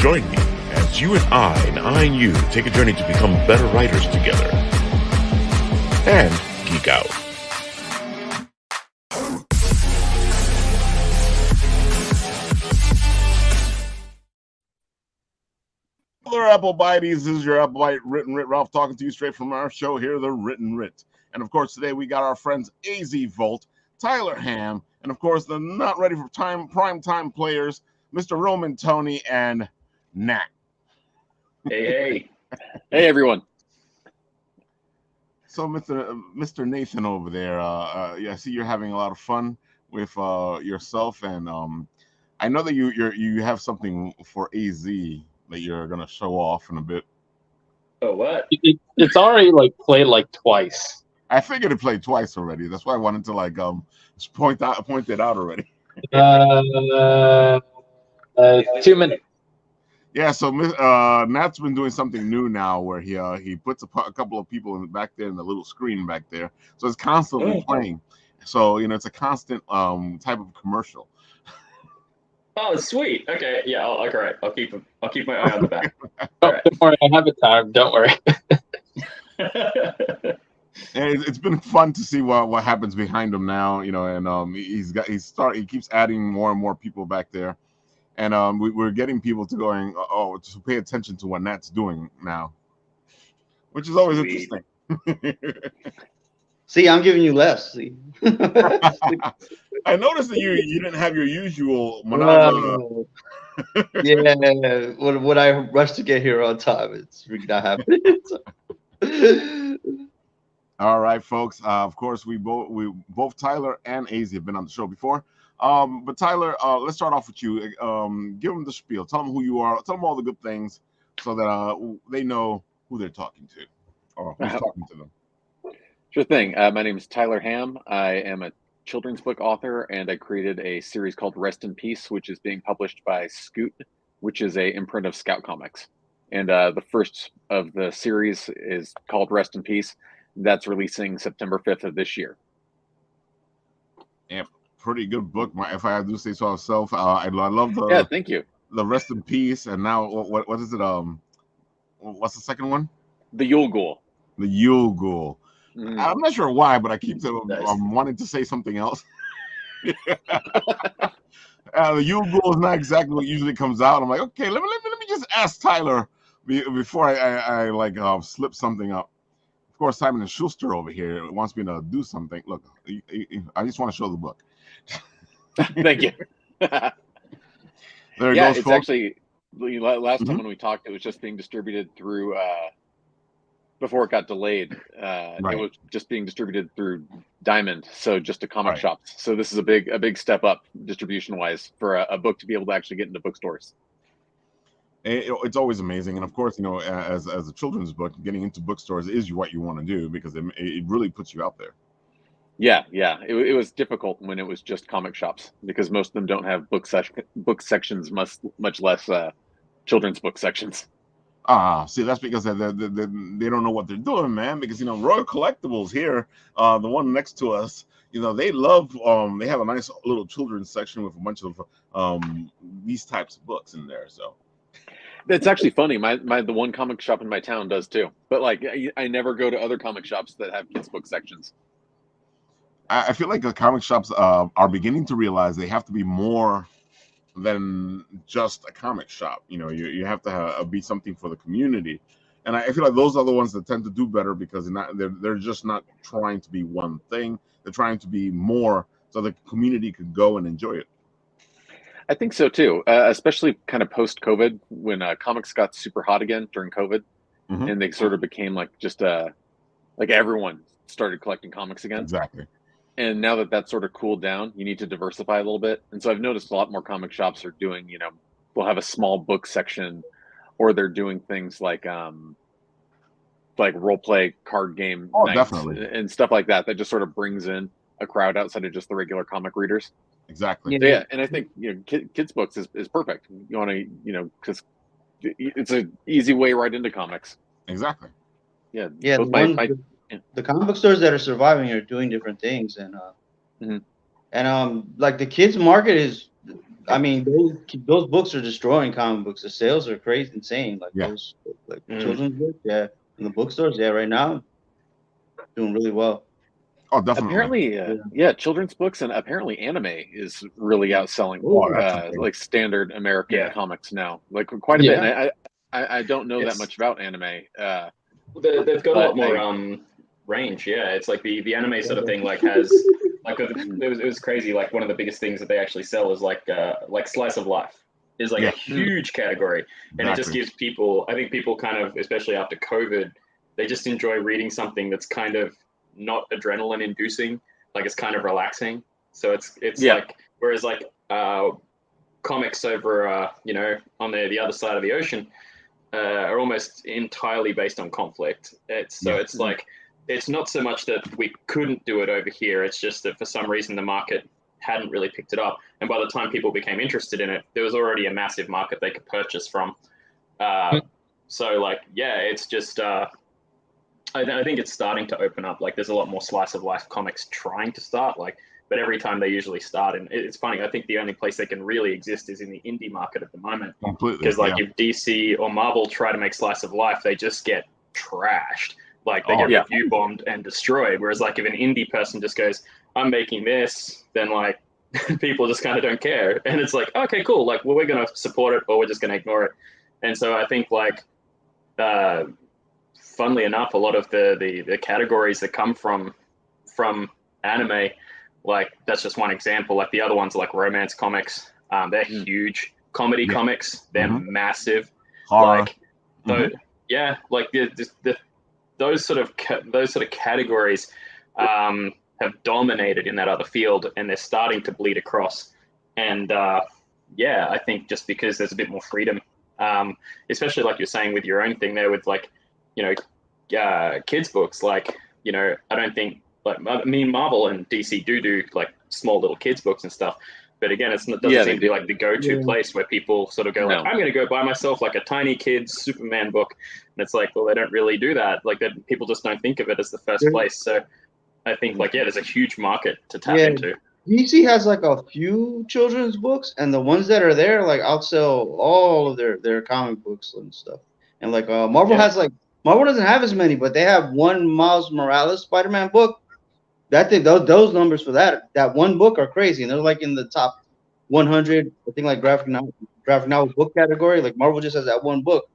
Join me as you and I and you take a journey to become better writers together and geek out. Hello, Apple Bites. This is your Apple Bite Written Writ. Ralph talking to you straight from our show here, The Written Writ. And of course, today we got our friends AZ Volt, Tyler Ham, and of course, the not ready for prime time players, Mr. Roman Tony and Nat. Hey. Hey, everyone. So, Mr. Nathan over there, yeah, I see you're having a lot of fun with yourself, and I know that you have something for AZ that you're gonna show off in a bit. Oh, what? It's already played twice. I figured it played twice already. That's why I wanted to just point it out already. 2 minutes. Yeah, so Nat's been doing something new now where he puts a couple of people back there in the little screen back there, so it's constantly playing. So it's a constant type of commercial. Oh, sweet. Okay, yeah. All right. I'll keep my eye on the back. Don't worry, I have it timed. Don't worry. And it's been fun to see what happens behind him now, and he keeps adding more and more people back there, and we're getting people to pay attention to what Nat's doing now, which is always interesting. See, I'm giving you less. See, I noticed that you didn't have your usual monopoly. Yeah, when I rush to get here on time, it's really not happening. All right, folks. Of course, we both Tyler and AZ have been on the show before. But Tyler, let's start off with you. Give them the spiel. Tell them who you are. Tell them all the good things, so that they know who they're talking to, or who's talking to them. Sure thing. My name is Tyler Ham. I am a children's book author, and I created a series called Rest in Peace, which is being published by Scoot, which is a imprint of Scout Comics. And the first of the series is called Rest in Peace. That's releasing September 5th of this year. Yeah, pretty good book, if I do say so myself. I love the thank you. The Rest in Peace, and now what is it? What's the second one? The Yule Ghoul. The Yule Ghoul. I'm not sure why, but I keep wanting to say something else. The Yule Ghoul is not exactly what usually comes out. I'm like, okay, let me just ask Tyler before I slip something up. Of course, Simon and Schuster over here wants me to do something. Look, I just want to show the book. Thank you. There it goes, it's folks. Actually last time when we talked, it was just being distributed through. Before it got delayed, Right. It was just being distributed through Diamond, so just to comic Right. shops. So this is a big step up distribution-wise for a book to be able to actually get into bookstores. It's always amazing, and of course, as a children's book, getting into bookstores is what you want to do because it really puts you out there. Yeah. It was difficult when it was just comic shops because most of them don't have book sections, much less children's book sections. See, that's because they don't know what they're doing, man. Because Royal Collectibles here, the one next to us, they love they have a nice little children's section with a bunch of these types of books in there. So it's actually funny. The one comic shop in my town does too, but I never go to other comic shops that have kids book sections. I feel like the comic shops are beginning to realize they have to be more than just a comic shop. You have to be something for the community, and I feel like those are the ones that tend to do better because they're just not trying to be one thing. They're trying to be more so the community could go and enjoy it. I think so too, especially kind of post-COVID when comics got super hot again during COVID, and they sort of became just everyone started collecting comics again. Exactly. And now that that's sort of cooled down, you need to diversify a little bit. And so I've noticed a lot more comic shops are doing, they'll have a small book section, or they're doing things like role play card game nights and stuff like that. That just sort of brings in a crowd outside of just the regular comic readers. Exactly. So, yeah, and I think kids books is perfect. You want to because it's an easy way right into comics. Exactly. Yeah. The comic book stores that are surviving are doing different things, and the kids market is I mean, those books are destroying comic books. The sales are crazy, insane. Like Yeah. those, like children's books, yeah, in the bookstores, yeah, right now, doing really well. Oh, definitely. Apparently, yeah, children's books and apparently anime is really outselling Oh, that's the thing. like standard American Yeah. comics now, like quite a bit. Yeah. And I don't know that It's- much about anime. They've got a But lot more range. Yeah, it's like the anime sort of thing. Like has like it was crazy. Like one of the biggest things that they actually sell is like slice of life is like Yeah. a huge category, and it just Exactly. gives people. I think people kind of, especially after COVID, they just enjoy reading something that's kind of not adrenaline inducing. Like it's kind of relaxing. So it's Yeah. like whereas like comics over you know on the other side of the ocean. Are almost entirely based on conflict. It's like it's not so much that we couldn't do it over here. It's just that for some reason the market hadn't really picked it up, and by the time people became interested in it, there was already a massive market they could purchase from. So like yeah, it's just I think it's starting to open up. Like there's a lot more slice of life comics trying to start. Like but every time they usually start, and it's funny. I think the only place they can really exist is in the indie market at the moment. Completely. Because like if DC or Marvel try to make slice of life, they just get trashed. Like they get review bombed and destroyed. Whereas like if an indie person just goes, "I'm making this," then like people just kind of don't care, and it's like, okay, cool. Like well, we're gonna support it, or we're just gonna ignore it. And so I think like, funnily enough, a lot of the categories that come from anime. Like that's just one example. Like the other ones are like romance comics. They're huge. Comedy comics, they're massive. Horror. Like like those sort of categories have dominated in that other field, and they're starting to bleed across. And I think just because there's a bit more freedom, especially like you're saying with your own thing there, with like kids books. Like I don't think. Like I mean, Marvel and DC do like small little kids books and stuff, but again, it doesn't seem to be like the go-to place where people sort of go like, I'm going to go buy myself like a tiny kid's Superman book, and it's like, well, they don't really do that. Like that, people just don't think of it as the first place. So I think like there's a huge market to tap into. DC has like a few children's books, and the ones that are there like outsell all of their comic books and stuff. And like Marvel has like Marvel doesn't have as many, but they have one Miles Morales Spider-Man book. That thing, those numbers for that one book are crazy, and they're like in the top 100. I think like graphic novel book category. Like Marvel just has that one book.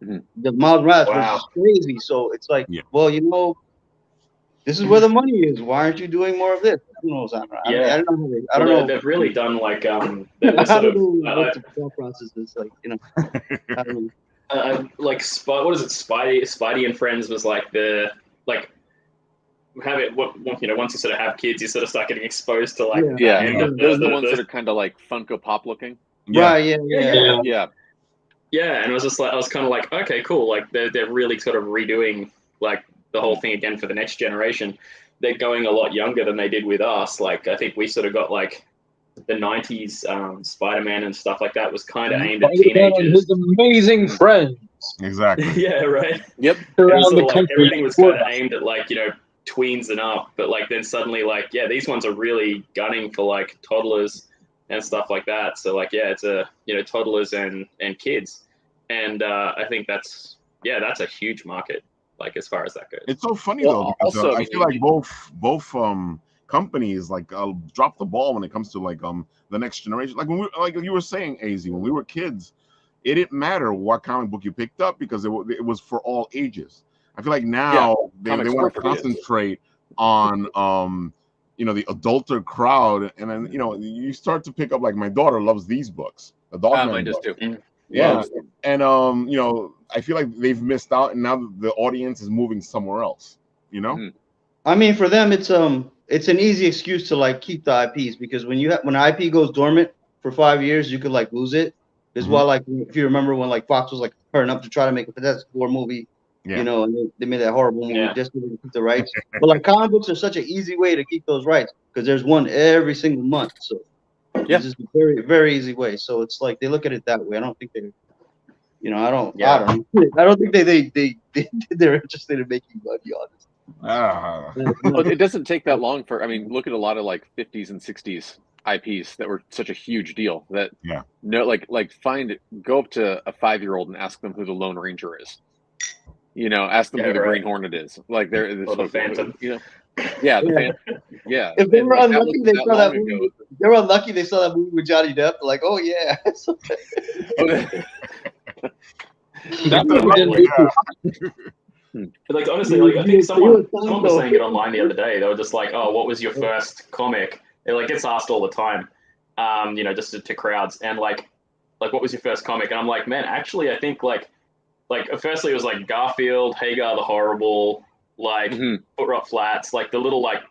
The Miles Morales was just crazy. So it's like, well, this is where the money is. Why aren't you doing more of this? Who knows? I don't know. They've really done like I don't know what the thought process is like. I don't know. Like what is it? Spidey and Friends was like have it. Once you sort of have kids, you sort of start getting exposed to like those are the ones that are kind of like Funko Pop looking. Yeah, and it was just like I was kind of like, okay, cool. Like they're really sort of redoing like the whole thing again for the next generation. They're going a lot younger than they did with us. Like I think we sort of got like the 90s Spider-Man and stuff like that was kind of aimed at teenagers. And his amazing friends. Exactly. Yeah, right. Yep. Around the like, country. Everything was kind of aimed at like tweens and up, but like then suddenly like these ones are really gunning for like toddlers and stuff like that. So like it's a toddlers and kids, and I think that's a huge market like as far as that goes. It's so funny though because also, I feel like both companies like drop the ball when it comes to like the next generation. Like when like you were saying, AZ, when we were kids, it didn't matter what comic book you picked up because it was for all ages. I feel like now they want to concentrate on the adulter crowd, and then you start to pick up like my daughter loves these books, the Dogman mine does book. too. Yeah, and I feel like they've missed out, and now the audience is moving somewhere else. I mean, for them, it's an easy excuse to like keep the IPs because when an IP goes dormant for 5 years, you could like lose it. This is why, like, if you remember when like Fox was like hurrying up to try to make a Fantastic Four movie. And they made that horrible movie just to keep the rights. But like comic books are such an easy way to keep those rights because there's one every single month. So it's just a very, very easy way. So it's like they look at it that way. I don't think they, I don't think they're interested in making money on this. But it doesn't take that long for. I mean, look at a lot of like 50s and 60s IPs that were such a huge deal. That go up to a 5-year-old and ask them who the Lone Ranger is. You know, ask them who the Green Hornet is. Like they're the Phantom. You know, yeah, the Phantom. Yeah. If they were like, unlucky, they saw that movie. They were unlucky. They saw that movie with Johnny Depp. Like, oh yeah. That movie like honestly, like I think someone was saying it online the other day. They were just like, "Oh, what was your first comic?" It like gets asked all the time, you know, just to crowds, and like what was your first comic? And I'm like, man, actually, I think like firstly it was like Garfield, Hagar the Horrible, like Foot Rot Flats, like the little like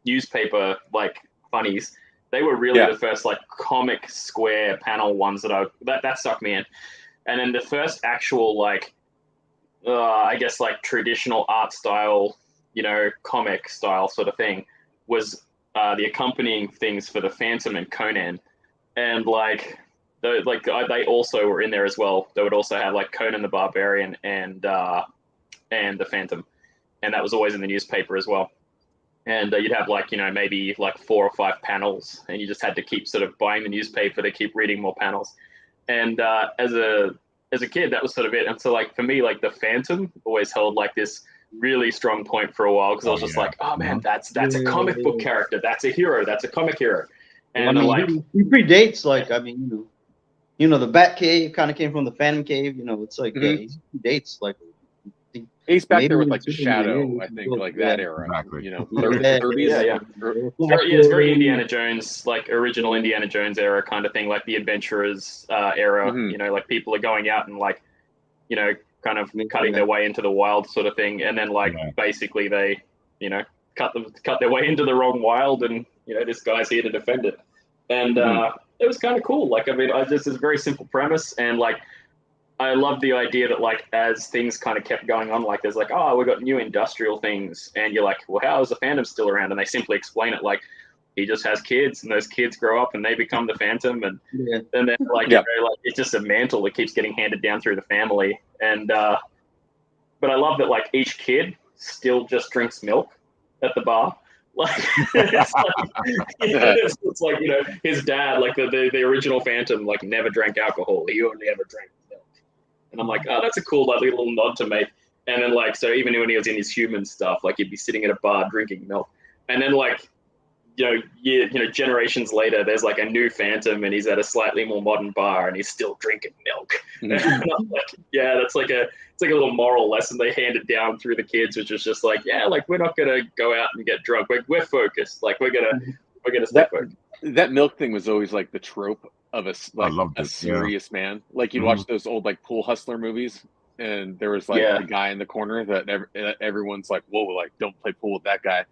newspaper like funnies. They were really the first like comic square panel ones that stuck me in. And then the first actual like I guess like traditional art style, you know, comic style sort of thing was the accompanying things for the Phantom and Conan, and like they also were in there as well. They would also have like Conan the Barbarian and the Phantom, and that was always in the newspaper as well. And you'd have like, you know, maybe like 4 or 5 panels, and you just had to keep sort of buying the newspaper to keep reading more panels. And as a kid, that was sort of it. And so like for me, like the Phantom always held like this really strong point for a while, because I was just like, oh man, that's a comic book character, that's a hero, that's a comic hero. And like he predates, like, I mean, you know, the Bat Cave kind of came from the Phantom Cave. You know, it's like he predates like. He's back there with like the Shadow, I think, like that era. Exactly. You know, 30s. It's very Indiana Jones, like original Indiana Jones era kind of thing, like the Adventurers era. You know, like people are going out and like, you know, kind of cutting their way into the wild sort of thing, and then like basically they, you know, cut their way into the wrong wild, and you know this guy's here to defend it, and it was kind of cool. Like I mean, it's a very simple premise, and like. I love the idea that like as things kind of kept going on, like there's like, oh, we've got new industrial things, and you're like, well, how is the Phantom still around? And they simply explain it like he just has kids, and those kids grow up and they become the Phantom, and then like you know, like it's just a mantle that keeps getting handed down through the family. And but I love that like each kid still just drinks milk at the bar. Like it's like you know his dad, like the original Phantom, like never drank alcohol. He only ever drank milk. And I'm like, oh, that's a cool like, little nod to make. And then like, so even when he was in his human stuff, like he'd be sitting at a bar drinking milk. And then like, you know, generations later, there's like a new Phantom, and he's at a slightly more modern bar, and he's still drinking milk. And I'm like, yeah, it's like a little moral lesson they handed down through the kids, which is just like, yeah, like we're not gonna go out and get drunk. We're focused. Like we're gonna stay focused. That milk thing was always like the trope of a serious man. Like you'd watch those old like pool hustler movies, and there was like the guy in the corner that everyone's like, whoa, like don't play pool with that guy,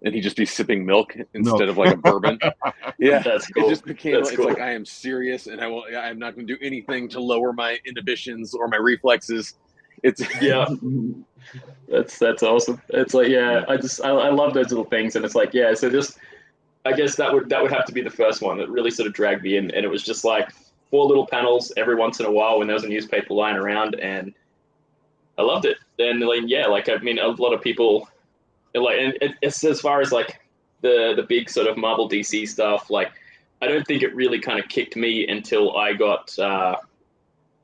and he'd just be sipping milk instead of like a bourbon. That's cool. It just became like I am serious, and I'm not going to do anything to lower my inhibitions or my reflexes. It's that's awesome. It's like I love those little things, and it's like so just. I guess that would have to be the first one that really sort of dragged me in, and it was just like 4 little panels every once in a while when there was a newspaper lying around, and I loved it. And like I mean, a lot of people like, and it's as far as like the big sort of Marvel DC stuff. Like, I don't think it really kind of kicked me until I got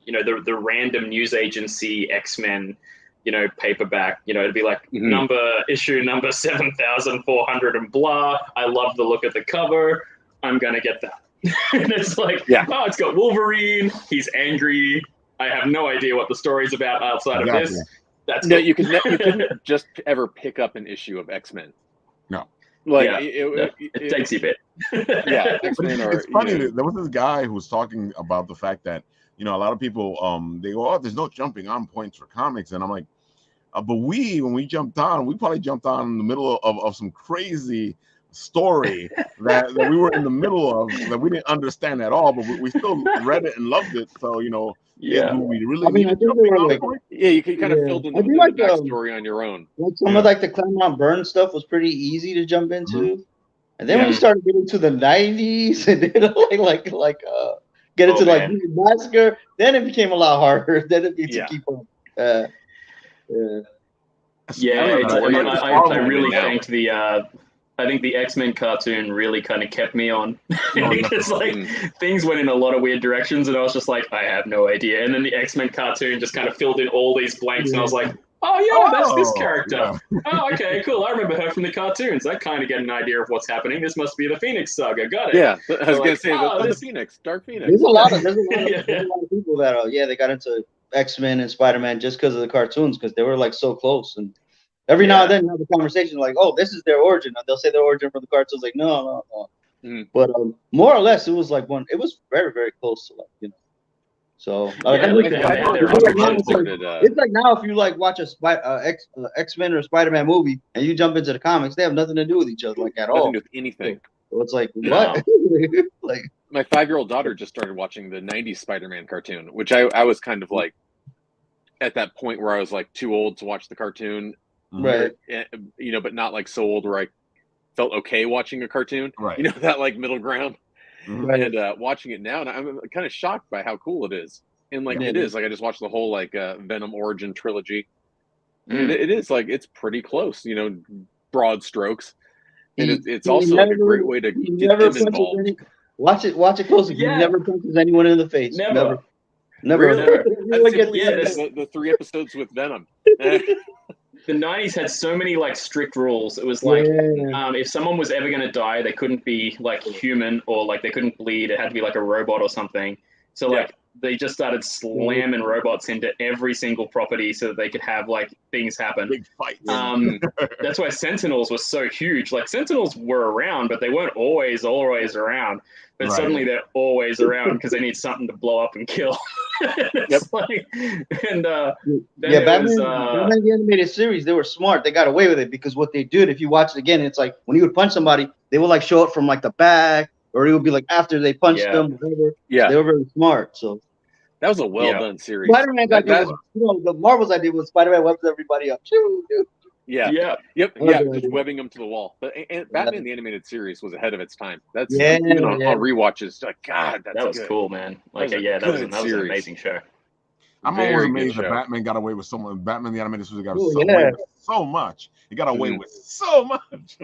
you know the random news agency X-Men. You know, paperback, you know, it'd be like issue number 7,400 and blah. I love the look of the cover. I'm going to get that. And it's like, oh, it's got Wolverine. He's angry. I have no idea what the story's about outside of this. That's you couldn't just ever pick up an issue of X-Men. No. Like, it takes you a bit. X-Men it's funny. There was this guy who was talking about the fact that, you know, a lot of people, they go, oh, there's no jumping on points for comics. And I'm like, but when we jumped on, we probably jumped on in the middle of some crazy story that we were in the middle of that we didn't understand at all, but we still read it and loved it. So, you know, do we really need to jump on like, point? you kind of filled in the backstory on your own. Like some of like the Claremont Burn stuff was pretty easy to jump into. And then when you started getting to the 90s and then like get into like Massacre, then it became a lot harder. Then it became to keep up. Yeah, I Harlem really now. thanked the. I think the X-Men cartoon really kind of kept me on because like things went in a lot of weird directions, and I was just like, I have no idea. And then the X-Men cartoon just kind of filled in all these blanks, and I was like, oh yeah, that's this character. Yeah. Oh, okay, cool. I remember her from the cartoons. I kind of get an idea of what's happening. This must be the Phoenix Saga. Got it. Yeah, I was So, gonna say the this- Phoenix, Dark Phoenix. There's a lot of Yeah. people that they got into X-Men and Spider-Man just because of the cartoons, because they were like so close. And every now and then you have a conversation like, oh, this is their origin, and they'll say their origin from the cartoons. Like, no. But more or less, it was like it was very, very close to like. So it's like now if you like watch a X-Men or Spider-Man movie and you jump into the comics, they have nothing to do with each other like at all. Nothing to do with anything. So it's like what? Like my 5-year-old daughter just started watching the '90s Spider-Man cartoon, which I was kind of like at that point where I was like too old to watch the cartoon, right? But not like so old where I felt okay watching a cartoon, right? That like middle ground. Right. And watching it now, and I'm kind of shocked by how cool it is. And like it is, like I just watched the whole like Venom origin trilogy. And it is like it's pretty close, broad strokes. And it's also like a great way to get them involved. Watch it closely. Yeah. He never punches anyone in the face. Never. Really? The 3 episodes with Venom. The 90s had so many like strict rules. It was like if someone was ever going to die, they couldn't be like human or like they couldn't bleed. It had to be like a robot or something. So like they just started slamming robots into every single property so that they could have like things happen. Big fights. That's why Sentinels were so huge. Like Sentinels were around, but they weren't always around. But suddenly they're always around because they need something to blow up and kill. Batman the animated series, they were smart. They got away with it because what they did, if you watch it again, it's like when you would punch somebody, they would like show it from like the back, or it would be like after they punched them, whatever. Yeah, they were very smart. So that was a well done series. Spider-Man the Marvel's idea was Spider-Man webs everybody up. Just webbing them to the wall. But and Batman the animated series was ahead of its time. That's even on rewatches. Like God, that was cool, man. Like that was an amazing show. I'm always amazed that Batman got away with so much. Batman the animated series got away with so much. He got away with so much.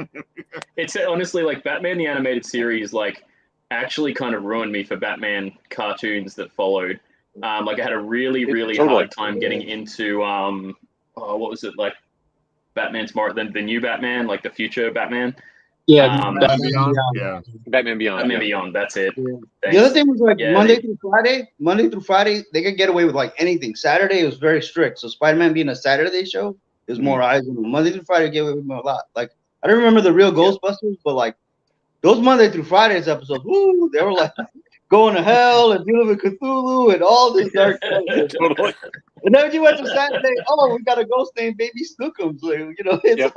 It's honestly like Batman the animated series like actually kind of ruined me for Batman cartoons that followed. Like I had a really hard time getting into what was it like? Batman Smart, the new Batman, like the future Batman. Batman Beyond. Batman Beyond. Batman Beyond. That's it. Yeah. The other thing was like Monday through Friday, they could get away with like anything. Saturday it was very strict. So Spider-Man being a Saturday show, there's more eyes on them. Monday through Friday get away with a lot. Like I don't remember the real Ghostbusters, but like those Monday through Fridays episodes, they were like going to hell and dealing with Cthulhu and all this dark stuff. Totally. And then when you went to Saturday, we got a ghost named Baby Snookums. It's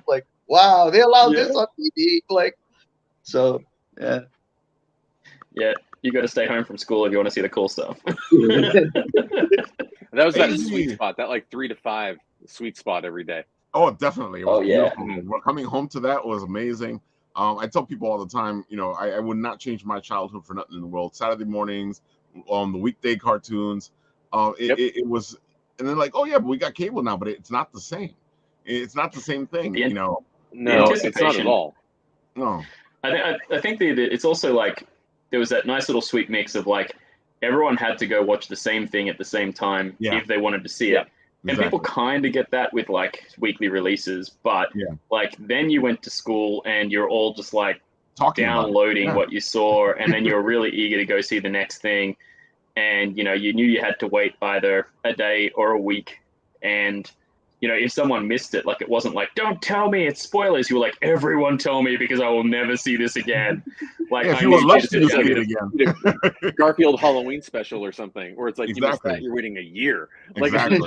like wow, they allowed this on TV. Like, so yeah. Yeah, you got to stay home from school if you want to see the cool stuff. That was that sweet spot, that like 3 to 5 sweet spot every day. Oh, definitely. Coming home to that was amazing. I tell people all the time, I would not change my childhood for nothing in the world. Saturday mornings, the weekday cartoons, it was, and then like, but we got cable now, but it's not the same. It's not the same thing, No, it's not at all. No, I think it's also like there was that nice little sweet mix of like everyone had to go watch the same thing at the same time if they wanted to see it. And people kind of get that with like weekly releases, but like then you went to school and you're all just like downloading what you saw, and then you're really eager to go see the next thing, and you knew you had to wait either a day or a week, and if someone missed it, like it wasn't like don't tell me it's spoilers. You were like everyone tell me because I will never see this again. Like if you were lucky to see it again. Garfield Halloween special or something, where it's like you're waiting a year. Like, exactly. You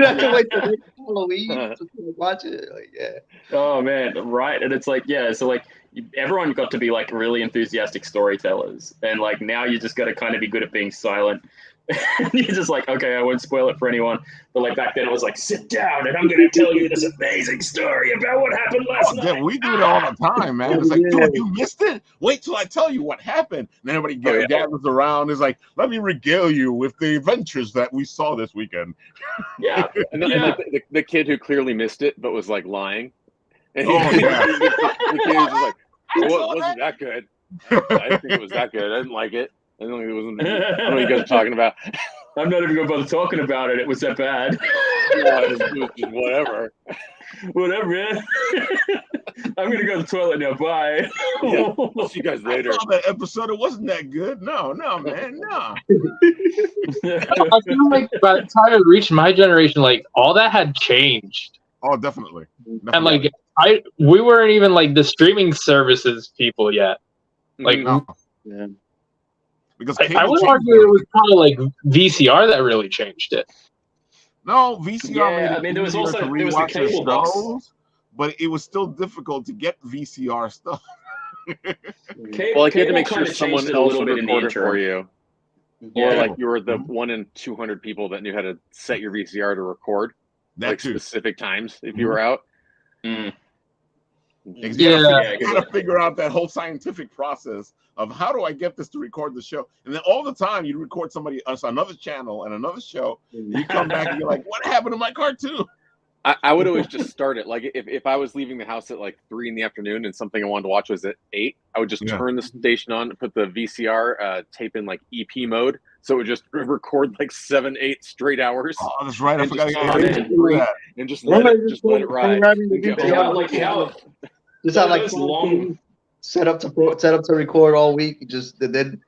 have to wait till Halloween to watch it. Like, Oh man, right? And it's like so like everyone got to be like really enthusiastic storytellers, and like now you just got to kind of be good at being silent. And you're just like, okay, I won't spoil it for anyone. But like back then, it was like, sit down, and I'm going to tell you this amazing story about what happened last night. Yeah, we do it all the time, man. It's like, dude, you missed it. Wait till I tell you what happened. And everybody gathers around. It's like, let me regale you with the adventures that we saw this weekend. Yeah, and like the kid who clearly missed it but was like lying. And yeah. The kid was just like, well, it wasn't that good. I didn't think it was that good. I didn't like it. I don't know what you guys are talking about. I'm not even going to bother talking about it. It was that bad. Yeah, it was just whatever. Whatever, man. I'm going to go to the toilet now. Bye. Yeah. I'll see you guys later. I saw that episode. It wasn't that good. No, man, no. I feel like by the time it reached my generation, like all that had changed. Oh, definitely. And like we weren't even like the streaming services people yet. Like, no. Yeah. Because I would argue it was kind of like VCR that really changed it. No, VCR. Yeah, I mean, there was also the cable box, but it was still difficult to get VCR stuff. Well, like you had to make sure someone else would record it for you. Yeah. Or like you were the 1 in 200 people that knew how to set your VCR to record like specific times if you were out. Mm. You gotta figure out that whole scientific process of how do I get this to record the show, and then all the time you record somebody else, another channel and another show. You come back and you're like, "What happened to my cartoon?" I would always just start it like if I was leaving the house at like 3 p.m. and something I wanted to watch was at 8, I would just turn the station on, put the VCR tape in like EP mode, so it would just record like 7-8 straight hours. Oh, that's right. I forgot and just let it ride. Just how like long set up to record all week, just and then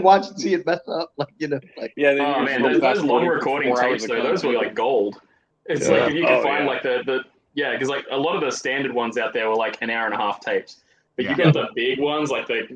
watch and see it mess up, like like oh man, those long recording tapes though, those were like gold. It's like if you can find like the because like a lot of the standard ones out there were like an hour and a half tapes, but you got the big ones like the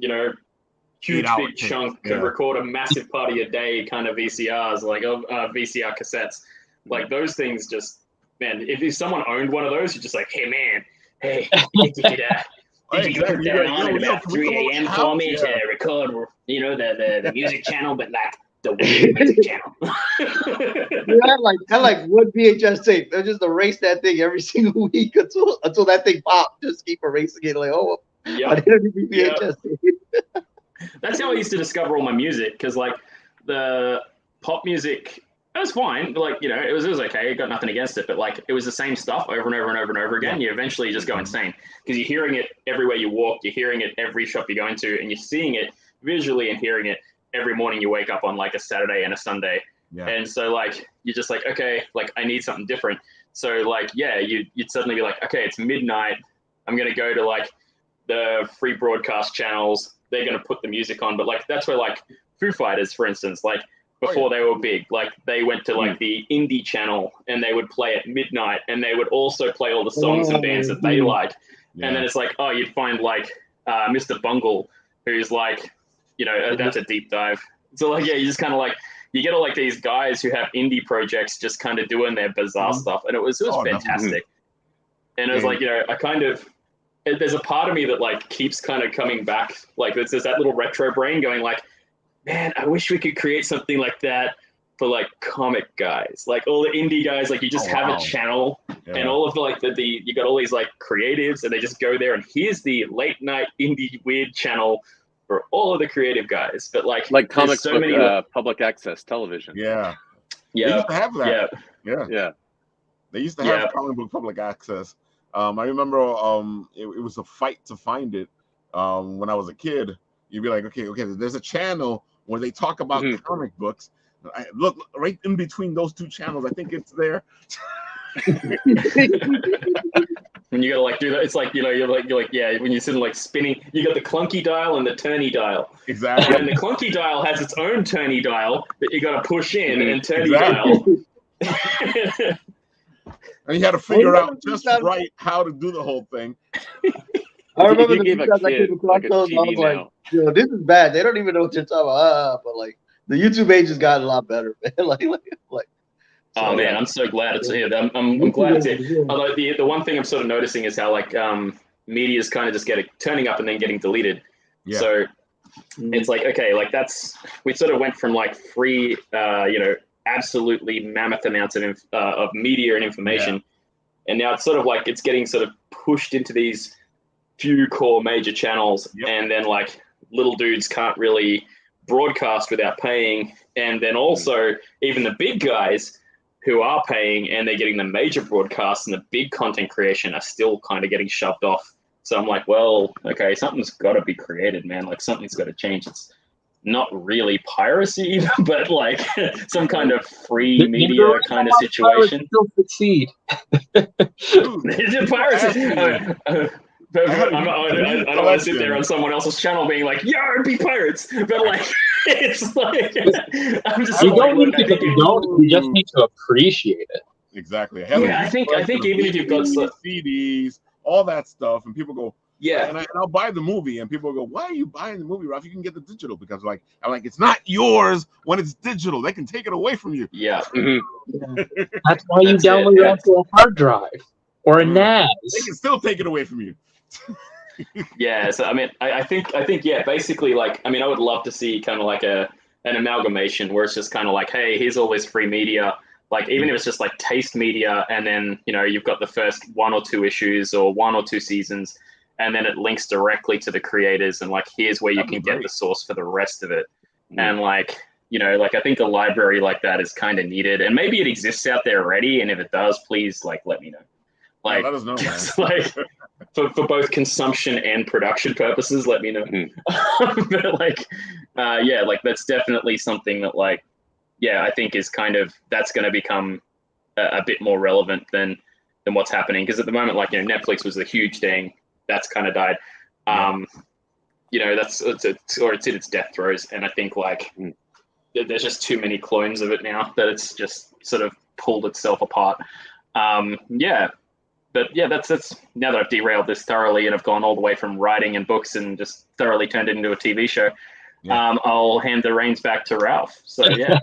huge big chunk could record a massive part of your day kind of VCRs like VCR cassettes, like those things just if someone owned one of those, you're just like, hey man. Hey, did you put that on at about 3 a.m. for me to record, the music channel, but like the weird music channel? I like one VHS tape. They just erase that thing every single week until that thing popped. Just keep erasing it. Like, I didn't need VHS tape. That's how I used to discover all my music, because like the pop music. It was fine, but like it was okay. I got nothing against it, but like it was the same stuff over and over and over and over again. You eventually just go insane because you're hearing it everywhere you walk. You're hearing it every shop you go into, and you're seeing it visually and hearing it every morning you wake up on like a Saturday and a Sunday. Yeah. And so like you're just like, okay, like I need something different. So like you'd suddenly be like, okay, it's midnight. I'm gonna go to like the free broadcast channels. They're gonna put the music on, but like that's where like Foo Fighters, for instance, like. Before they were big, like they went to like the indie channel and they would play at midnight, and they would also play all the songs and bands that they like. And then it's like, you'd find like Mr. Bungle, who's like, that's a deep dive. So like, you just kind of like you get all like these guys who have indie projects just kind of doing their bizarre stuff, and it was fantastic. And it was like I kind of there's a part of me that like keeps kind of coming back, like there's that little retro brain going like. Man, I wish we could create something like that for like comic guys, like all the indie guys. Like you just have a channel, and all of the like the you got all these like creatives, and they just go there, and here's the late night indie weird channel for all of the creative guys. But like comics book public access television. Yeah. They used to have that. Yeah. They used to have comic book public access. I remember it was a fight to find it when I was a kid. You'd be like, okay, there's a channel where they talk about comic books. Look right in between those two channels. I think it's there. And you gotta like do that. It's like you're like when you're sitting like spinning, you got the clunky dial and the turny dial. Exactly. And the clunky dial has its own turny dial that you gotta push in and turny dial. And you had to figure out just right how to do the whole thing. I remember the guys I came across those. I was like, this is bad. They don't even know what you're talking about. But like the YouTube ages got a lot better, man. like. Oh man, I'm so glad it's here. I'm glad it's here. Although the one thing I'm sort of noticing is how like media is kind of just turning up and then getting deleted. Yeah. So It's like, okay, like we sort of went from like free, absolutely mammoth amounts of media and information, and now it's sort of like it's getting sort of pushed into these few core major channels, and then like little dudes can't really broadcast without paying, and then also even the big guys who are paying and they're getting the major broadcasts and the big content creation are still kind of getting shoved off. So I'm like, well, okay, something's got to be created, man. Like something's got to change. It's not really piracy, but like some kind of free media kind of situation. Still succeed. Piracy. I don't want to sit there on someone else's channel being like, "Yar, be pirates," but like, it's like I'm just. You don't need to condone. You just need to appreciate it. Exactly. Yeah, I think even if you've got CDs, all that stuff, and people go, yeah, and I'll buy the movie, and people go, "Why are you buying the movie, Ralph? You can get the digital." Because I'm like, it's not yours when it's digital. They can take it away from you. Yeah. That's why you download it onto a hard drive or a NAS. They can still take it away from you. Yeah, so I mean, I think yeah, basically, like, I mean, I would love to see kind of like an amalgamation where it's just kind of like, hey, here's all this free media, like even if it's just like taste media, and then you've got the first 1 or 2 issues or 1 or 2 seasons, and then it links directly to the creators, and like here's where you can get the source for the rest of it, and like like I think a library like that is kind of needed, and maybe it exists out there already, and if it does, please like let me know. Like, let us know, man. Like for both consumption and production purposes, let me know. But like, yeah, like that's definitely something that like, yeah, I think is kind of that's going to become a bit more relevant than what's happening, because at the moment, like Netflix was a huge thing that's kind of died. That's it's in its death throes, and I think like there's just too many clones of it now that it's just sort of pulled itself apart. But yeah, that's now that I've derailed this thoroughly and I've gone all the way from writing and books and just thoroughly turned it into a TV show. I'll hand the reins back to Ralph. So yeah.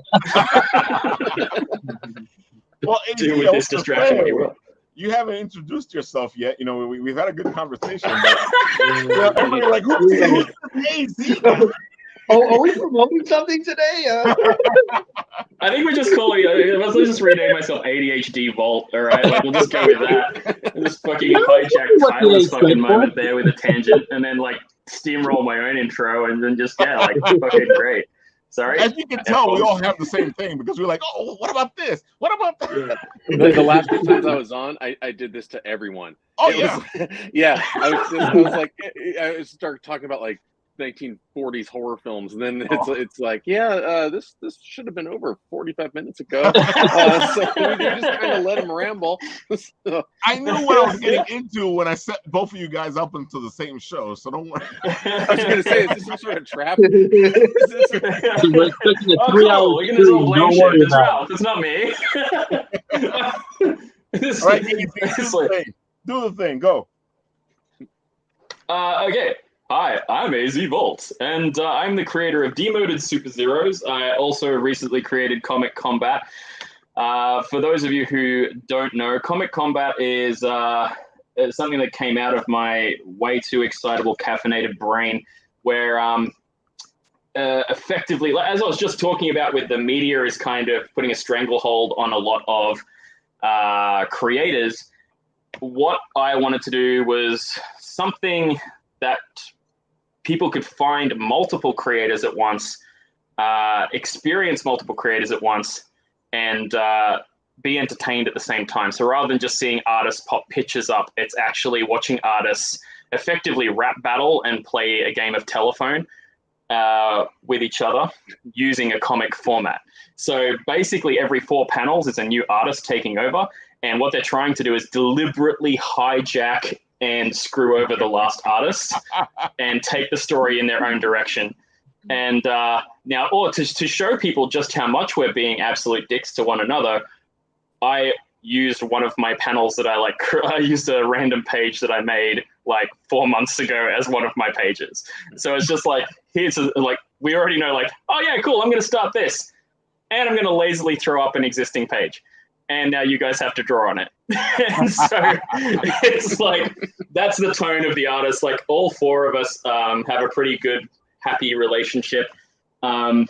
Well, do with this distraction what you will. You haven't introduced yourself yet. We've had a good conversation. But, everybody like, who's AZ? Are we promoting something today? I think we just call it. Let's just rename myself ADHD Vault. All right, like we'll just go with that. And just fucking hijack Tyler's fucking moment there with a tangent, and then like steamroll my own intro, and then just like fucking great. Sorry. As you can tell, we all have the same thing because we're like, oh, what about this? What about that? The last few times I was on, I did this to everyone. Oh yeah. I was like, I started talking about like 1940s horror films, and then it's like, this should have been over 45 minutes ago. So we just kind of let him ramble. So. I knew what I was getting into when I set both of you guys up into the same show, so don't worry. I was going to say, is this some sort of trap? We're expecting a 3-hour series. Don't worry about it. It's not me. All right, do the thing. Go. Okay. Hi, I'm AZ Volt, and I'm the creator of Demoted Super Zeros. I also recently created Comic Combat. For those of you who don't know, Comic Combat is something that came out of my way too excitable, caffeinated brain, where effectively, as I was just talking about with the media is kind of putting a stranglehold on a lot of creators, what I wanted to do was something that people could find multiple creators at once, experience multiple creators at once, and be entertained at the same time. So rather than just seeing artists pop pictures up, it's actually watching artists effectively rap battle and play a game of telephone with each other using a comic format. So basically every 4 panels is a new artist taking over, and what they're trying to do is deliberately hijack and screw over the last artist and take the story in their own direction. And now, to show people just how much we're being absolute dicks to one another, I used one of my panels that I used a random page that I made like 4 months ago as one of my pages. So it's just like, we already know like, oh yeah, cool, I'm going to start this. And I'm going to lazily throw up an existing page. And now you guys have to draw on it. And so it's like, that's the tone of the artist. Like all 4 of us have a pretty good happy relationship. But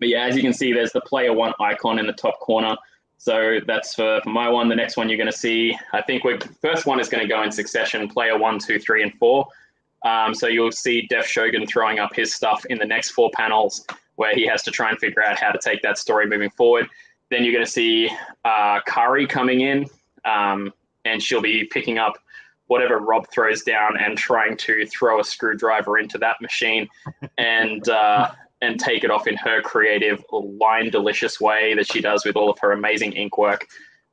yeah, as you can see, there's the player 1 icon in the top corner. So that's for my one. The next one you're going to see, I think first one is going to go in succession, player 1, 2, 3, and 4. So you'll see Def Shogun throwing up his stuff in the next 4 panels where he has to try and figure out how to take that story moving forward. Then you're going to see Kari coming in, and she'll be picking up whatever Rob throws down and trying to throw a screwdriver into that machine and take it off in her creative, line delicious way that she does with all of her amazing ink work.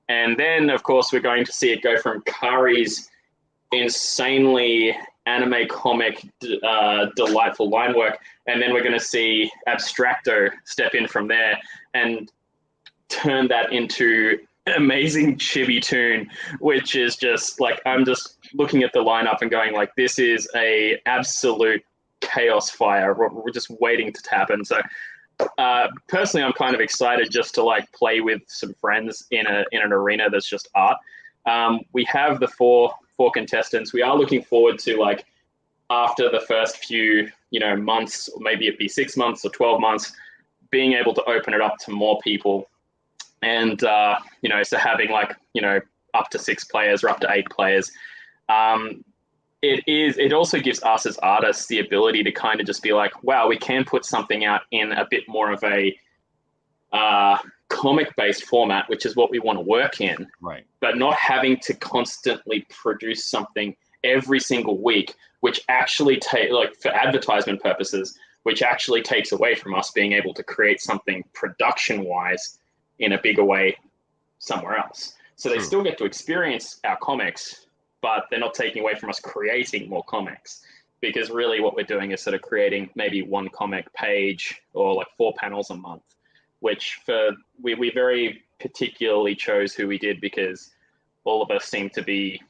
And then, of course, we're going to see it go from Kari's insanely anime comic delightful line work, and then we're going to see Abstracto step in from there and turn that into amazing chibi tune, which is just like, I'm just looking at the lineup and going like, this is a absolute chaos fire. We're just waiting to happen. So personally, I'm kind of excited just to like play with some friends in an arena that's just art. We have the four contestants. We are looking forward to, like, after the first few months, or maybe it be 6 months or 12 months, being able to open it up to more people, and so having like up to 6 players or up to 8 players. It also gives us as artists the ability to kind of just be like, wow, we can put something out in a bit more of a comic-based format, which is what we want to work in, right? But not having to constantly produce something every single week, which actually for advertisement purposes, which actually takes away from us being able to create something production-wise in a bigger way somewhere else. So they still get to experience our comics, but they're not taking away from us creating more comics, because really what we're doing is sort of creating maybe 1 comic page or like 4 panels a month, which we very particularly chose who we did because all of us seem to be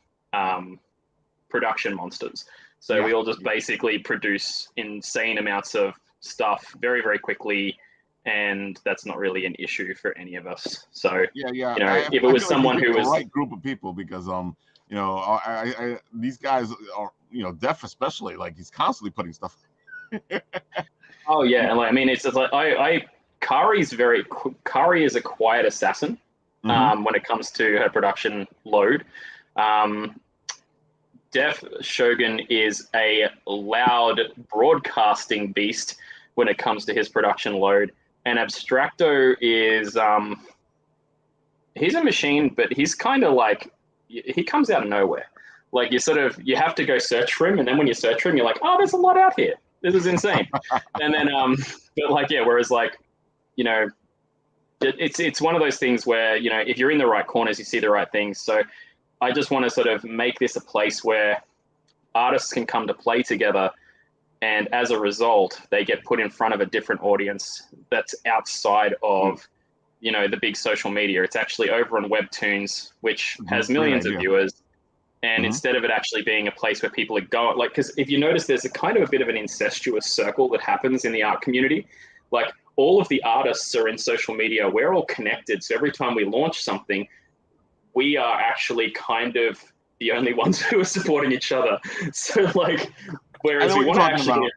production monsters. So we all just basically produce insane amounts of stuff very, very quickly, and that's not really an issue for any of us. So if it was someone who was the right group of people, because these guys are, Def especially, like, he's constantly putting stuff. Oh yeah, and like, I mean, it's like Kari is a quiet assassin when it comes to her production load. Def Shogun is a loud broadcasting beast when it comes to his production load, and Abstracto is he's a machine, but he's kind of like, he comes out of nowhere. Like, you have to go search for him, and then when you search for him, you're like, oh, there's a lot out here. This is insane. And then but like, whereas like, it's one of those things where, if you're in the right corners, you see the right things. So I just want to sort of make this a place where artists can come to play together, and as a result, they get put in front of a different audience that's outside of, the big social media. It's actually over on Webtoons, which has millions of viewers. And instead of it actually being a place where people are going, like, because if you notice, there's a kind of a bit of an incestuous circle that happens in the art community. Like, all of the artists are in social media. We're all connected. So every time we launch something, we are actually kind of the only ones who are supporting each other. So like, whereas we want to actually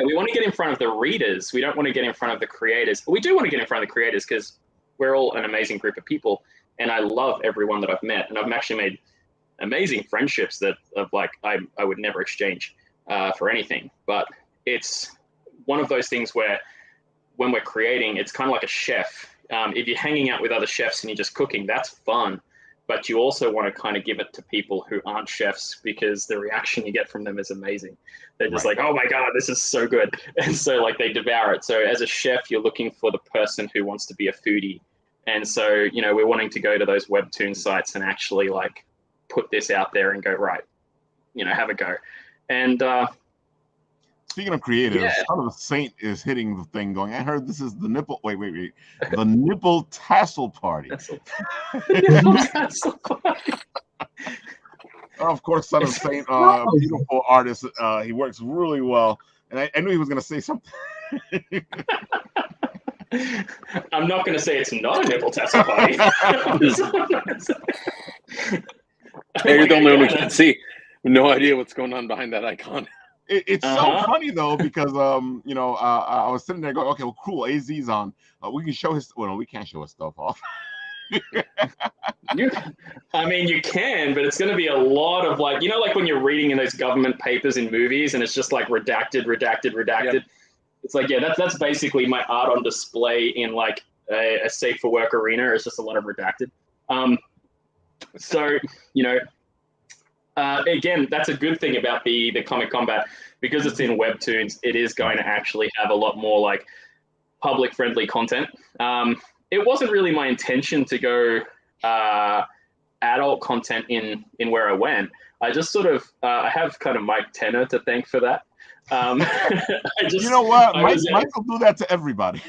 we want to get in front of the readers. We don't want to get in front of the creators. We do want to get in front of the creators because we're all an amazing group of people. And I love everyone that I've met. And I've actually made amazing friendships that I would never exchange for anything. But it's one of those things where when we're creating, it's kind of like a chef. If you're hanging out with other chefs and you're just cooking, that's fun. But you also want to kind of give it to people who aren't chefs, because the reaction you get from them is amazing. They're just like, oh my God, this is so good. And so like they devour it. So as a chef, you're looking for the person who wants to be a foodie. And so, we're wanting to go to those Webtoon sites and actually like put this out there and go, right, have a go. And speaking of creative, Son of a Saint is hitting the thing going, I heard this is the nipple, wait. The nipple tassel party. Nipple tassel party. Of course, Son of a Saint, beautiful artist. He works really well. And I knew he was going to say something. I'm not going to say it's not a nipple tassel party. You're the only one who can see. No idea what's going on behind that icon. It's so funny though because you know, I was sitting there going, okay, well, cool, AZ's on. We can show his. Well, no, we can't show his stuff off. I mean, you can, but it's going to be a lot of like, you know, like when you're reading in those government papers in movies, and it's just like redacted. Yep. It's like, yeah, that's basically my art on display in like a safe for work arena. It's just a lot of redacted. So, you know, again, that's a good thing about the Comic Combat, because it's in webtoons. It is going to actually have a lot more like public friendly content. It wasn't really my intention to go adult content in where I went. I just sort of I have kind of Mike Tenner to thank for that. You know what? Mike will do that to everybody.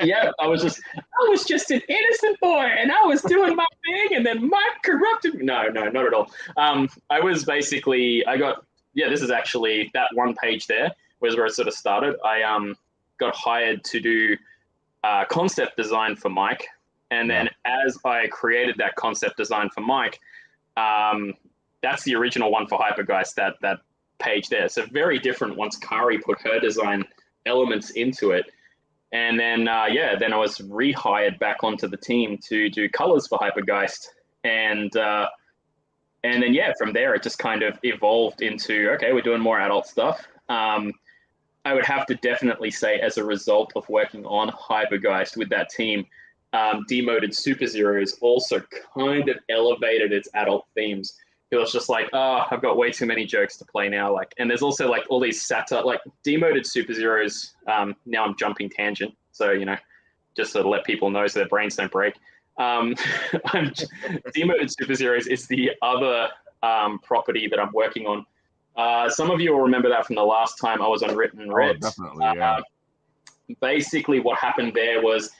Yeah, I was just an innocent boy, and I was doing my thing, and then Mike corrupted me. No, not at all. I was basically, this is actually that one page there was where it sort of started. I got hired to do concept design for Mike, and then as I created that concept design for Mike, that's the original one for Hypergeist, that page there. So very different once Kari put her design elements into it. And then, then I was rehired back onto the team to do colors for Hypergeist. And then, from there, it just kind of evolved into, okay, we're doing more adult stuff. I would have to definitely say, as a result of working on Hypergeist with that team, Demoted Super Zeros also kind of elevated its adult themes. It was just like, I've got way too many jokes to play now. Like, and there's also like all these satire, like Demoted Super Zeros. Now I'm jumping tangent, so you know, just to let people know so their brains don't break. Demoted Super Zeros is the other property that I'm working on. Some of you will remember that from the last time I was on Writ. Oh, definitely, yeah. Basically, what happened there was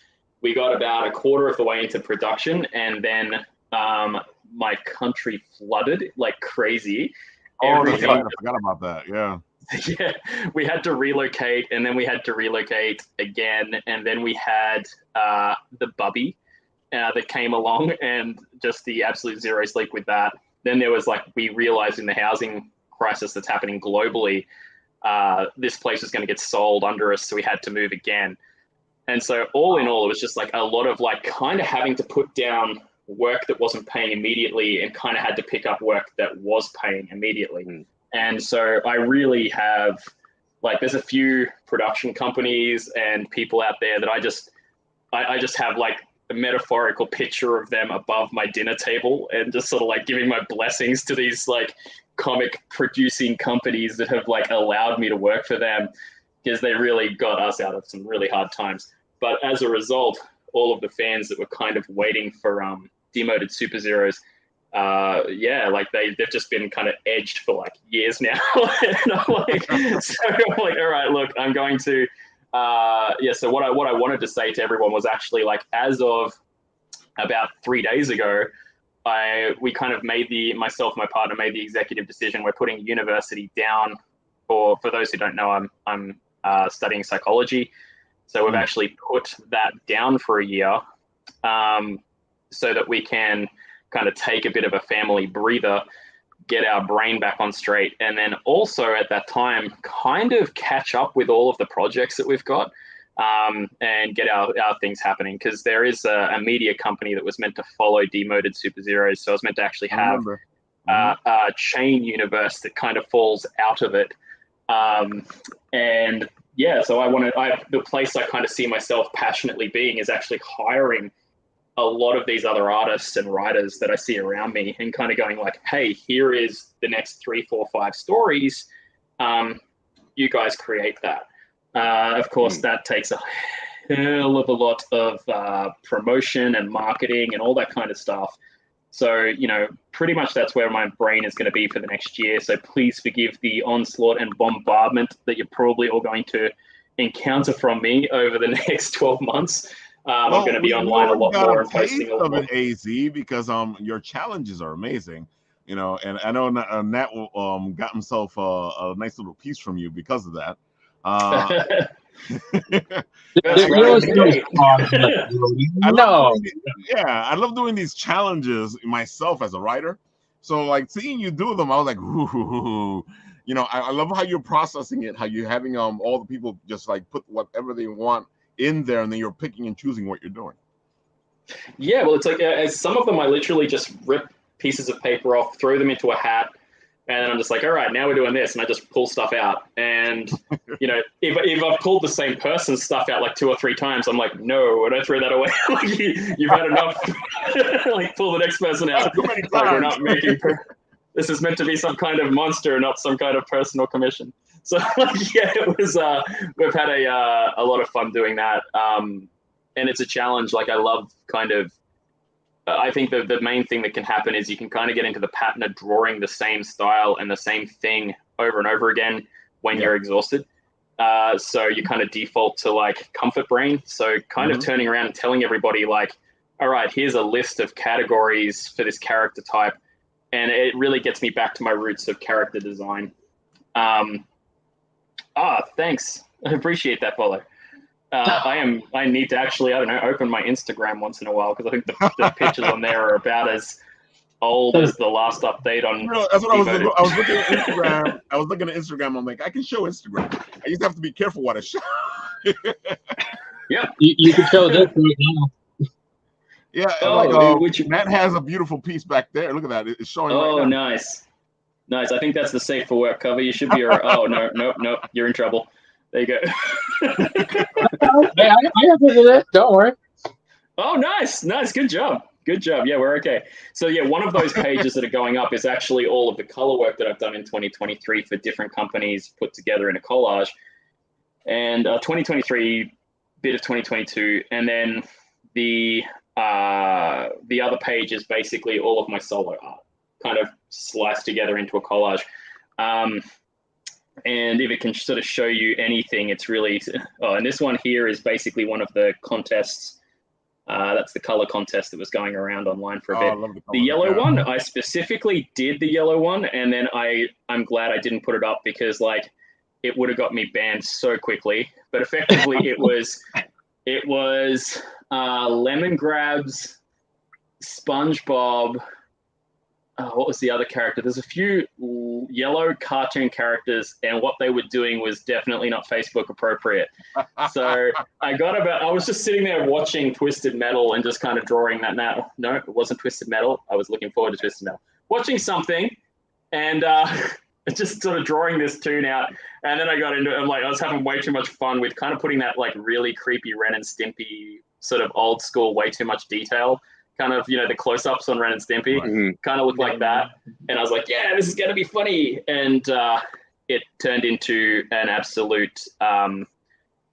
we got about a quarter of the way into production, and then my country flooded like crazy. Oh, I forgot about that. Yeah. Yeah, we had to relocate, and then we had to relocate again, and then we had the bubby that came along, and just the absolute zero sleep with that. Then there was like, we realized in the housing crisis that's happening globally, this place was going to get sold under us, so we had to move again. And so all in all, it was just like a lot of like kind of having to put down work that wasn't paying immediately and kind of had to pick up work that was paying immediately. And so I really have, like, there's a few production companies and people out there that I just have like a metaphorical picture of them above my dinner table, and just sort of like giving my blessings to these like comic producing companies that have like allowed me to work for them, because they really got us out of some really hard times. But as a result, all of the fans that were kind of waiting for Demoted Super Zeros, like they've just been kind of edged for like years now. And I'm like, all right, look, I'm going to, so what I wanted to say to everyone was actually, like, as of about 3 days ago, we kind of made myself and my partner made the executive decision. We're putting university down. For those who don't know, I'm studying psychology. So we've actually put that down for a year, so that we can kind of take a bit of a family breather, get our brain back on straight, and then also at that time kind of catch up with all of the projects that we've got, and get our things happening. Because there is a media company that was meant to follow Demoted Super Zeros, so I was meant to actually have a chain universe that kind of falls out of it. And yeah, so the place I kind of see myself passionately being is actually hiring a lot of these other artists and writers that I see around me, and kind of going like, hey, here is the next 3, 4, 5 stories. You guys create that. Of course, that takes a hell of a lot of promotion and marketing and all that kind of stuff. So, you know, pretty much that's where my brain is going to be for the next year. So please forgive the onslaught and bombardment that you're probably all going to encounter from me over the next 12 months. I'm going to be online a lot more and posting a lot more. AZ, because your challenges are amazing, you know, and I know Nat got himself a nice little piece from you because of that. I love doing these challenges myself as a writer. So like seeing you do them, I was like, ooh, you know, I love how you're processing it, how you're having all the people just like put whatever they want in there, and then you're picking and choosing what you're doing. Yeah, well, it's like some of them I literally just rip pieces of paper off, throw them into a hat, and then I'm just like, all right, now we're doing this, and I just pull stuff out. And you know, if I've pulled the same person's stuff out like 2 or 3 times, I'm like, no, and I throw that away. Like, you've had enough. Like, pull the next person out. Like, we're not making. This is meant to be some kind of monster, not some kind of personal commission. So yeah, it was. We've had a lot of fun doing that, and it's a challenge. Like, I love kind of. I think the main thing that can happen is you can kind of get into the pattern of drawing the same style and the same thing over and over again when you're exhausted. So you kind of default to like comfort brain. So kind of turning around and telling everybody like, all right, here's a list of categories for this character type. And it really gets me back to my roots of character design. Thanks. I appreciate that, follow. I need to actually, I don't know, open my Instagram once in a while, because I think the pictures on there are about as old as the last update on. You know, that's what I was looking at Instagram. I was looking at Instagram. I'm like, I can show Instagram. I just have to be careful what I show. Yep. You can show this right now. Yeah, Matt has a beautiful piece back there. Look at that. It's showing. Oh, right now. Nice. I think that's the safe for work cover. You should be. Oh no, nope. You're in trouble. There you go. Hey, I have this. Don't worry. Oh, nice. Good job. Yeah, we're okay. So yeah, one of those pages that are going up is actually all of the color work that I've done in 2023 for different companies put together in a collage, and 2023, bit of 2022, and then the other page is basically all of my solo art, kind of sliced together into a collage. And if it can sort of show you anything, it's really, and this one here is basically one of the contests. That's the color contest that was going around online for a bit. I love the yellow one, I specifically did the yellow one, and then I'm glad I didn't put it up, because like it would have got me banned so quickly. But effectively, it was Lemon Grabs, SpongeBob. What was the other character? There's a few yellow cartoon characters, and what they were doing was definitely not Facebook appropriate. So I was just sitting there watching Twisted Metal and just kind of drawing that. No, it wasn't Twisted Metal. I was looking forward to Twisted Metal. Watching something and just sort of drawing this tune out. And then I got into it. I was having way too much fun with kind of putting that like really creepy Ren and Stimpy sort of old school, way too much detail. Kind of, the close-ups on Ren and Stimpy kind of looked like that. And I was like, yeah, this is going to be funny. And it turned into an absolute,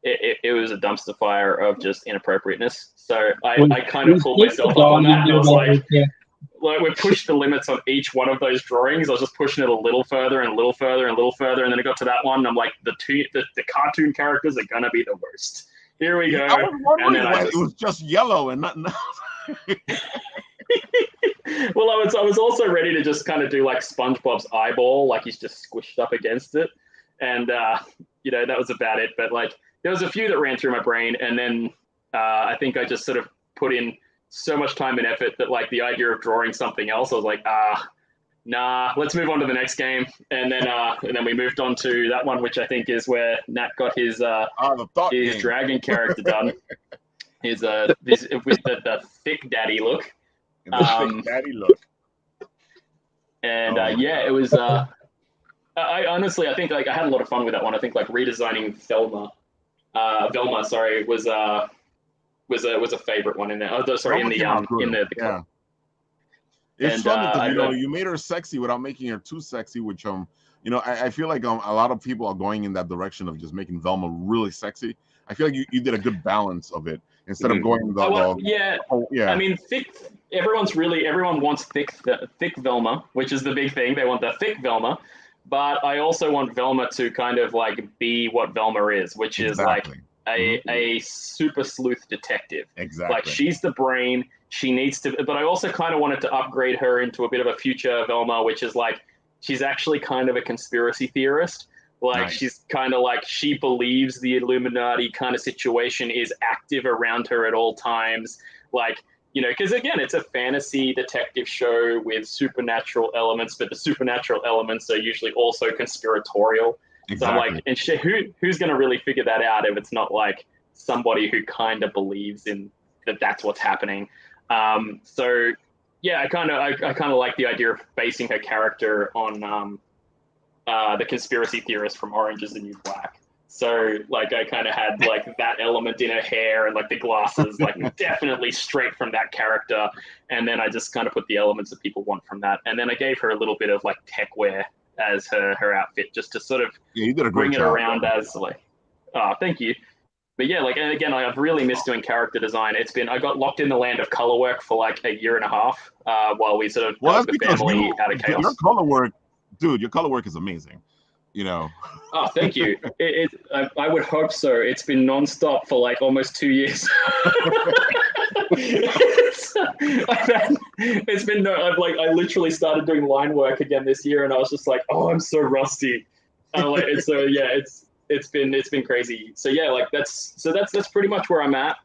it was a dumpster fire of just inappropriateness. So I kind of pulled myself up on that. And I was like, we pushed the limits on each one of those drawings. I was just pushing it a little further and a little further and a little further. And then it got to that one. And I'm like, the cartoon characters are going to be the worst. Here we go. I was wondering why it was just yellow and nothing else. Well, I was also ready to just kind of do like SpongeBob's eyeball, like he's just squished up against it, and that was about it. But like there was a few that ran through my brain, and then I think I just sort of put in so much time and effort that like the idea of drawing something else, I was like, nah, let's move on to the next game. And then we moved on to that one, which I think is where Nat got his dragon character done. His with the thick daddy look. Thick daddy look. And it was. I honestly, I think like I had a lot of fun with that one. I think like redesigning Velma, was a favorite one in there. Oh, sorry, in the yeah. It's fun because you made her sexy without making her too sexy, which I feel like a lot of people are going in that direction of just making Velma really sexy. I feel like you did a good balance of it instead of going I mean, everyone wants thick Velma, which is the big thing. They want the thick Velma, but I also want Velma to kind of like be what Velma is, which is like a super sleuth detective. Exactly. Like she's the brain. She needs to, but I also kind of wanted to upgrade her into a bit of a future Velma, which is like she's actually kind of a conspiracy theorist. Like she's kind of like she believes the Illuminati kind of situation is active around her at all times. Like you know, because again, it's a fantasy detective show with supernatural elements, but the supernatural elements are usually also conspiratorial. Exactly. So I'm like, and shit, who's going to really figure that out if it's not like somebody who kind of believes in that's what's happening? So yeah, I kind of like the idea of basing her character on the conspiracy theorist from Orange Is the New Black. So like I kind of had like that element in her hair and like the glasses, like definitely straight from that character. And then I just kind of put the elements that people want from that. And then I gave her a little bit of like tech wear as her outfit, just to sort of you did a bring great it job. around as like, oh, thank you. But yeah, like, and again, I've really missed doing character design. I got locked in the land of color work for like a year and a half while we sort of got the family out of chaos. Your color work, dude, your color work is amazing. You know. Oh, thank you. I would hope so. It's been nonstop for like almost 2 years. I literally started doing line work again this year, and I was just like, oh, I'm so rusty. It's been crazy. So yeah, like that's pretty much where I'm at.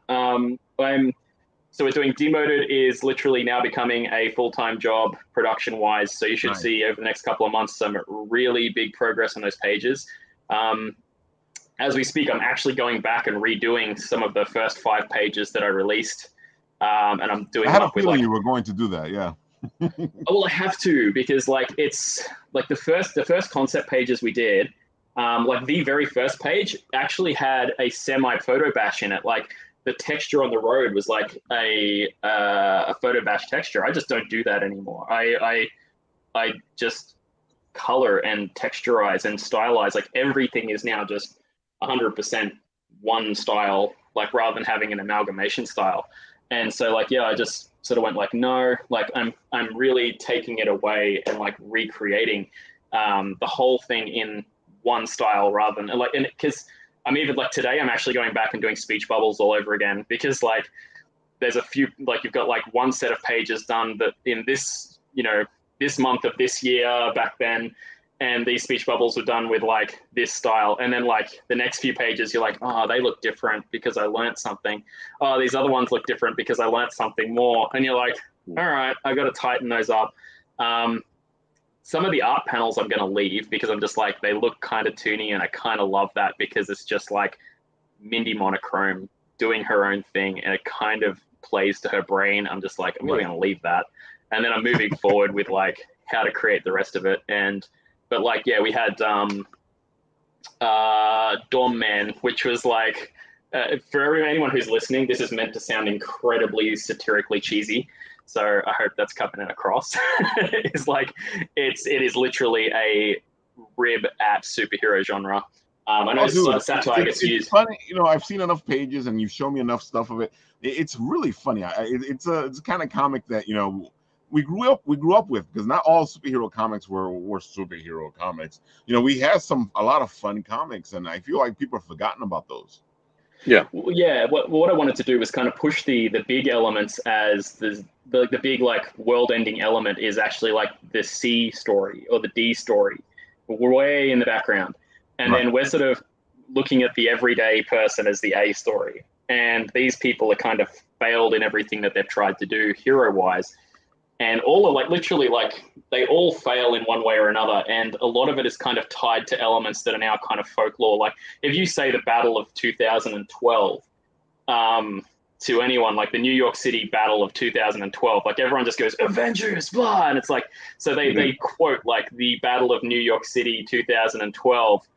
So we're doing Demoted is literally now becoming a full-time job production-wise. So you should see over the next couple of months some really big progress on those pages. As we speak, I'm actually going back and redoing some of the first 5 pages that I released, and I'm doing. I had a feeling you were going to do that, yeah. Well, I have to, because like it's like the first concept pages we did. Like the very first page actually had a semi photo bash in it. Like the texture on the road was like a photo bash texture. I just don't do that anymore. I just color and texturize and stylize. Like everything is now just 100% one style, like rather than having an amalgamation style. And so like, yeah, I just sort of went like, no, like I'm really taking it away and like recreating the whole thing in one style rather than like, and because I'm even like today, I'm actually going back and doing speech bubbles all over again, because like there's a few, like you've got like one set of pages done that in this, you know, this month of this year back then, and these speech bubbles were done with like this style. And then like the next few pages, you're like, oh, they look different because I learned something. Oh, these other ones look different because I learned something more. And you're like, all right, I got to tighten those up. Some of the art panels I'm going to leave because I'm just like, they look kind of toony, and I kind of love that because it's just like Mindy Monochrome doing her own thing, and it kind of plays to her brain. I'm just like, I'm really going to leave that. And then I'm moving forward with like how to create the rest of it. But like, yeah, we had Dawn Man, which was like, for anyone who's listening, this is meant to sound incredibly satirically cheesy. So I hope that's coming across. It's like, it is literally a rib at superhero genre. I know satire gets used. It's funny, you know. I've seen enough pages, and you've shown me enough stuff of it. It's really funny. It's a kind of comic that, you know, we grew up with, because not all superhero comics were superhero comics. You know, we had a lot of fun comics, and I feel like people have forgotten about those. Yeah. Yeah. What I wanted to do was kind of push the big elements as the big like world-ending element is actually like the C story or the D story. We're way in the background, and then we're sort of looking at the everyday person as the A story. And these people are kind of failed in everything that they've tried to do hero-wise. And all are like literally like they all fail in one way or another. And a lot of it is kind of tied to elements that are now kind of folklore. Like if you say the Battle of 2012 to anyone, like the New York City Battle of 2012, like everyone just goes, Avengers, blah. And it's like, so they quote like the Battle of New York City 2012.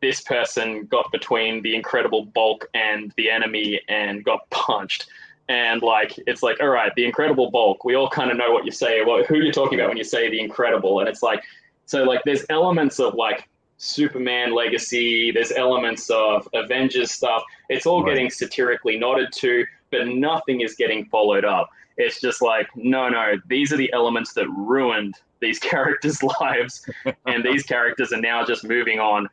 This person got between the Incredible Bulk and the enemy and got punched. And like, it's like, all right, the Incredible Bulk, we all kind of know what you say, who you're talking about when you say the Incredible. And it's like, so like there's elements of like Superman legacy, there's elements of Avengers stuff. It's all getting satirically nodded to, but nothing is getting followed up. It's just like, no, these are the elements that ruined these characters' lives. And these characters are now just moving on.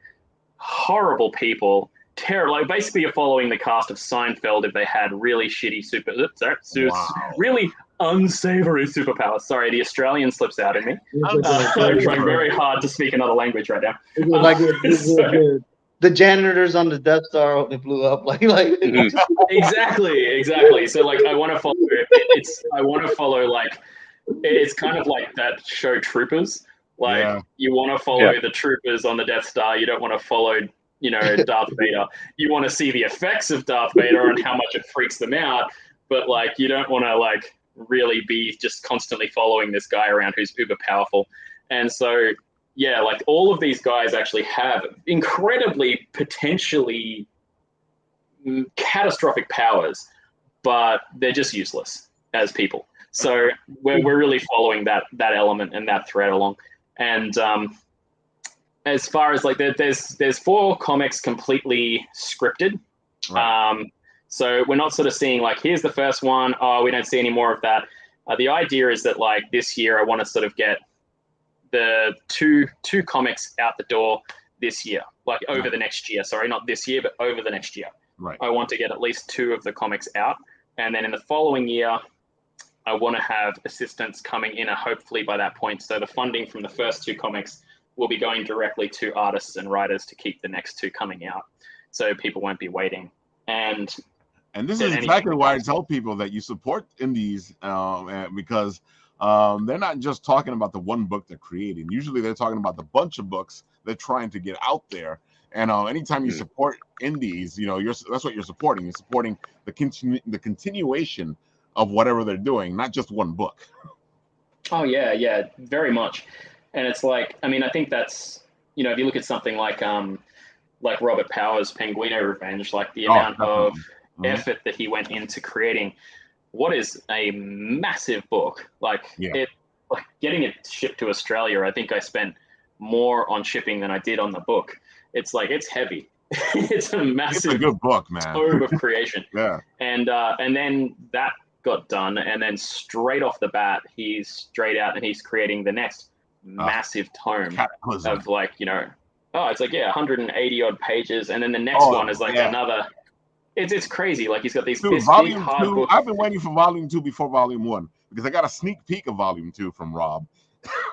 Horrible people. Terrible. Like basically, you're following the cast of Seinfeld if they had really shitty really unsavory superpowers. Sorry, the Australian slips out in me. I'm trying very hard to speak another language right now. the janitors on the Death Star, they blew up. Like Exactly. So like, I want to follow. I want to follow like. It's kind of like that show Troopers. Like you want to follow the troopers on the Death Star. You don't want to follow, Darth Vader. You want to see the effects of Darth Vader and how much it freaks them out. But like, you don't want to like really be just constantly following this guy around who's uber powerful. And so, yeah, like all of these guys actually have incredibly potentially catastrophic powers, but they're just useless as people. So we're really following that element and that thread along. And as far as like there's 4 comics completely scripted. Right. So we're not sort of seeing like, here's the first one. Oh, we don't see any more of that. The idea is that like this year I want to sort of get the two comics out the door this year, like over the next year. Sorry, not this year, but over the next year. Right. I want to get at least 2 of the comics out. And then in the following year, I want to have assistants coming in, hopefully by that point. So the funding from the first 2 comics will be going directly to artists and writers to keep the next 2 coming out. So people won't be waiting. And this is exactly why I tell people that you support indies because they're not just talking about the one book they're creating. Usually they're talking about the bunch of books they're trying to get out there. And anytime you support indies, that's what you're supporting. You're supporting the continuation of whatever they're doing, not just one book. Oh yeah, very much. And it's like, I mean, I think that's, if you look at something like Robert Powers' Penguino Revenge, like the amount of effort that he went into creating what is a massive book. Like getting it shipped to Australia, I think I spent more on shipping than I did on the book. It's like, it's heavy. It's a massive, it's a good book, man. Tome of creation. Yeah. And then that got done, and then straight off the bat, he's straight out and he's creating the next massive tome of like, it's like 180 odd pages, and then the next one is like another. It's crazy. Like he's got these big hard books. I've been waiting for volume 2 before volume 1 because I got a sneak peek of volume 2 from Rob,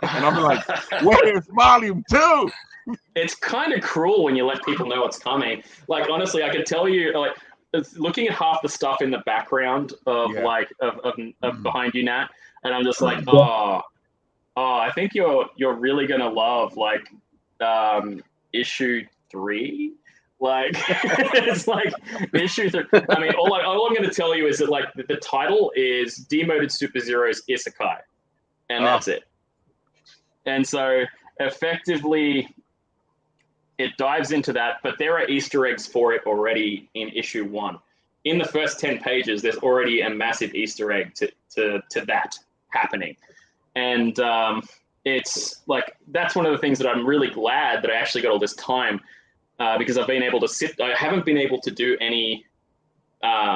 and I'm like, where's volume 2? It's kind of cruel when you let people know it's coming. Like honestly, I could tell you, like looking at half the stuff in the background of of Behind You, Nat, and I'm just like, oh, I think you're really gonna love like issue 3. Like it's like issue 3. I mean, all I'm going to tell you is that like the title is Demoted Super Zero's Isekai, and that's it. And so effectively, it dives into that, but there are Easter eggs for it already in issue 1. In the first 10 pages, there's already a massive Easter egg to that happening, and it's like that's one of the things that I'm really glad that I actually got all this time. Because I've been able to I haven't been able to do any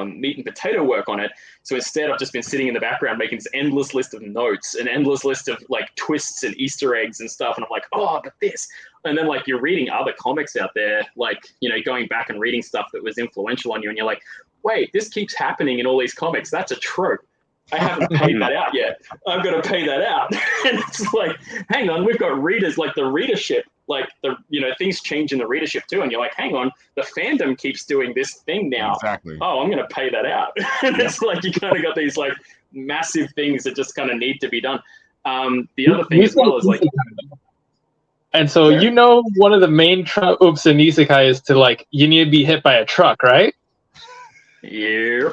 meat and potato work on it. So instead, I've just been sitting in the background making this endless list of notes, an endless list of like twists and Easter eggs and stuff. And I'm like, oh, but this. And then like you're reading other comics out there, like, going back and reading stuff that was influential on you. And you're like, wait, this keeps happening in all these comics. That's a trope. I haven't paid that out yet. I've got to pay that out. And it's like, hang on, we've got readers, like the readership, like things change in the readership too. And you're like, hang on, the fandom keeps doing this thing now. Exactly. Oh, I'm going to pay that out. And it's like, you kind of got these like massive things that just kind of need to be done. The other thing as well is like, and so, one of the main tropes in Isekai is to like, you need to be hit by a truck, right? Yeah.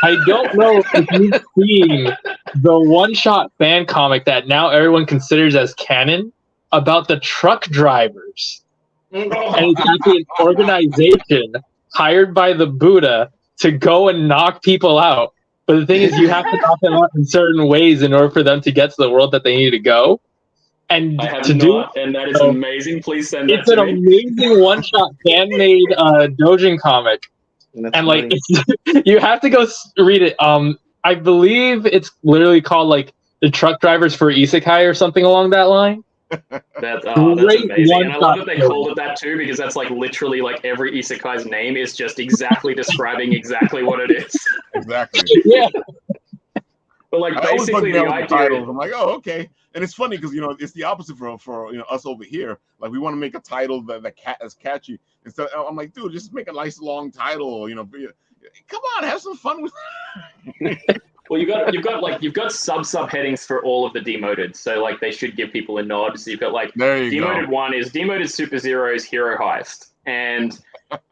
I don't know if you've seen the one-shot fan comic that now everyone considers as canon about the truck drivers. And it's actually an organization hired by the Buddha to go and knock people out. But the thing is, you have to knock them out in certain ways in order for them to get to the world that they need to go. And I have to not, and that is amazing. Please send that to me. It's an amazing one-shot fan-made doujin comic. And like you have to go read it. I believe it's literally called like the Truck Drivers for Isekai or something along that line. That's amazing. And I love that they called it that too, because that's like literally like every Isekai's name is just exactly describing exactly what it is. Exactly. Yeah. But like basically the idea. I'm like, oh, okay. And it's funny because it's the opposite for us over here. Like we want to make a title that is catchy. Instead, I'm like, dude, just make a nice long title. Come on, have some fun with. Well, you've got subheadings for all of the demoted, so like they should give people a nod. So you've got like there you demoted go. One is demoted Super Zero's Hero Heist, and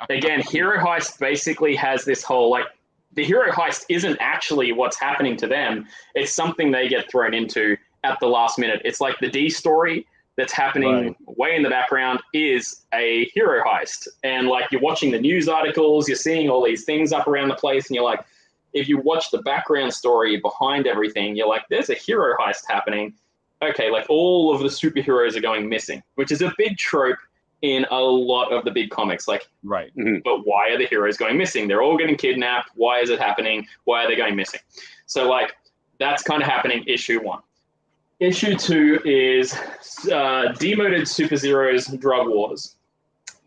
again, Hero Heist basically has this whole like the Hero Heist isn't actually what's happening to them; it's something they get thrown into at the last minute. It's like the D story that's happening way in the background is a hero heist, and like you're watching the news articles, you're seeing all these things up around the place, and you're like, if you watch the background story behind everything, you're like, there's a hero heist happening. Okay, like all of the superheroes are going missing, which is a big trope in a lot of the big comics. Like, right. But why are the heroes going missing? They're all getting kidnapped. Why is it happening? Why are they going missing? So like that's kind of happening issue 1. Issue 2 is demoted Super Zero's Drug Wars.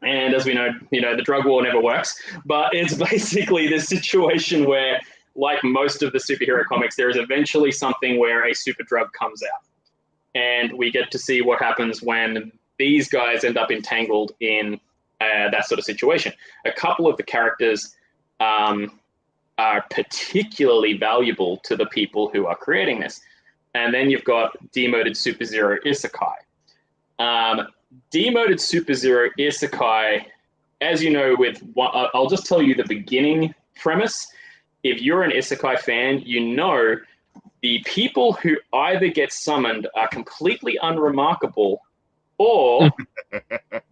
And as we know, the drug war never works. But it's basically this situation where, like most of the superhero comics, there is eventually something where a super drug comes out. And we get to see what happens when these guys end up entangled in that sort of situation. A couple of the characters are particularly valuable to the people who are creating this. And then you've got demoted Super Zero Isekai. Demoted Super Zero Isekai, as you know, I'll just tell you the beginning premise. If you're an Isekai fan, the people who either get summoned are completely unremarkable, or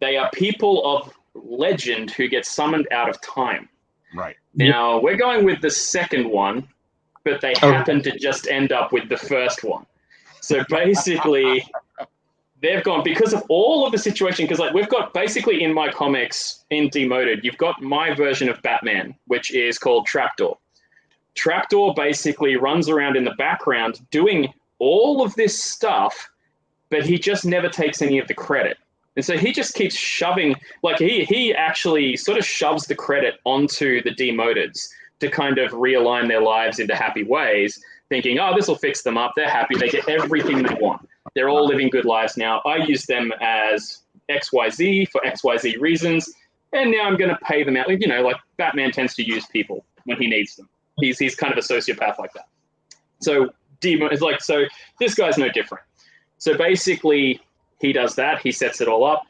they are people of legend who get summoned out of time. Right. Now, we're going with the second one, but they happen to just end up with the first one. So basically, they've gone, because of all of the situation, because like we've got basically in my comics, in Demoted, you've got my version of Batman, which is called Trapdoor. Trapdoor basically runs around in the background doing all of this stuff, but he just never takes any of the credit. And so he just keeps shoving, like he actually sort of shoves the credit onto the Demoteds to kind of realign their lives into happy ways, thinking, oh, this will fix them up. They're happy. They get everything they want. They're all living good lives now. I use them as XYZ for XYZ reasons, and now I'm going to pay them out. Like Batman tends to use people when he needs them. He's kind of a sociopath like that. So so this guy's no different. So basically, he does that. He sets it all up.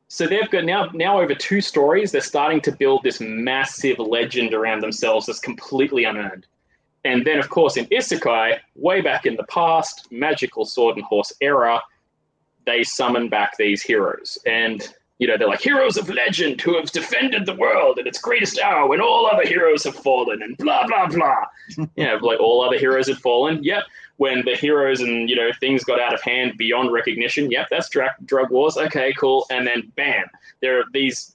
So they've got now over 2 stories, they're starting to build this massive legend around themselves that's completely unearned. And then, of course, in Isekai, way back in the past, magical sword and horse era, they summon back these heroes. And, they're like heroes of legend who have defended the world at its greatest hour when all other heroes have fallen and blah, blah, blah. Like all other heroes had fallen. Yep. When the heroes and, things got out of hand beyond recognition. Yep, that's drug wars. Okay, cool. And then, bam, there are these,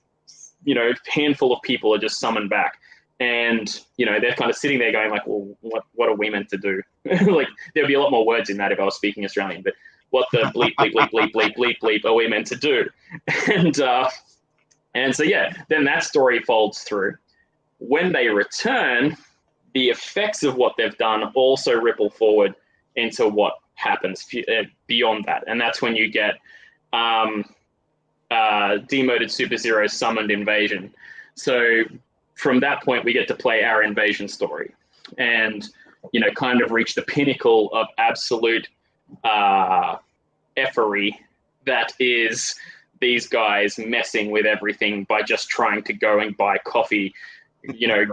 handful of people are just summoned back. And, they're kind of sitting there going like, well, what are we meant to do? Like, there'd be a lot more words in that if I was speaking Australian, but what the bleep, bleep, bleep, bleep, bleep, bleep, bleep are we meant to do? And so, yeah, then that story folds through. When they return, the effects of what they've done also ripple forward into what happens beyond that. And that's when you get demoted Super Zero summoned invasion. So from that point, we get to play our invasion story and, kind of reach the pinnacle of absolute effery that is these guys messing with everything by just trying to go and buy coffee,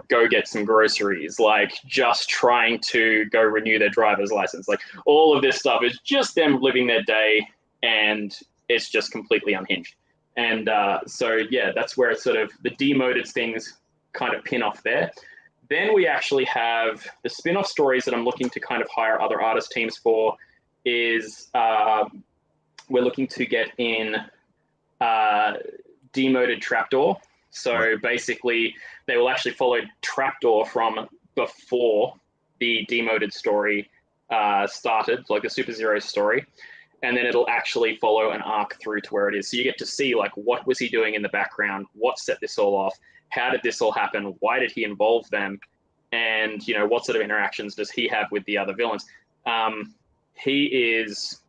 go get some groceries, like just trying to go renew their driver's license. Like all of this stuff is just them living their day, and it's just completely unhinged. And so, yeah, that's where it's sort of the demoted things kind of pin off there. Then we actually have the spin-off stories that I'm looking to kind of hire other artist teams for is we're looking to get in demoted Trapdoor. So basically, they will actually follow Trapdoor from before the demoted story started, like the Super Zero story. And then it'll actually follow an arc through to where it is. So you get to see, like, what was he doing in the background? What set this all off? How did this all happen? Why did he involve them? And, what sort of interactions does he have with the other villains? he is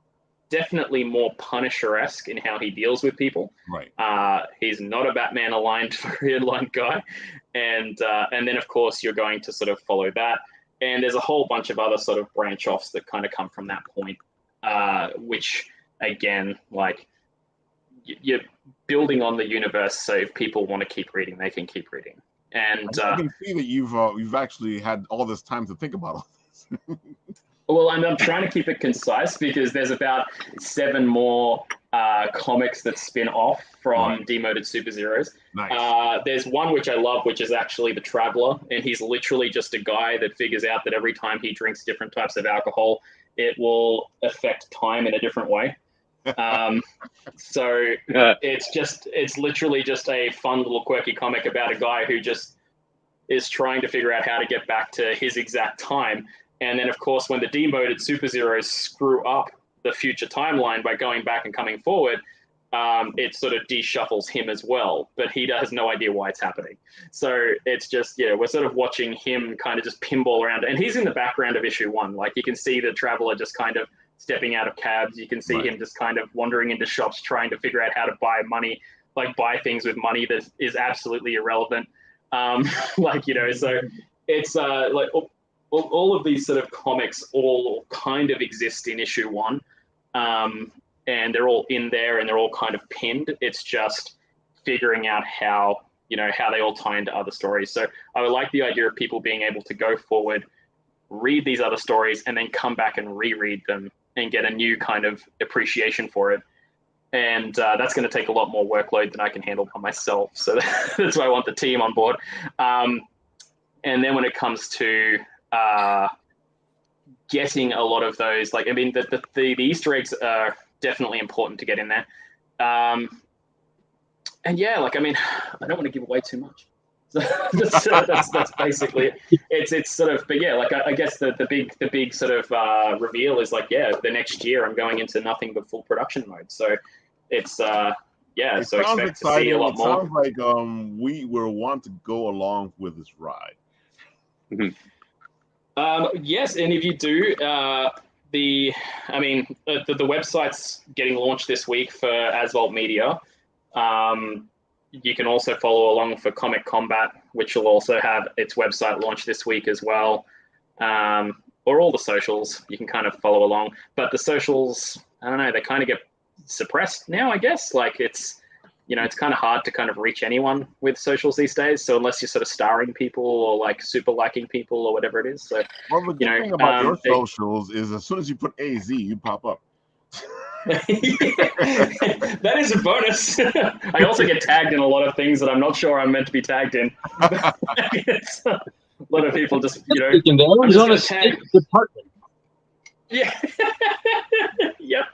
definitely more Punisher-esque in how he deals with people. Right. He's not a Batman aligned guy, and then of course you're going to sort of follow that, and there's a whole bunch of other sort of branch offs that kind of come from that point, which again, like, you're building on the universe, so if people want to keep reading, they can keep reading. And I can see that you've actually had all this time to think about all this. Well, I'm trying to keep it concise because there's about 7 more comics that spin off from Demoted Superzeros. Nice. There's one which I love, which is actually The Traveler, and he's literally just a guy that figures out that every time he drinks different types of alcohol, it will affect time in a different way. So it's literally just a fun little quirky comic about a guy who just is trying to figure out how to get back to his exact time. And then, of course, when the demoted Superzeros screw up the future timeline by going back and coming forward, it sort of de-shuffles him as well. But he has no idea why it's happening. So it's just, we're sort of watching him kind of just pinball around. And he's in the background of issue 1. Like, you can see the Traveler just kind of stepping out of cabs. You can see him just kind of wandering into shops trying to figure out how to buy things with money that is absolutely irrelevant. So it's like... all of these sort of comics all kind of exist in issue 1, and they're all in there and they're all kind of pinned. It's just figuring out how they all tie into other stories. So I would like the idea of people being able to go forward, read these other stories, and then come back and reread them and get a new kind of appreciation for it. And that's going to take a lot more workload than I can handle by myself. So that's why I want the team on board. And then when it comes to getting a lot of those, like, I mean, the Easter eggs are definitely important to get in there. And yeah, like, I mean, I don't want to give away too much. So that's basically it. It's sort of, but yeah, like, I guess the big sort of reveal is like, the next year I'm going into nothing but full production mode. So it's so expect exciting. To see a lot more. It sounds like we will want to go along with this ride. Mm-hmm. Yes, and if you do, the website's getting launched this week for Asphalt Media. You can also follow along for Comic Combat, which will also have its website launch this week as well. Or all the socials, you can kind of follow along. But the socials, I don't know, they kind of get suppressed now, I guess. Like, it's kind of hard to kind of reach anyone with socials these days. So unless you're sort of starring people or like super liking people or whatever it is. So, well, the good thing about your socials is as soon as you put AZ, you pop up. That is a bonus. I also get tagged in a lot of things that I'm not sure I'm meant to be tagged in. A lot of people just, in the Arizona State Department. Yeah. Yep.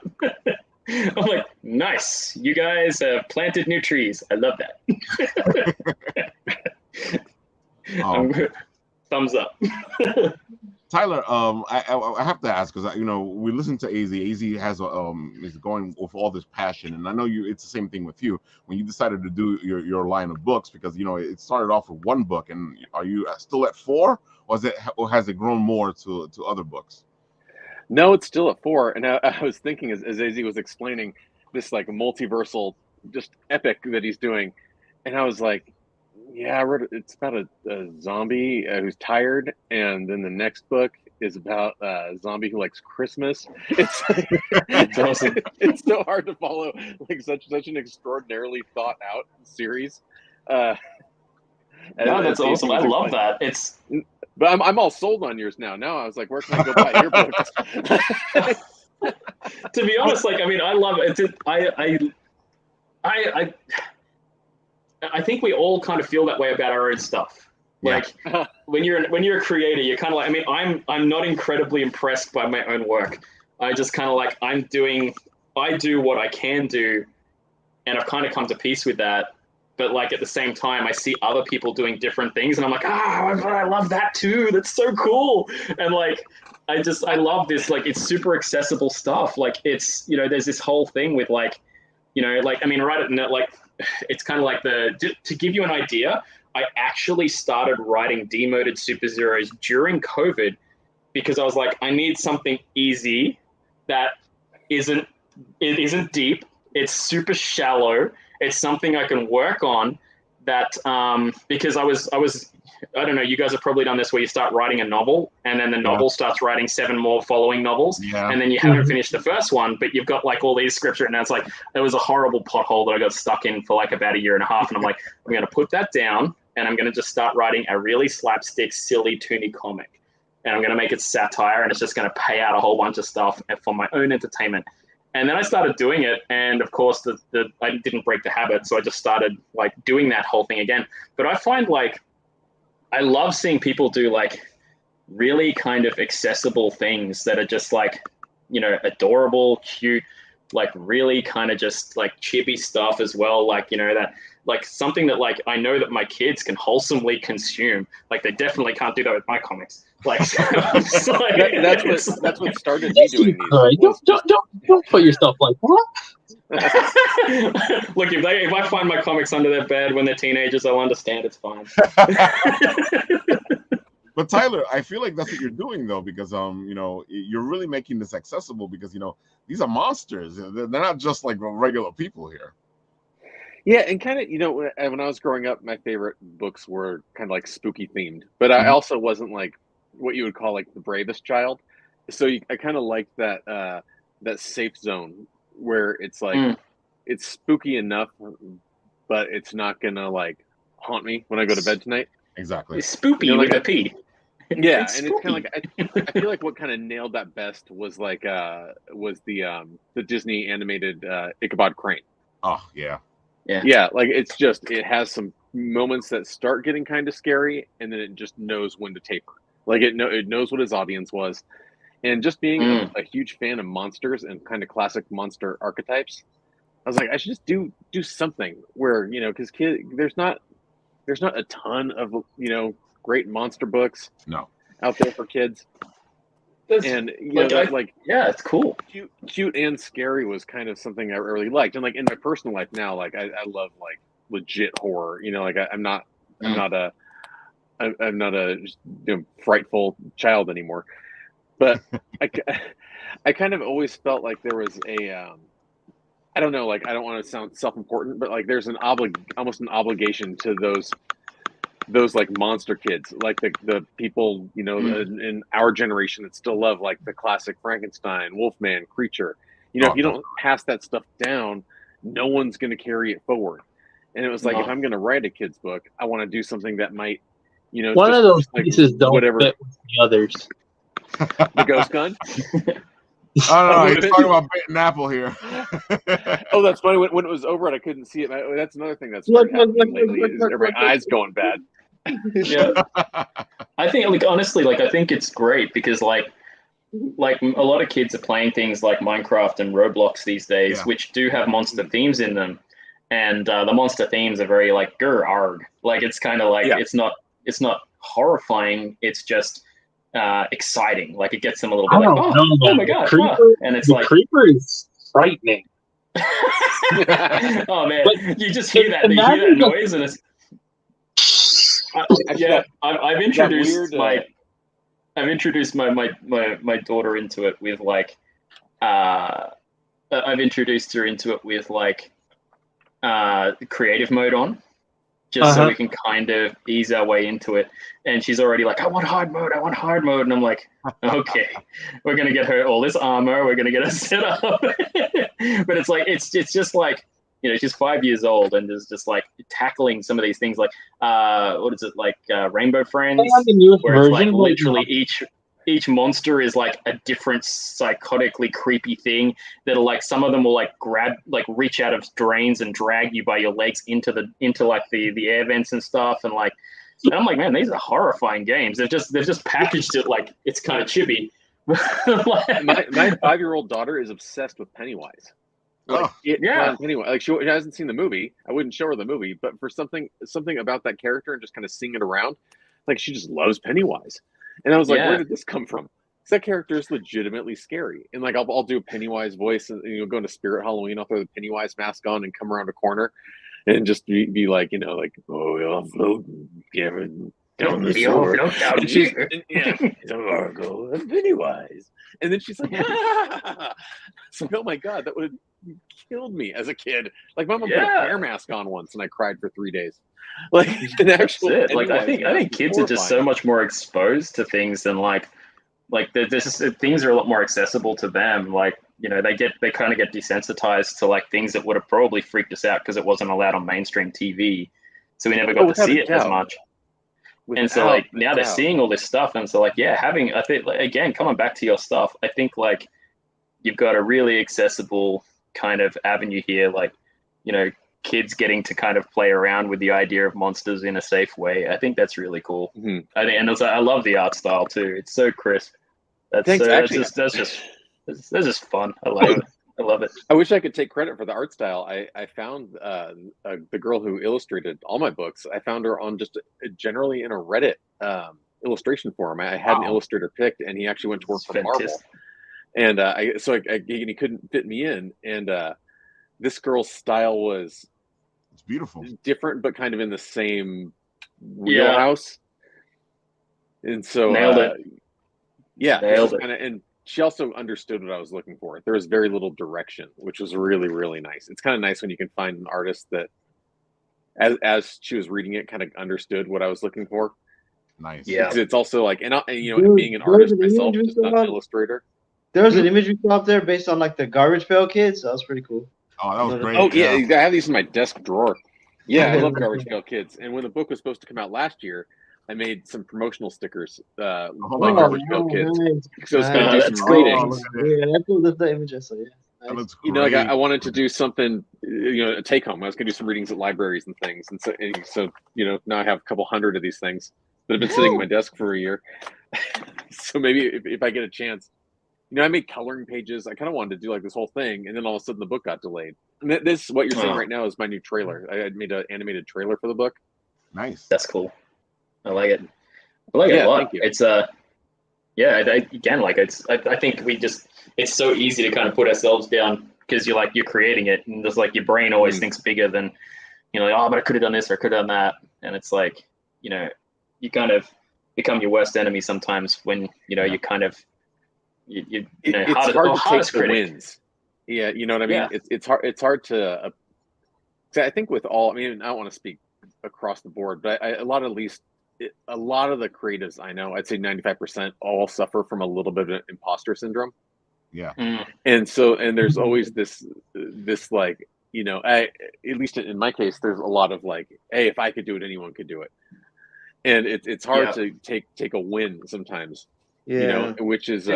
I'm like, nice. You guys have planted new trees. I love that. Thumbs up. Tyler, I have to ask because we listen to AZ. AZ has is going with all this passion, and I know it's the same thing with you. When you decided to do your line of books, because it started off with 1 book, and are you still at 4, or has it grown more to other books? No, it's still at 4. And I was thinking as AZ was explaining this like multiversal, just epic that he's doing, and I was like, yeah, I wrote it. It's about a zombie who's tired, and then the next book is about a zombie who likes Christmas. It's awesome. It's so hard to follow like such an extraordinarily thought out series. No, that's awesome. I love that. But I'm all sold on yours now. Now I was like, where can I go buy your books? To be honest, like, I mean, I love it. I think we all kind of feel that way about our own stuff. Like, when you're a creator, you're kind of like, I mean, I'm not incredibly impressed by my own work. I just kind of like, I do what I can do, and I've kind of come to peace with that. But like at the same time, I see other people doing different things, and I'm like, I love that too. That's so cool. And like, I love this. Like, it's super accessible stuff. Like, it's, there's this whole thing with like, like, I mean, right at like, it's kind of like to give you an idea, I actually started writing Demoted Superzeros during COVID because I was like, I need something easy that isn't deep. It's super shallow. It's something I can work on. That because I was I don't know. You guys have probably done this where you start writing a novel, and then the novel starts writing 7 more following novels, and then you haven't finished the first one, but you've got like all these scripts written. And it's like it was a horrible pothole that I got stuck in for like about a year and a half, and I'm like, I'm going to put that down, and I'm going to just start writing a really slapstick, silly, toony comic, and I'm going to make it satire, and it's just going to pay out a whole bunch of stuff for my own entertainment. And then I started doing it, and of course, I didn't break the habit, so I just started like doing that whole thing again. But I find like I love seeing people do like really kind of accessible things that are just like, you know, adorable, cute, like really kind of just like chibi stuff as well. Like, you know, that like something that like I know that my kids can wholesomely consume. Like they definitely can't do that with my comics. Like, that's what started me doing these. Don't put yourself like that. Look, if I find my comics under their bed when they're teenagers, I'll understand. It's fine. But Tyler, I feel like that's what you're doing though, because you know, you're really making this accessible because, you know, these are monsters. They're not just like regular people here. Yeah, and kind of, you know, when I was growing up, my favorite books were kind of like spooky themed, but I also wasn't like what you would call like the bravest child. So I kind of liked that that safe zone where it's like it's spooky enough, but it's not gonna like haunt me when I go to bed tonight. Exactly. It's spoopy, you know, like a P. Yeah, and it's kind of like I feel like what kind of nailed that best was like was the Disney animated Ichabod Crane. Oh yeah. Yeah, like it has some moments that start getting kind of scary, and then it just knows when to taper. Like it knows what his audience was, and just being a huge fan of monsters and kind of classic monster archetypes, I was like, I should just do something where, you know, because there's not a ton of, you know, great monster books out there for kids. And you know, yeah, it's cool. Cute and scary was kind of something I really liked. And like in my personal life now, like I love like legit horror. You know, like I'm not a you know, frightful child anymore. But I kind of always felt like there was a I don't know, like I don't want to sound self-important, but like there's almost an obligation to those like monster kids, like the people, you know, in our generation that still love like the classic Frankenstein, Wolfman, Creature. You know, if you don't pass that stuff down, no one's going to carry it forward. And it was like, if I'm going to write a kid's book, I want to do something that might, you know, one of those pieces like, don't fit with the others. The ghost gun. Oh no, he's talking about bait and apple here. Oh, that's funny. When it was over and I couldn't see it, that's another thing that's started happening lately. Is my eyes going bad? Yeah, I think like honestly, like I think it's great because like a lot of kids are playing things like Minecraft and Roblox these days, which do have monster themes in them, and the monster themes are very like grr arg. Like it's kind of like it's not horrifying. It's just exciting. Like it gets them a little bit like, oh my god, and it's like creeper is frightening. Oh man, you just hear that noise and it's. I've introduced I've introduced my daughter into it with like I've introduced her into it with like creative mode on, just so we can kind of ease our way into it. And she's already like, I want hard mode, and I'm like, okay, we're gonna get her all this armor, we're gonna get her set up. But it's like it's just like, you know, she's 5 years old and is just like tackling some of these things like what is it, like Rainbow Friends, where it's like literally each monster is like a different psychotically creepy thing that'll like, some of them will like grab, like reach out of drains and drag you by your legs into like the air vents and stuff, and like, and I'm like, man, these are horrifying games. They've just packaged it like it's kind of chibi. My 5-year-old daughter is obsessed with Pennywise. Like Pennywise. Like she hasn't seen the movie. I wouldn't show her the movie, but for something about that character and just kind of seeing it around, like she just loves Pennywise. And I was like, where did this come from? Because that character is legitimately scary. And like I'll do a Pennywise voice, and you know, go into Spirit Halloween, I'll throw the Pennywise mask on and come around a corner and just be like, you know, like, oh, yeah, Down the Leo, sewer. don't doubt And she's, me. yeah, he's a Virgo, a Pennywise. And then she's like, ah! It's like, oh my God, that would have killed me as a kid. Like, my mom put a Yeah. bear mask on once and I cried for 3 days. Like, an actual That's it. Like, I Pennywise think mask is kids are just so horrifying. much more exposed to things than like there's just, things are a lot more accessible to them. Like, you know, they kind of get desensitized to like things that would have probably freaked us out because it wasn't allowed on mainstream TV, so we never got to without see a it as doubt. much. And so Without like a now they're doubt. seeing all this stuff, and so like having, I think, like, again, coming back to your stuff, I think like you've got a really accessible kind of avenue here, like, you know, kids getting to kind of play around with the idea of monsters in a safe way. I think that's really cool. Mhm. I think, and I love the art style too. It's so crisp. Thanks. Actually, That's just fun. I love it. I love it. I wish I could take credit for the art style. I found the girl who illustrated all my books. I found her on just generally in a Reddit illustration forum. I had an illustrator picked, and he actually went to work It's for Marvel. fantastic. And he couldn't fit me in. And this girl's style was It's beautiful. different, but kind of in the same wheelhouse. And so, Nailed it. yeah, Nailed it. and she also understood what I was looking for. There was very little direction, which was really, really nice. It's kind of nice when you can find an artist that, as she was reading it, kind of understood what I was looking for. Nice. Yeah. Because it's also like, and Dude, being an there's artist an myself, image just not we an saw. illustrator. There was an image we saw up there based on like the Garbage Pail Kids. That was pretty cool. Oh, that was great. Oh yeah, I have these in my desk drawer. Yeah, I love Garbage Yeah. Pail Kids. And when the book was supposed to come out last year, I made some promotional stickers my like Garbage Pail Oh, Kids. nice. So it's going to do That's some cool. readings. look at it. Yeah, that's the image I saw. Yeah. That Nice. looks You know, like great. I wanted to do something, a take home. I was going to do some readings at libraries and things. And so, now I have a couple hundred of these things that have been sitting on my desk for a year. So maybe if I get a chance, I made coloring pages. I kind of wanted to do like this whole thing, and then all of a sudden the book got delayed. And this, what you're seeing right now, is my new trailer. I had made an animated trailer for the book. Nice. That's cool. I like it. I like it a lot. Thank you. It's again, like I think it's so easy to kind of put ourselves down because you're creating it, and there's like your brain always thinks bigger than, like, oh, but I could have done this or I could have done that, and it's like, you kind of become your worst enemy sometimes when you kind of It's hard to take the wins. Yeah, you know what I mean. Yeah. It's hard to. I think with all, I don't want to speak across the board, but a lot of the creatives I know, I'd say 95% all suffer from a little bit of imposter syndrome. Yeah. And there's always this like, at least in my case, there's a lot of like, hey, if I could do it, anyone could do it. And it's hard to take a win sometimes. Yeah. Which is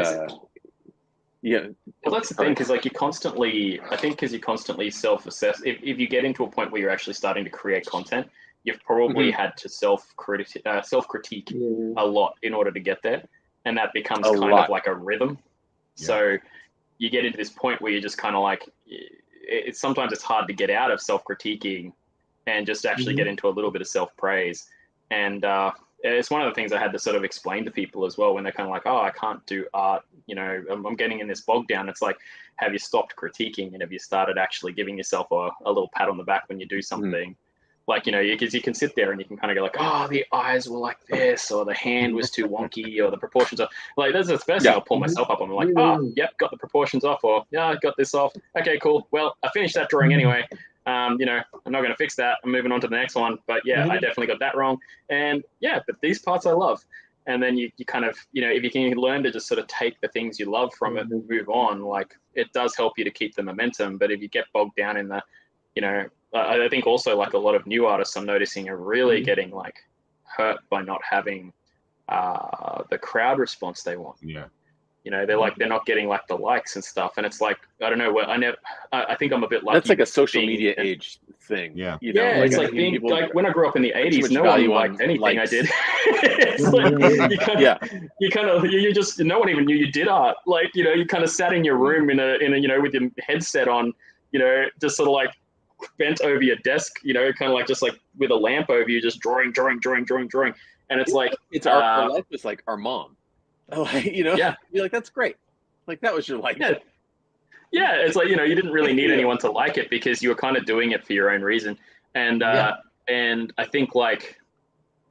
yeah. Well, that's the thing, because like because you constantly self-assess. If you get into a point where you're actually starting to create content, you've probably had to self-critique a lot in order to get there, and that becomes kind of like a rhythm. Yeah. So you get into this point where you're just kind of like, sometimes it's hard to get out of self-critiquing and just actually get into a little bit of self-praise. And it's one of the things I had to sort of explain to people as well when they're kind of like, oh, I can't do art. I'm getting in this bog down. It's like, have you stopped critiquing, and have you started actually giving yourself a little pat on the back when you do something? Like, because you can sit there and you can kind of go like, oh, the eyes were like this, or the hand was too wonky, or the proportions are like, that's the first thing I'll pull myself up on. I'm like, oh, yep, got the proportions off, or yeah, I got this off. Okay, cool. Well, I finished that drawing anyway. I'm not going to fix that. I'm moving on to the next one. But yeah, I definitely got that wrong. And yeah, but these parts I love. And then you kind of, if you can learn to just sort of take the things you love from it and move on, like, it does help you to keep the momentum. But if you get bogged down in the, I think also like a lot of new artists I'm noticing are really getting like hurt by not having the crowd response they want. Yeah. They're not getting like the likes and stuff, and it's like, I don't know. I think I'm a bit lucky. That's like a social media age thing. Yeah. It's like being people, like when I grew up in the '80s, no one liked anything I did. It's like you just no one even knew you did art. Like you kind of sat in your room in a with your headset on, just sort of like bent over your desk, kind of like just like with a lamp over you, just drawing, and it's like it's our life was like our mom. Like, you're like, that's great. Like, that was your life. Yeah, it's like, you didn't really need anyone to like it because you were kind of doing it for your own reason. And and I think like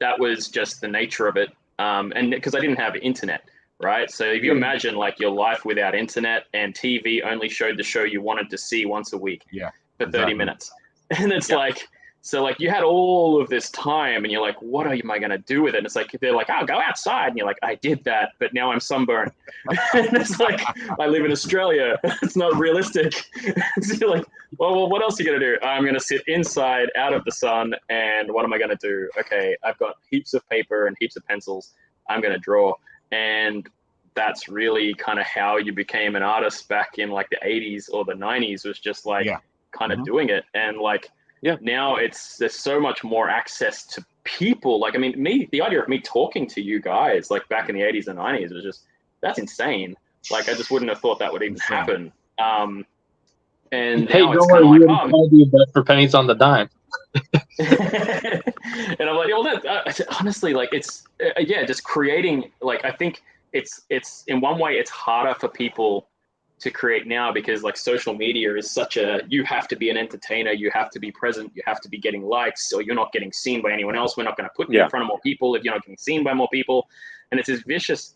that was just the nature of it. And because I didn't have internet, right? So if you imagine like your life without internet and TV only showed the show you wanted to see once a week for 30 minutes. And it's like, so like you had all of this time and you're like, what am I going to do with it? And it's like, they're like, oh, go outside. And you're like, I did that, but now I'm sunburned. And it's like, I live in Australia. It's not realistic. So you're like, well, what else are you going to do? I'm going to sit inside out of the sun. And what am I going to do? Okay, I've got heaps of paper and heaps of pencils. I'm going to draw. And that's really kind of how you became an artist back in like the 80s or the 90s, was just like kind of doing it. And like, now there's so much more access to people. Like, I mean, the idea of me talking to you guys like back in the 80s and 90s was just, that's insane. Like, I just wouldn't have thought that would even happen. And hey, now it's don't kind of worry, like, you do bet for pennies on the dime. and I'm like, well, honestly, like it's just creating. Like, I think it's in one way it's harder for people to create now because like social media is such you have to be an entertainer, you have to be present, you have to be getting likes, or you're not getting seen by anyone else. We're not going to put you in front of more people if you're not getting seen by more people. And it's this vicious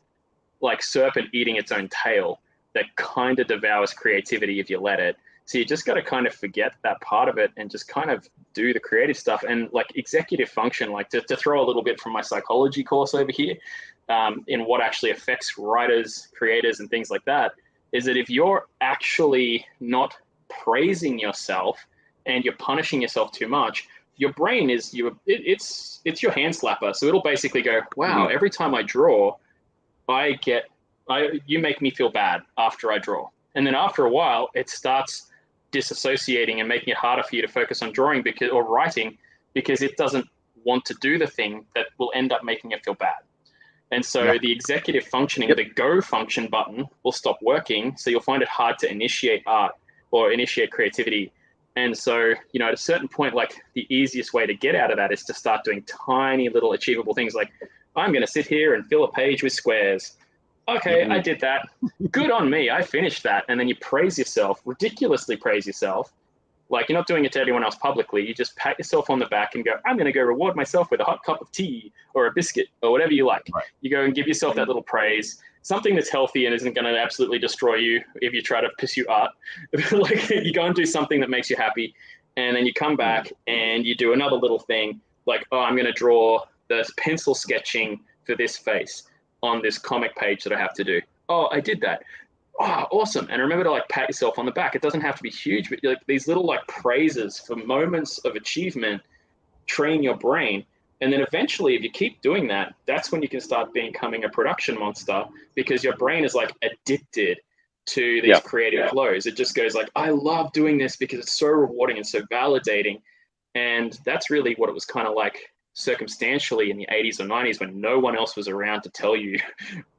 like serpent eating its own tail that kind of devours creativity if you let it. So you just got to kind of forget that part of it and just kind of do the creative stuff. And like executive function, like to throw a little bit from my psychology course over here, in what actually affects writers, creators, and things like that, is that if you're actually not praising yourself and you're punishing yourself too much, your brain is it's your hand slapper. So it'll basically go, wow, every time I draw, you make me feel bad after I draw. And then after a while, it starts disassociating and making it harder for you to focus on drawing or writing because it doesn't want to do the thing that will end up making it feel bad. And so the executive functioning, the go function button will stop working. So you'll find it hard to initiate art or initiate creativity. And so, you know, at a certain point, like the easiest way to get out of that is to start doing tiny little achievable things like, I'm going to sit here and fill a page with squares. Okay, I did that. Good on me. I finished that. And then you praise yourself, ridiculously praise yourself. Like, you're not doing it to everyone else publicly. You just pat yourself on the back and go, I'm going to go reward myself with a hot cup of tea or a biscuit or whatever you like. Right. You go and give yourself that little praise, something that's healthy and isn't going to absolutely destroy you if you try to pursue art. Like, you go and do something that makes you happy. And then you come back and you do another little thing like, oh, I'm going to draw the pencil sketching for this face on this comic page that I have to do. Oh, I did that. Oh, awesome. And remember to like pat yourself on the back. It doesn't have to be huge, but like these little like praises for moments of achievement train your brain. And then eventually, if you keep doing that, that's when you can start becoming a production monster because your brain is like addicted to these creative flows. It just goes like, I love doing this because it's so rewarding and so validating. And that's really what it was kind of like circumstantially in the 80s or 90s when no one else was around to tell you,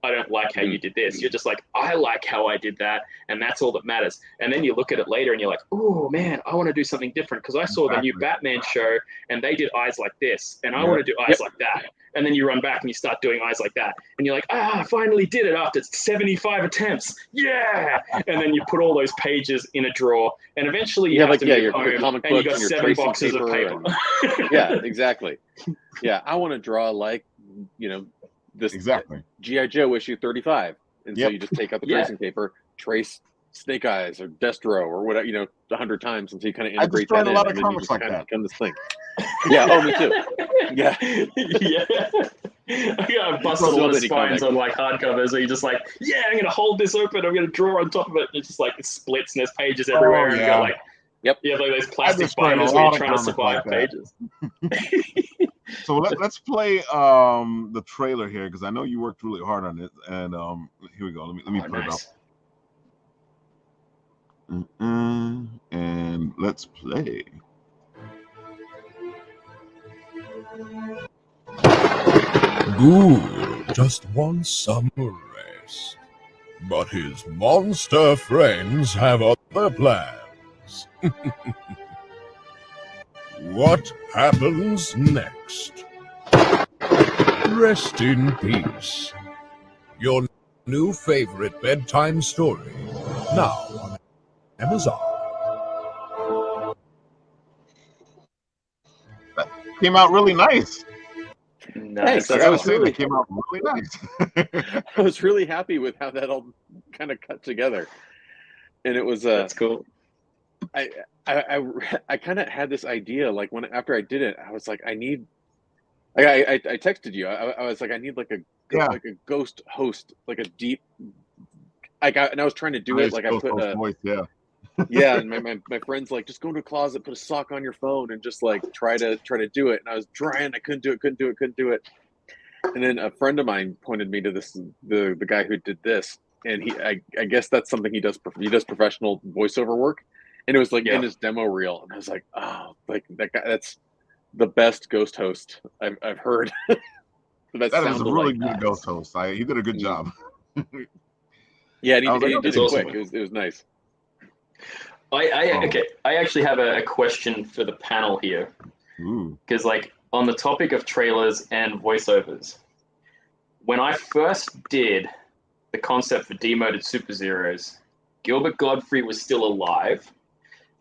I don't like how you did this. You're just like, I like how I did that. And that's all that matters. And then you look at it later and you're like, oh man, I want to do something different because I saw the new Batman show and they did eyes like this and I want to do eyes like that. And then you run back and you start doing eyes like that. And you're like, I finally did it after 75 attempts. Yeah. And then you put all those pages in a drawer and eventually you have to move home and you got 7 boxes of paper. Yeah, exactly. Yeah, I want to draw like, you know, this G.I. Joe issue 35. And so you just take out the tracing paper, trace Snake Eyes or Destro or whatever, you know, 100 times until you kind of integrate that in. A lot of and then you just like kind of that. become this thing. Yeah, oh, me too. Yeah. I got busted a lot of spines on like hardcovers where you're just like, yeah, I'm going to hold this open, I'm going to draw on top of it. And it's just like, it splits and there's pages everywhere. And you're like, you have like those plastic binders where you're trying to survive pages. So let's play the trailer here because I know you worked really hard on it. And here we go. Let me put it up. And let's play. Ghoul just wants some rest, but his monster friends have other plans. What happens next? Rest in peace. Your new favorite bedtime story, now on Amazon. That came out really nice. No, Thanks. so I gotta that's say, awesome. they came out really nice. I was really happy with how that all kind of cut together, and it was That's cool. I kind of had this idea like after I did it, I was like, I need. I texted you. I was like, I need like a ghost host, like a deep. And I was trying to do it like I put a voice, yeah. Yeah, and my friend's like, just go into a closet, put a sock on your phone, and just like try to do it. And I was trying, I couldn't do it. And then a friend of mine pointed me to the guy who did this, and I guess that's something he does. He does professional voiceover work, and it was like in his demo reel, and I was like, oh, like that guy, that's the best ghost host I've heard. That is a really good ghost host. He did a good job. Yeah, and he did it awesome. quick. It was nice. Okay. I actually have a question for the panel here, because like on the topic of trailers and voiceovers, when I first did the concept for Demoted Super Zeros, Gilbert Godfrey was still alive,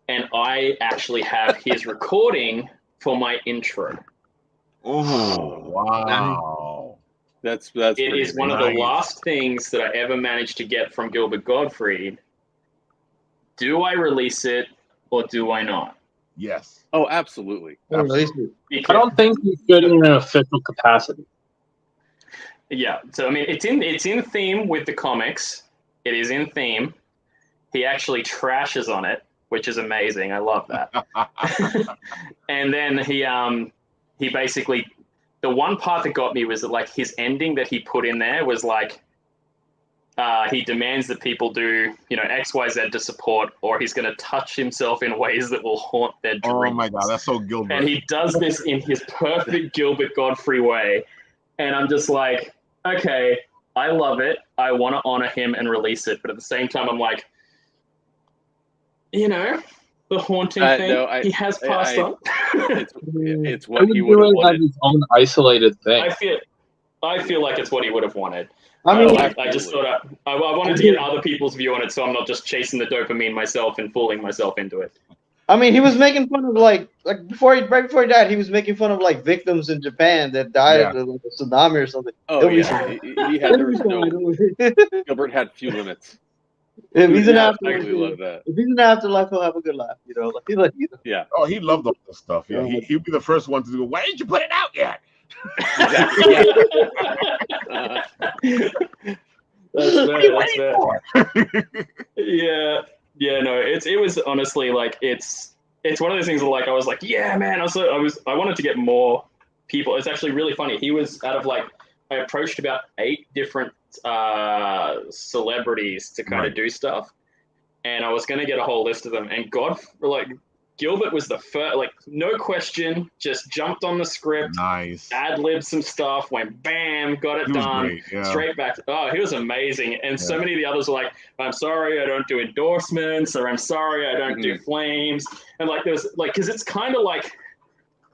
and I actually have his recording for my intro. Oh wow! That's it is one of the last things that I ever managed to get from Gilbert Godfrey. Do I release it or do I not? Yes. Oh, absolutely. I don't think you should in an official capacity. Yeah. So I mean, it's in theme with the comics. It is in theme. He actually trashes on it, which is amazing. I love that. And then he basically, the one part that got me was that like his ending that he put in there was like, he demands that people do, X, Y, Z to support, or he's going to touch himself in ways that will haunt their dreams. Oh my God, that's so Gilbert. And he does this in his perfect Gilbert Godfrey way. And I'm just like, okay, I love it. I want to honor him and release it. But at the same time, I'm like, the haunting thing, no, he has passed on. It's what he would have wanted. His own isolated thing. I feel like it's what he would have wanted. I mean, I just thought I wanted to get other people's view on it, so I'm not just chasing the dopamine myself and fooling myself into it. I mean, he was making fun of like right before he died, he was making fun of like victims in Japan that died of like a tsunami or something. Oh yeah, he had Gilbert had few limits. If he's an afterlife, love that. If he's an afterlife, he'll have a good laugh. Yeah. Oh, he loved all this stuff. Yeah, he'd be the first one to do. Why didn't you put it out yet? Exactly. That's fair. Yeah. No, it was honestly like it's one of those things that like I was like, yeah, man. I wanted to get more people. It's actually really funny. He was out of like I approached about 8 different celebrities to kind of do stuff, and I was going to get a whole list of them. And Gilbert was the first, like, no question, just jumped on the script, ad-libbed some stuff, went bam, got it done, straight back. Oh, he was amazing. And so many of the others were like, I'm sorry, I don't do endorsements, or I'm sorry, I don't do flames. And like, there's like, because it's kind of like,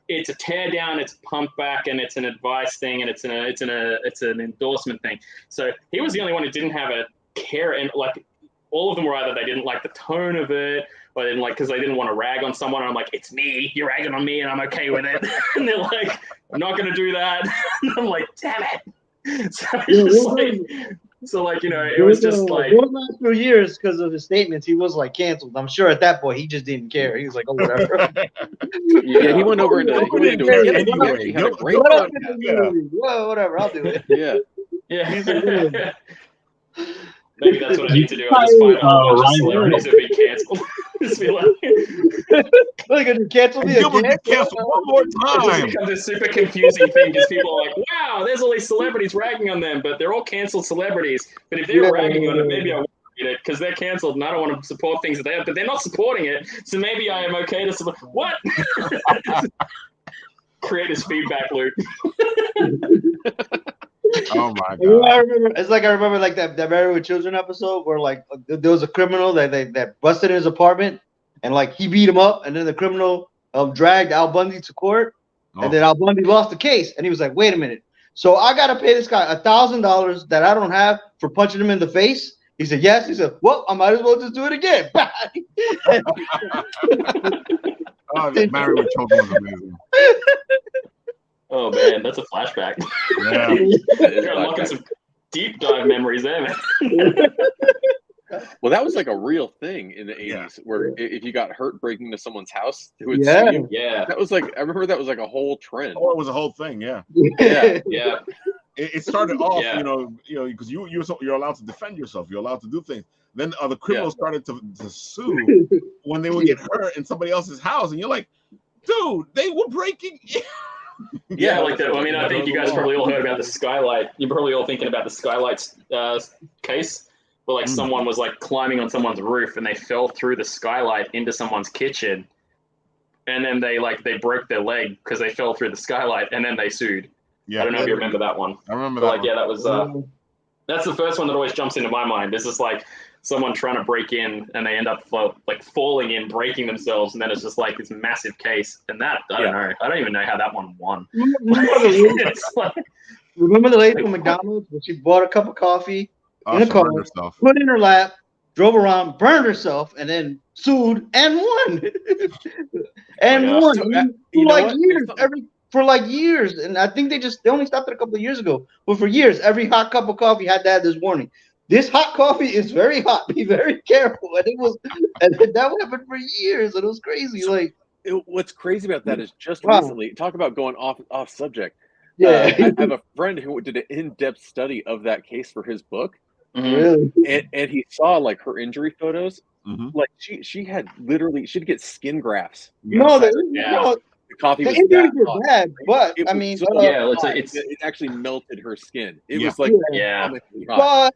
it's a tear down, it's a pump back, and it's an advice thing, and it's an endorsement thing. So he was the only one who didn't have a care, and like, all of them were either they didn't like the tone of it, or they didn't like because they didn't want to rag on someone. And I'm like, it's me, you're ragging on me, and I'm okay with it. And they're like, I'm not gonna do that. And I'm like, damn it. So it was just like for the last few years because of his statements, he was like canceled. I'm sure at that point he just didn't care. He was like, oh whatever. Yeah, he went over into anyway. He had a great podcast. Well, whatever, I'll do it. Yeah. Maybe that's what I need to do. I just find out a bunch of celebrities have been canceled. Just be like, you cancel me again? Canceled one more time. It just becomes a super confusing thing because people are like, wow, there's all these celebrities ragging on them, but they're all canceled celebrities. But if they're ragging on it, maybe I won't read it because they're canceled and I don't want to support things that they have, but they're not supporting it. So maybe I am okay to support. What? Create this feedback loop. Oh my God! I remember like that Married with Children episode where like there was a criminal that busted in his apartment and like he beat him up, and then the criminal dragged Al Bundy to court, and then Al Bundy lost the case, and he was like, wait a minute, so I gotta pay this guy $1,000 that I don't have for punching him in the face? He said yes. He said, well, I might as well just do it again. Married with Children was amazing. Oh man, that's a flashback. Yeah. You're unlocking some deep dive memories there, man. Well, that was like a real thing in the 80s, where if you got hurt breaking into someone's house, they would sue you. Yeah. That was like, I remember that was like a whole trend. Oh, it was a whole thing. Yeah. Yeah. It started off, because you're allowed to defend yourself. You're allowed to do things. Then the criminals started to sue when they would get hurt in somebody else's house, and you're like, dude, they were breaking. Yeah, like that. I mean, I think you guys probably all heard about the Skylight. You're probably all thinking about the Skylight case, where like someone was like climbing on someone's roof and they fell through the skylight into someone's kitchen, and then they broke their leg because they fell through the skylight, and then they sued. Yeah, I don't know if you remember that one. I remember but that. That was that's the first one that always jumps into my mind. This is like someone trying to break in and they end up falling in, breaking themselves, and then it's just like this massive case. And that I don't know. I don't even know how that one won. Remember the lady from McDonald's when she bought a cup of coffee in a car, put it in her lap, drove around, burned herself, and then sued and won. Won for like years. And I think they only stopped it a couple of years ago. But for years, every hot cup of coffee had to have this warning. This hot coffee is very hot. Be very careful. And that happened for years, and it was crazy. What's crazy about that is just recently, talk about going off subject. Yeah, I have a friend who did an in-depth study of that case for his book. Really? And he saw like her injury photos. Like she had she'd get skin grafts. The coffee was injuries were bad, but I mean, it actually melted her skin. It was like but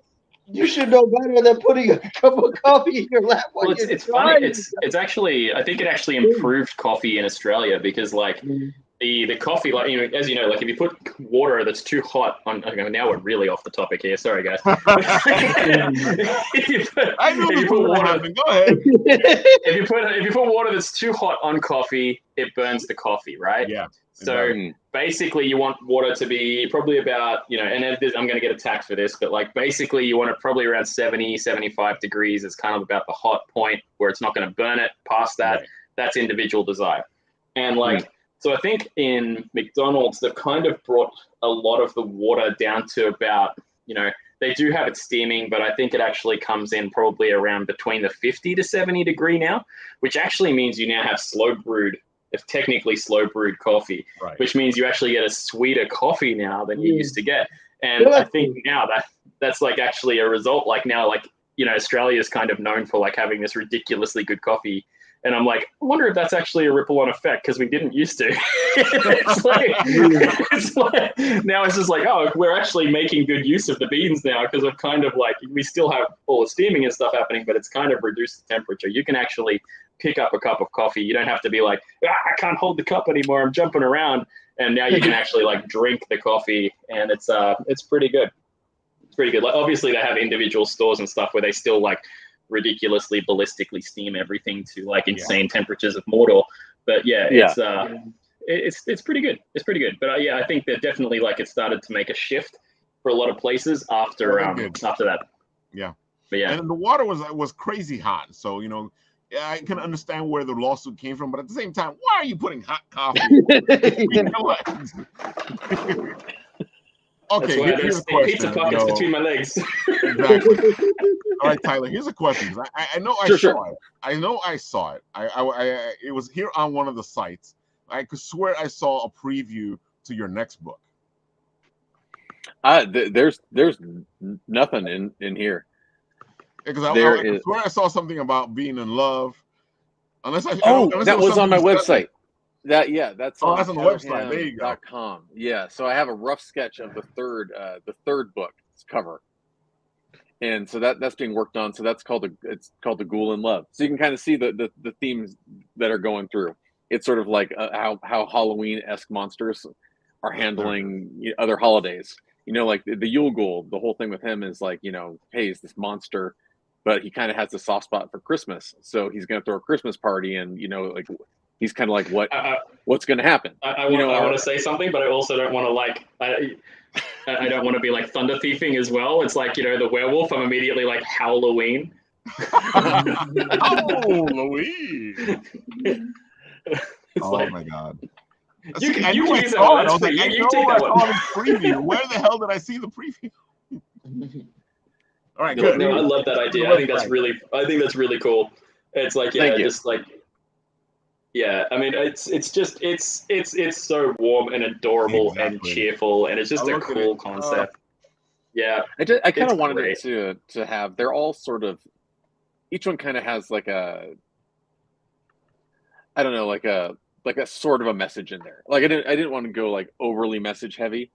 you should know better than putting a cup of coffee in your lap. Well, it's funny. It's actually, I think it actually improved coffee in Australia because like the coffee, like as you know, like if you put water that's too hot on. Okay, now we're really off the topic here. Sorry, guys. If you put water, go ahead. If you put water that's too hot on coffee, it burns the coffee, right? Yeah. So basically, you want water to be probably about, and I'm going to get attacked for this, but like basically you want it probably around 70, 75 degrees is kind of about the hot point where it's not going to burn it. Past that, that's individual desire. And like, so I think in McDonald's, they've kind of brought a lot of the water down to about, they do have it steaming, but I think it actually comes in probably around between the 50 to 70 degree now, which actually means you now have slow brewed coffee, which means you actually get a sweeter coffee now than you used to get. And I think now that's like actually a result. Like now, like, Australia is kind of known for like having this ridiculously good coffee. And I'm like, I wonder if that's actually a ripple-on effect because we didn't used to. It's like now it's just like, oh, we're actually making good use of the beans now because of kind of like we still have all the steaming and stuff happening, but it's kind of reduced the temperature. You can actually pick up a cup of coffee. You don't have to be like, I can't hold the cup anymore. I'm jumping around. And now you can actually like drink the coffee, and it's pretty good. It's pretty good. Like obviously they have individual stores and stuff where they still like ridiculously ballistically steam everything to like insane temperatures of Mordor, but it's pretty good. It's pretty good. But I think that definitely like it started to make a shift for a lot of places after that. Yeah. But and the water was crazy hot, so I can understand where the lawsuit came from, but at the same time, why are you putting hot coffee? Okay, here's a question. Pizza pockets between my legs. Exactly. All right, Tyler. Here's a question. I know I saw it. I know I saw it. It was here on one of the sites. I could swear I saw a preview to your next book. There's nothing in here. Because I swear I saw something about being in love. Unless that was on my website. That's on the website. There you go. .com. Yeah, so I have a rough sketch of the third book's cover, and so that's being worked on. So that's called the Ghoul in Love. So you can kind of see the themes that are going through. It's sort of like how Halloween-esque monsters are handling other holidays. Like the Yule Ghoul. The whole thing with him is like, hey, he's this monster, but he kind of has a soft spot for Christmas. So he's going to throw a Christmas party, and like. He's kind of like, what's going to happen? I want to say something, but I also don't want to I don't want to be like thunder thieving as well. It's like, the werewolf, I'm immediately like Halloween. Halloween. My God. You I can knew I use that saw one. it. I was like, You I take know that I one. saw this preview. Where the hell did I see the preview? All right, good. No, I love that idea. I think that's really cool. It's like, yeah, just like, yeah. I mean, it's just it's so warm and adorable and cheerful, and it's just a cool concept. Yeah, I kind of wanted it to have. They're all sort of, each one kind of has like a, I don't know, like a sort of a message in there. Like I didn't want to go like overly message heavy,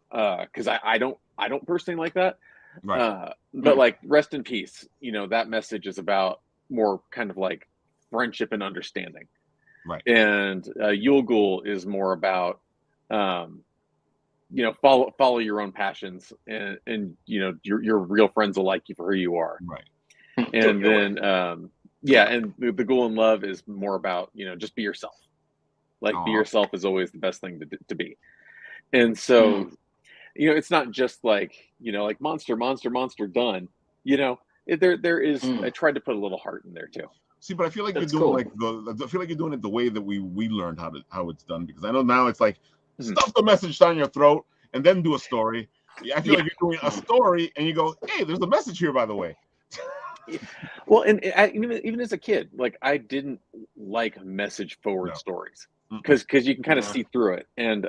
because I don't personally like that. Right. But like Rest in Peace, you know, that message is about more kind of like friendship and understanding. Right. And Yule Ghoul is more about, you know, follow your own passions, and you know, your real friends will like you for who you are. Right. And then and the Ghoul in Love is more about, you know, just be yourself. Like be yourself is always the best thing to be. And so you know, it's not just like, you know, like monster done. You know, there is. I tried to put a little heart in there too. See, but I feel like you're doing I feel like you're doing it the way that we learned how it's done, because I know now it's like stuff the message down your throat and then do a story. I feel like you're doing a story and you go, hey, there's a message here, by the way. Well, and even as a kid, like I didn't like message forward stories because you can kind of see through it, and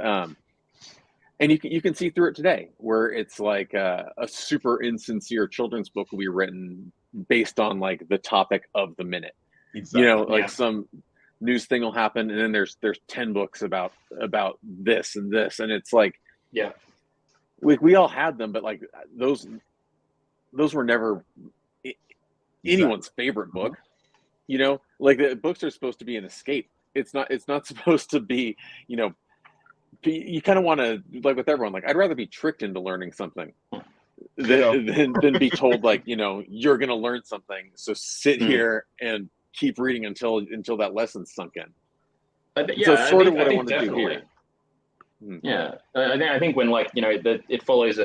you can see through it today, where it's like a super insincere children's book will be written based on like the topic of the minute. Exactly. You know, like some news thing will happen, and then there's 10 books about this and this, and it's like, yeah, we all had them, but like those were never anyone's favorite book. You know, like the books are supposed to be an escape. It's not supposed to be, you know. You kind of want to, like with everyone, like I'd rather be tricked into learning something than be told, like, you know, you're going to learn something, so sit here and keep reading until that lesson's sunk in. So it's sort of what I want to do here. Yeah, I think when, like, you know, that it follows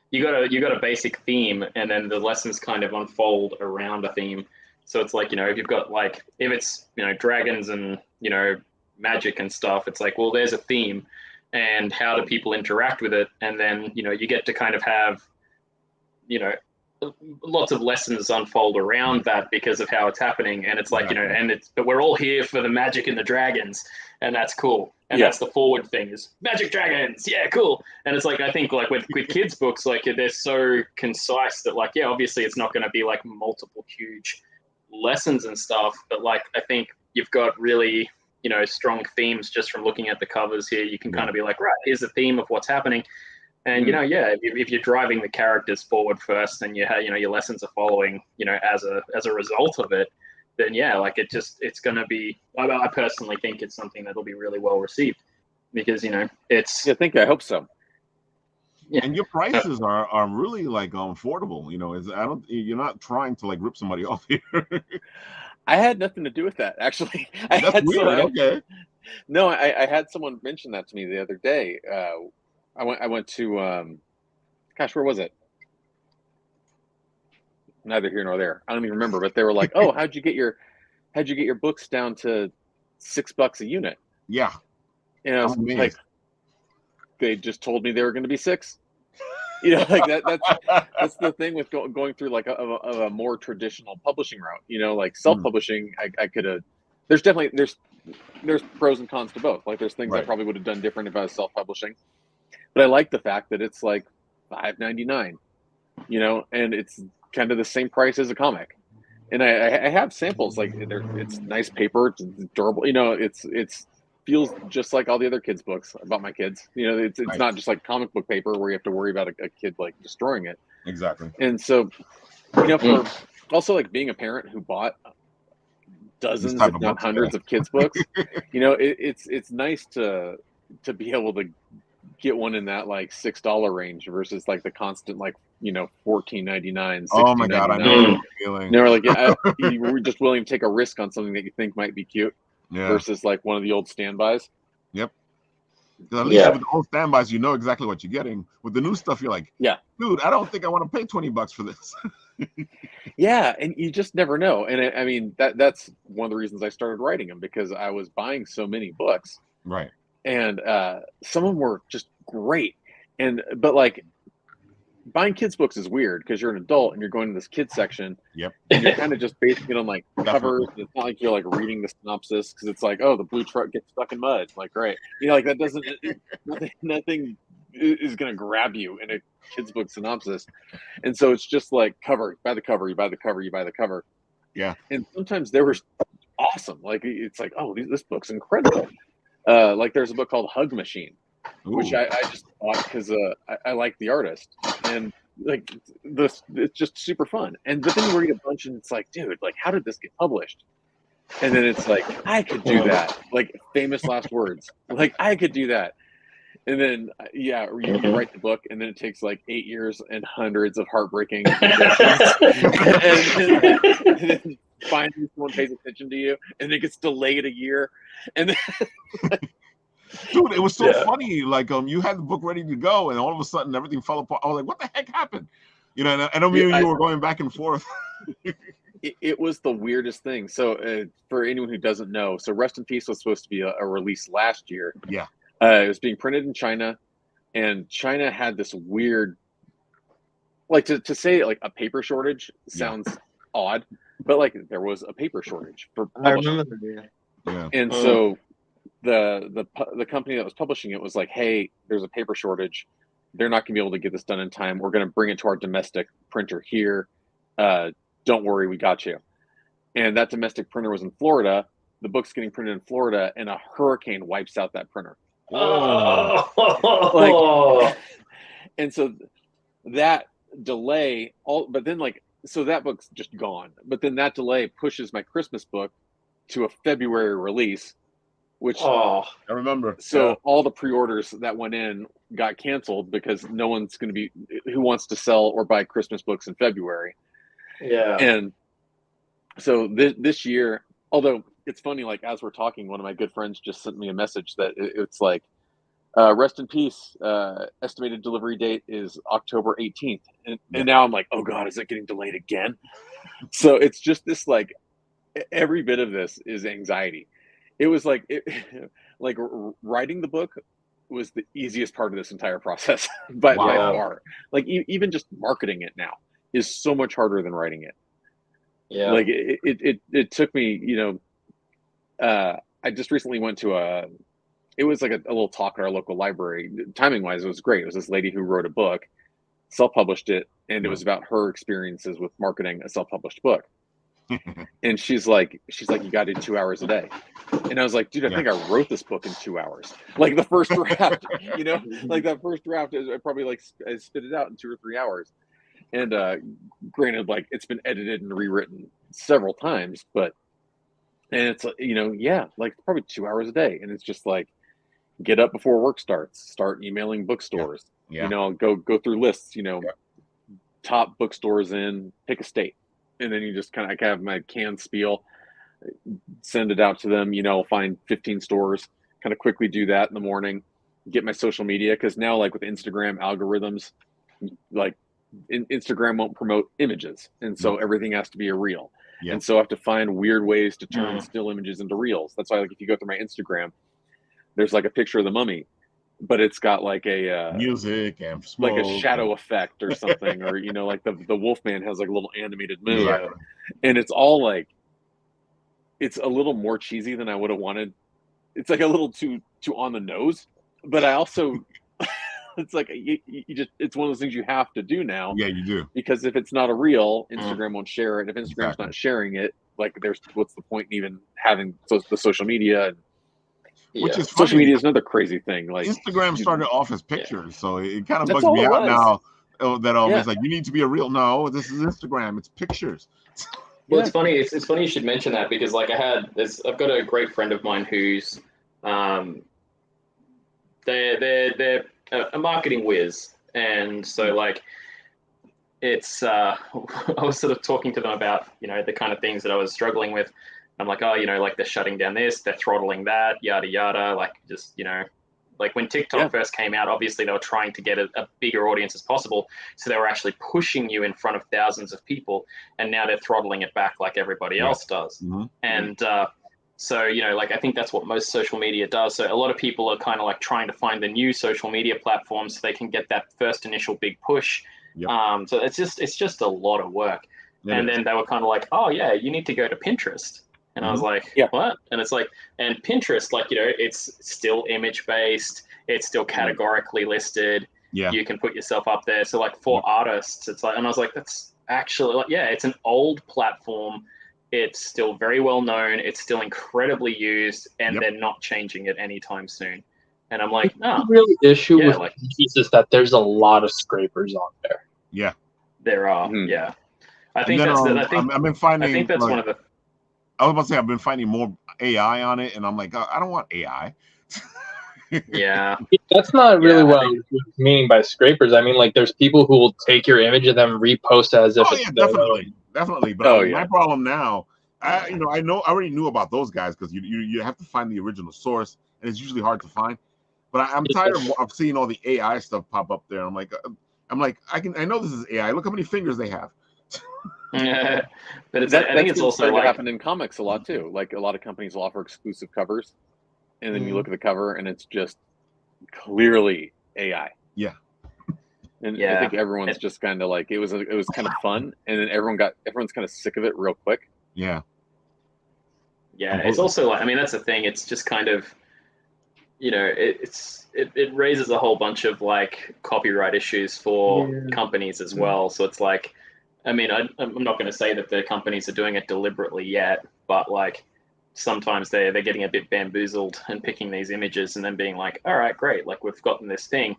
you got a basic theme, and then the lessons kind of unfold around a theme. So it's like, you know, if you've got like, if it's, you know, dragons and, you know, magic and stuff, it's like, well, there's a theme, and how do people interact with it? And then, you know, you get to kind of have, you know, lots of lessons unfold around that because of how it's happening. And it's like, you know, but we're all here for the magic and the dragons, and that's cool. And that's the forward thing, is magic dragons. Yeah, cool. And it's like, I think like with kids' books, like they're so concise that, like, yeah, obviously it's not going to be like multiple huge lessons and stuff, but like I think you've got really, you know, strong themes just from looking at the covers here. You can kind of be like, right, here's the theme of what's happening. And, you know, yeah, if you're driving the characters forward first, and you know, your lessons are following, you know, as a result of it, then yeah, like it's going to be, I personally think it's something that'll be really well received, because, you know, it's. I hope so. Yeah. And your prices are really like affordable, you know. You're not trying to like rip somebody off here. I had nothing to do with that, actually. That's weird. Okay. No, I had someone mention that to me the other day. I went to, gosh, where was it? Neither here nor there. I don't even remember, but they were like, "Oh, how'd you get your books down to $6 a unit?" Yeah. And I was like, they just told me they were going to be 6. You know, like that's the thing with going through like a more traditional publishing route. You know, like self-publishing, I could have. There's definitely there's pros and cons to both. Like there's things I probably would have done different if I was self-publishing, but I like the fact that it's like $5.99. You know, and it's kind of the same price as a comic. And I have samples, like it's nice paper, it's durable. You know, it's feels just like all the other kids' books about my kids. You know, it's not just like comic book paper where you have to worry about a kid like destroying it. Exactly. And so, you know, for also like being a parent who bought dozens, if not hundreds, of kids' books, you know, it's nice to be able to get one in that like $6 range versus like the constant like, you know, $14.99. Oh my God, I know the feeling. You know, like you were just willing to take a risk on something that you think might be cute versus like one of the old standbys. Yep. At least with the old standbys, you know exactly what you're getting. With the new stuff, you're like, dude, I don't think I want to pay $20 for this. Yeah, and you just never know. And I mean, that's one of the reasons I started writing them, because I was buying so many books. Right. and some of them were just great. But like buying kids books is weird because you're an adult and you're going to this kids section. Yep. And you're kind of just basing it on like covers. Definitely. It's not like you're like reading the synopsis because it's like, oh, the blue truck gets stuck in mud. Like, great. You know, like that doesn't, nothing is going to grab you in a kid's book synopsis. And so it's just like cover, you buy the cover, you buy the cover, you buy the cover. Yeah. And sometimes they were awesome. Like, it's like, oh, this book's incredible. Like there's a book called Hug Machine, which I just bought because I like the artist, and like this, it's just super fun. And but then you read a bunch, and it's like, dude, like how did this get published? And then it's like, I could do that. Like famous last words, like I could do that. And then you write the book, and then it takes like 8 years and hundreds of heartbreaking and then finally someone pays attention to you, and it gets delayed a year, and then dude, it was so funny. Like, you had the book ready to go, and all of a sudden everything fell apart. I was like, "What the heck happened?" You know, and I know you were going back and forth. It was the weirdest thing. So, for anyone who doesn't know, so Rest in Peace was supposed to be a release last year. Yeah, it was being printed in China, and China had this weird, like to say like a paper shortage sounds odd, but like there was a paper shortage for publishing. I remember. Yeah, and so. The company that was publishing it was like, hey, there's a paper shortage. They're not gonna be able to get this done in time. We're gonna bring it to our domestic printer here. Don't worry, we got you. And that domestic printer was in Florida. The book's getting printed in Florida, and a hurricane wipes out that printer. Like, and so that delay, but then like, so that book's just gone. But then that delay pushes my Christmas book to a February release. Which I remember. So all the pre-orders that went in got canceled because no one's going to be who wants to sell or buy Christmas books in February. Yeah. And so this year, although it's funny, like as we're talking, one of my good friends just sent me a message that it's like, Rest in Peace, estimated delivery date is October 18th. And now I'm like, oh God, is it getting delayed again? So it's just this, like, every bit of this is anxiety. It was like, like writing the book was the easiest part of this entire process by far. Like even just marketing it now is so much harder than writing it. Yeah. Like it took me, you know, I just recently went to it was like a little talk at our local library. Timing wise, it was great. It was this lady who wrote a book, self-published it, and it was about her experiences with marketing a self-published book. And she's like, you got to do 2 hours a day. And I was like, dude, I think I wrote this book in 2 hours. Like the first draft, you know, like that first draft, I probably like I spit it out in 2 or 3 hours. And granted, like it's been edited and rewritten several times, and it's, you know, like probably 2 hours a day. And it's just like, get up before work starts, start emailing bookstores, you know, go through lists, you know, top bookstores pick a state. And then you just kind of have my canned spiel, send it out to them, you know, find 15 stores, kind of quickly do that in the morning, get my social media. Because now, like with Instagram algorithms, like Instagram won't promote images. And so everything has to be a reel. And so I have to find weird ways to turn still images into reels. That's why, like, if you go through my Instagram, there's like a picture of the mummy, but it's got like a music and smoke, like a shadow effect or something, or you know, like the Wolfman has like a little animated move, and it's all like, it's a little more cheesy than I would have wanted. It's like a little too on the nose, but I also it's like you just, it's one of those things you have to do now. Yeah, you do, because if it's not a reel, Instagram won't share it. If Instagram's not sharing it, like what's the point in even having the social media? Which is funny. Social media is another crazy thing. Like Instagram started off as pictures, so it kind of bugs me out now that it's like, you need to be a real. No, this is Instagram. It's pictures. Well, it's funny. It's funny you should mention that, because like I've got a great friend of mine who's they're a marketing whiz, and so like it's I was sort of talking to them about, you know, the kind of things that I was struggling with. I'm like, oh, you know, like they're shutting down this, they're throttling that, yada, yada. Like, just, you know, like when TikTok first came out, obviously they were trying to get a bigger audience as possible. So they were actually pushing you in front of thousands of people. And now they're throttling it back like everybody else does. And So, like I think that's what most social media does. So a lot of people are kind of like trying to find the new social media platforms so they can get that first initial big push. Yep. So it's just a lot of work. It is. Then they were kind of like, oh yeah, you need to go to Pinterest. And I was like, Yeah. what? And it's like, and Pinterest, like, it's still image based. It's still categorically listed. Yeah. You can put yourself up there. So like for artists, it's like, and I was like, that's actually like, yeah, it's an old platform. It's still very well known. It's still incredibly used, and they're not changing it anytime soon. And I'm like, no. The real issue with like, Pinterest is that there's a lot of scrapers on there. Yeah. There are. Yeah. I think then, that's I've been finding. I think that's like, one of the. I was about to say I've been finding more AI on it, and I'm like, I don't want AI. Yeah. That's not really what I was meaning by scrapers. I mean, like, there's people who will take your image and then repost it as if it's their own. Definitely. But my problem now, I already knew about those guys because you have to find the original source, and it's usually hard to find. But I'm tired of seeing all the AI stuff pop up there. I'm like, I know this is AI. Look how many fingers they have. Yeah, but I think it's also like what happened in comics a lot too. Like a lot of companies will offer exclusive covers, and then you look at the cover and it's just clearly AI. Yeah. And I think everyone's just kind of like it was kind of fun, and then everyone's kind of sick of it real quick. Yeah. Yeah, it's also like, I mean, that's the thing. It's just kind of, it raises a whole bunch of like copyright issues for companies as well. So it's like, I mean, I'm not going to say that the companies are doing it deliberately yet, but like sometimes they're getting a bit bamboozled and picking these images and then being like, all right, great, like we've gotten this thing,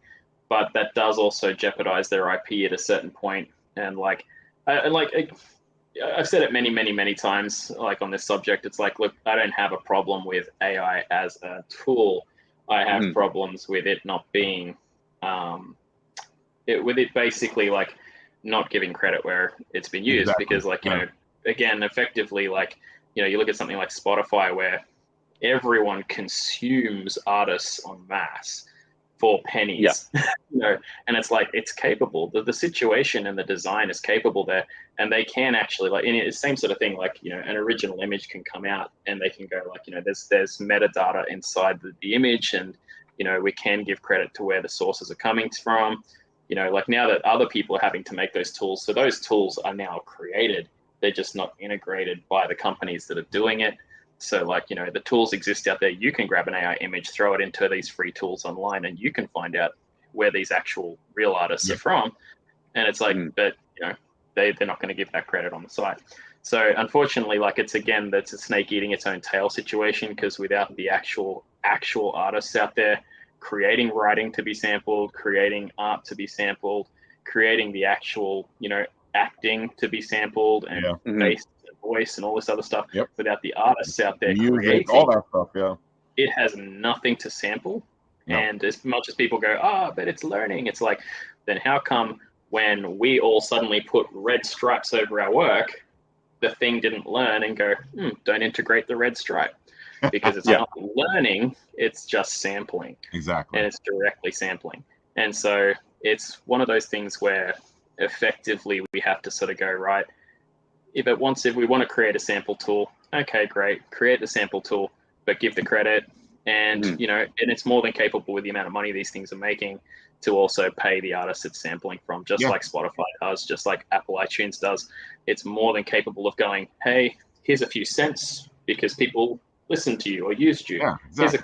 but that does also jeopardize their IP at a certain point. And like, I've said it many, many, many times, like on this subject. It's like, look, I don't have a problem with AI as a tool. I have problems with it not being, with it basically like not giving credit where it's been used. Because like, again, effectively, like, you look at something like Spotify where everyone consumes artists en masse for pennies, and it's like, it's capable. The situation and the design is capable there, and they can actually, like, in the same sort of thing, like, an original image can come out and they can go like, there's metadata inside the image, and, we can give credit to where the sources are coming from. Like now that other people are having to make those tools, so those tools are now created. They're just not integrated by the companies that are doing it. So like, the tools exist out there. You can grab an AI image, throw it into these free tools online, and you can find out where these actual real artists are from. And it's like, but, they're not going to give that credit on the site. So unfortunately, like, it's a snake eating its own tail situation, because without the actual artists out there creating writing to be sampled, creating art to be sampled, creating the actual, acting to be sampled, and face and voice and all this other stuff, without the artists out there creating all that stuff, it has nothing to sample. And as much as people go, but it's learning, it's like, then how come when we all suddenly put red stripes over our work, the thing didn't learn and go, don't integrate the red stripe? Because it's not learning, it's just sampling. Exactly. And it's directly sampling. And so it's one of those things where effectively we have to sort of go, right, if we want to create a sample tool, okay, great, create the sample tool, but give the credit. And, and it's more than capable with the amount of money these things are making to also pay the artist it's sampling from, just like Spotify does, just like Apple iTunes does. It's more than capable of going, hey, here's a few cents because people listened to you or used you. Here's a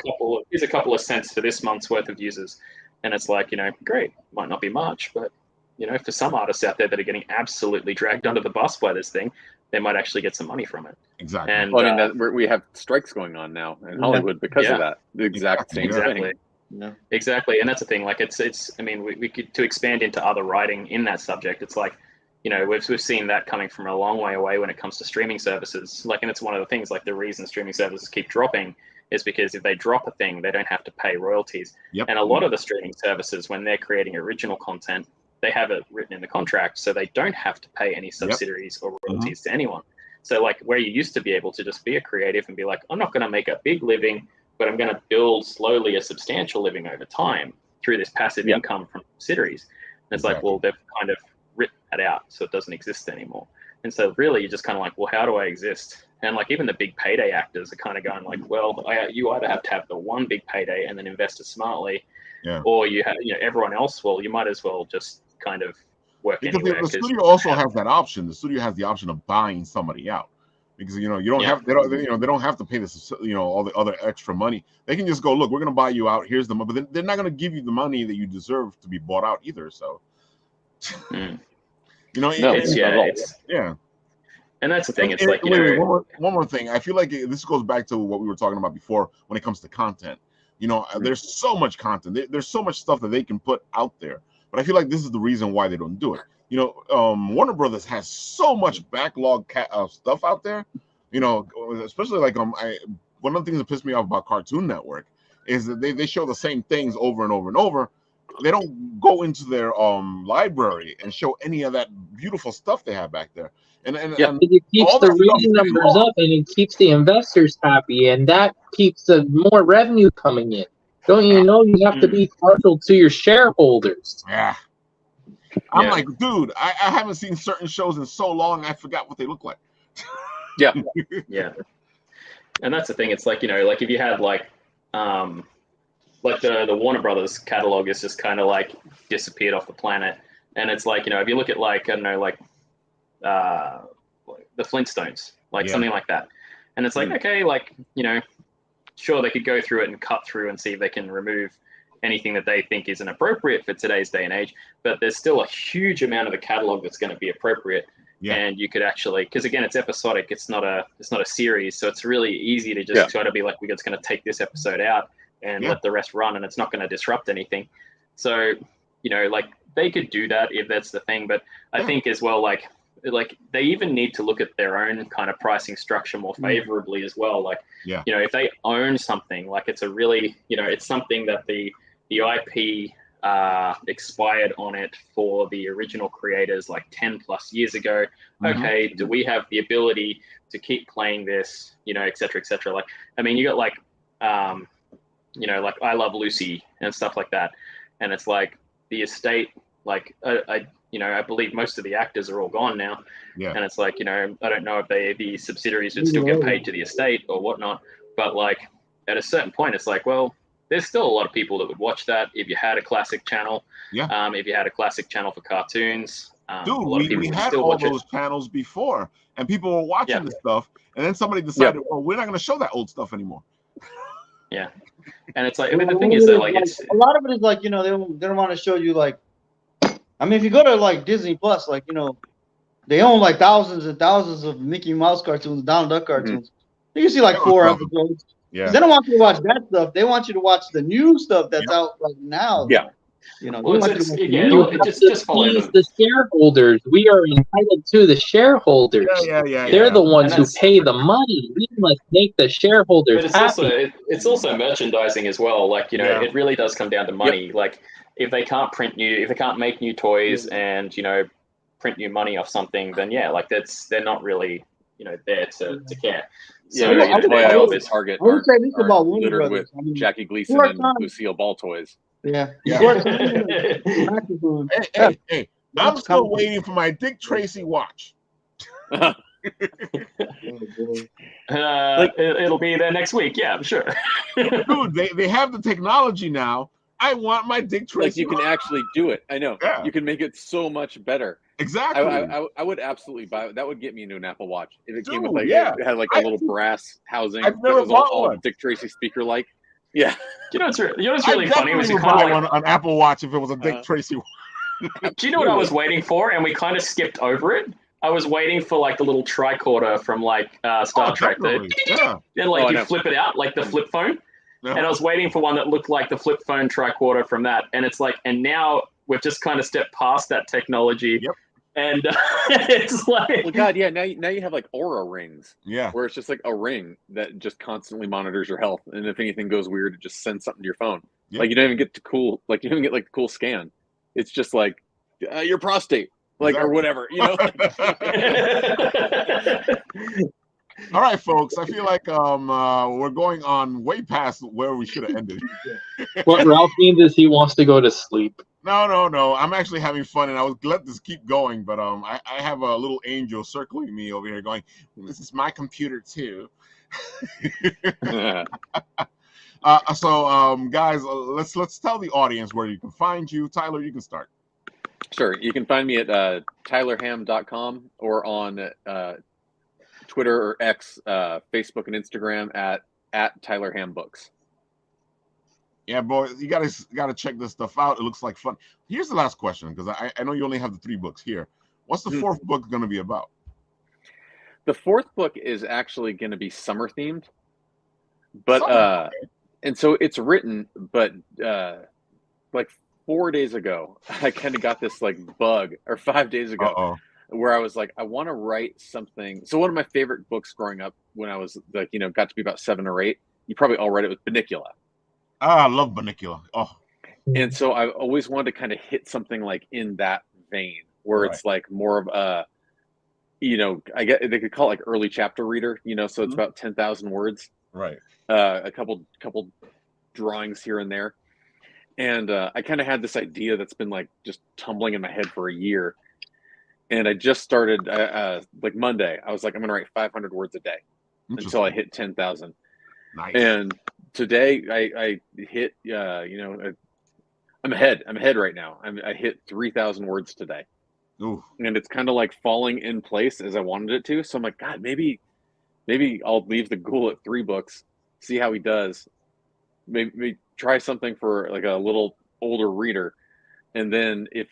couple of cents for this month's worth of users. And it's like, great, might not be much, but for some artists out there that are getting absolutely dragged under the bus by this thing, they might actually get some money from it. Exactly. And we have strikes going on now in Hollywood because of that. The exact same thing. Yeah. Exactly. And that's the thing. Like it's. I mean, we could, to expand into other writing in that subject. It's like, we've seen that coming from a long way away when it comes to streaming services. Like, and it's one of the things. Like, the reason streaming services keep dropping is because if they drop a thing, they don't have to pay royalties. And a lot of the streaming services, when they're creating original content, they have it written in the contract, so they don't have to pay any subsidies or royalties to anyone. So like, where you used to be able to just be a creative and be like, I'm not going to make a big living, but I'm going to build slowly a substantial living over time through this passive income from subsidiaries. And it's like, well, they've kind of written that out, so it doesn't exist anymore. And so really, you're just kind of like, well, how do I exist? And like even the big payday actors are kind of going like, well, you either have to have the one big payday and then invest it smartly, or you have, everyone else. Well, you might as well just kind of work anywhere. The studio also has that option. The studio has the option of buying somebody out, because you don't have they don't have to pay this all the other extra money. They can just go, look, we're going to buy you out. Here's the money, but they're not going to give you the money that you deserve to be bought out either. So, yeah. And that's the thing. It's like one more thing. I feel like this goes back to what we were talking about before when it comes to content. There's so much content. There's so much stuff that they can put out there. But I feel like this is the reason why they don't do it. Warner Brothers has so much backlog stuff out there. Especially like one of the things that pissed me off about Cartoon Network is that they show the same things over and over and over. They don't go into their library and show any of that beautiful stuff they have back there. And it keeps the reading numbers up, and it keeps the investors happy, and that keeps more revenue coming in. Don't you know you have to be partial to your shareholders? Yeah. I'm like, dude, I haven't seen certain shows in so long, I forgot what they look like. Yeah. And that's the thing. It's like, like if you had like the Warner Brothers catalog is just kind of like disappeared off the planet. And it's like, if you look at like, I don't know, like the Flintstones, like something like that. And it's like, okay, like, sure, they could go through it and cut through and see if they can remove anything that they think is inappropriate for today's day and age. But there's still a huge amount of the catalog that's going to be appropriate. Yeah. And you could actually, because again, it's episodic. It's not a series. So it's really easy to just try to be like, we're just going to take this episode out and let the rest run, and it's not going to disrupt anything. So, like they could do that if that's the thing. But I think as well, like they even need to look at their own kind of pricing structure more favorably as well. Like, if they own something, like it's a really, it's something that the IP expired on it for the original creators like 10 plus years ago. Okay, do we have the ability to keep playing this, et cetera, et cetera? Like, I mean, you got like, like I Love Lucy and stuff like that. And it's like the estate, like, I believe most of the actors are all gone now. Yeah. And it's like, I don't know if the subsidiaries would still get paid to the estate or whatnot. But like at a certain point, it's like, well, there's still a lot of people that would watch that if you had a classic channel. Yeah. If you had a classic channel for cartoons. Dude, we had all those channels before, and people were watching this stuff. And then somebody decided, well, we're not going to show that old stuff anymore. Yeah. And it's like, I mean, the thing is that like it's a lot of it is like, they don't want to show you like, I mean, if you go to like Disney Plus, like, they own like thousands and thousands of Mickey Mouse cartoons, Donald Duck cartoons. You can see like 4 episodes. Yeah. They don't want you to watch that stuff. They want you to watch the new stuff that's out like now. Yeah. Well, just follow the shareholders. We are entitled to the shareholders. They're the ones who pay the money. We must make the shareholders happy. It's also merchandising as well. Like, it really does come down to money. Like, if they can't make new toys and print new money off something, then like they're not really there to care. So that's why I always target our littered with Jackie Gleason and Lucille Ball toys. Yeah. Hey, I'm still waiting for my Dick Tracy watch. It'll be there next week. Yeah, I'm sure. Dude, they have the technology now. I want my Dick Tracy. Like, you can actually do it. I know. Yeah. You can make it so much better. Exactly. I would absolutely buy it. That would get me into an Apple Watch if it came with like it had like a little brass housing. I've never bought one. Dick Tracy speaker like. Yeah. What's really funny was you buy one an Apple Watch if it was a Dick Tracy one. Do you know what I was waiting for? And we kind of skipped over it. I was waiting for like the little tricorder from like Star Trek. And like you flip it out like the flip phone. And I was waiting for one that looked like the flip phone tricorder from that. And it's like, and now we've just kind of stepped past that technology. Yep. And it's like, well, God, yeah. Now you have like Aura rings. Yeah. Where it's just like a ring that just constantly monitors your health, and if anything goes weird, it just sends something to your phone. Yep. Like you don't even get the cool scan. It's just like your prostate, like or whatever, All right, folks. I feel like we're going on way past where we should have ended. What Ralph means is he wants to go to sleep. No. I'm actually having fun, and I was let this keep going, but I have a little angel circling me over here, going, "This is my computer too." Guys, let's tell the audience where you can find you. Tyler, you can start. Sure. You can find me at tylerham.com or on Twitter or X, Facebook, and Instagram at tylerhambooks. Yeah, boy, you gotta check this stuff out. It looks like fun. Here's the last question, because I know you only have the 3 books here. What's the 4th book going to be about? The 4th book is actually going to be summer themed, but okay. And so it's written, but like 4 days ago, I kind of got this like bug, or 5 days ago, where I was like, I want to write something. So one of my favorite books growing up, when I was like, got to be about 7 or 8, you probably all read it, was Bunnicula. I love Bunnicula. Oh. And so I always wanted to kind of hit something like in that vein, where it's like more of a, I get they could call it like early chapter reader, so it's about 10,000 words. Right. A couple drawings here and there. And I kind of had this idea that's been like just tumbling in my head for a year. And I just started like Monday. I was like, I'm going to write 500 words a day until I hit 10,000. Nice. And today I hit, I'm ahead right now. I hit 3,000 words today. Ooh. And it's kind of like falling in place as I wanted it to. So I'm like, God, maybe I'll leave the Ghoul at 3 books, see how he does. Maybe try something for like a little older reader. And then if,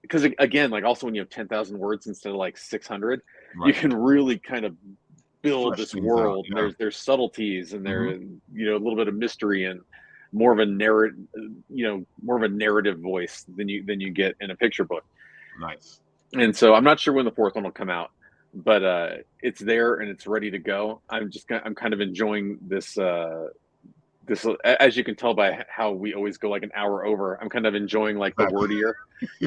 because again, like also when you have 10,000 words instead of like 600, you can really kind of build this world. Out, and there's subtleties, and there's a little bit of mystery, and more of a narrative voice than you get in a picture book. Nice. And so I'm not sure when the 4th one will come out, but it's there and it's ready to go. I'm kind of enjoying this. This, as you can tell by how we always go like an hour over, I'm kind of enjoying like the wordier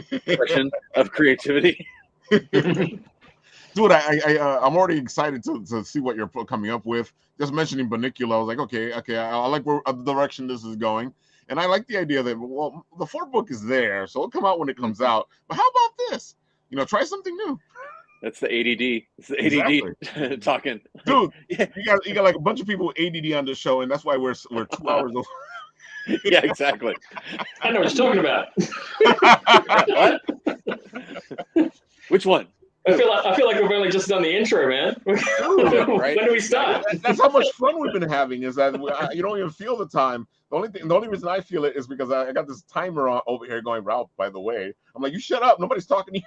expression of creativity. Dude, I'm already excited to see what you're coming up with. Just mentioning Bunnicula, I was like, okay, I like where the direction this is going, and I like the idea that the 4th book is there, so it'll come out when it comes out. But how about this? Try something new. That's the ADD. It's the ADD talking, dude. You got like a bunch of people with ADD on the show, and that's why we're 2 hours over. Yeah, exactly. I know what you're talking about. What? Which one? I feel like we've only just done the intro, man. Right? When do we start? That's how much fun we've been having. Is that you don't even feel the time. The only reason I feel it is because I got this timer on over here going, Ralph, by the way. I'm like, you shut up. Nobody's talking to you.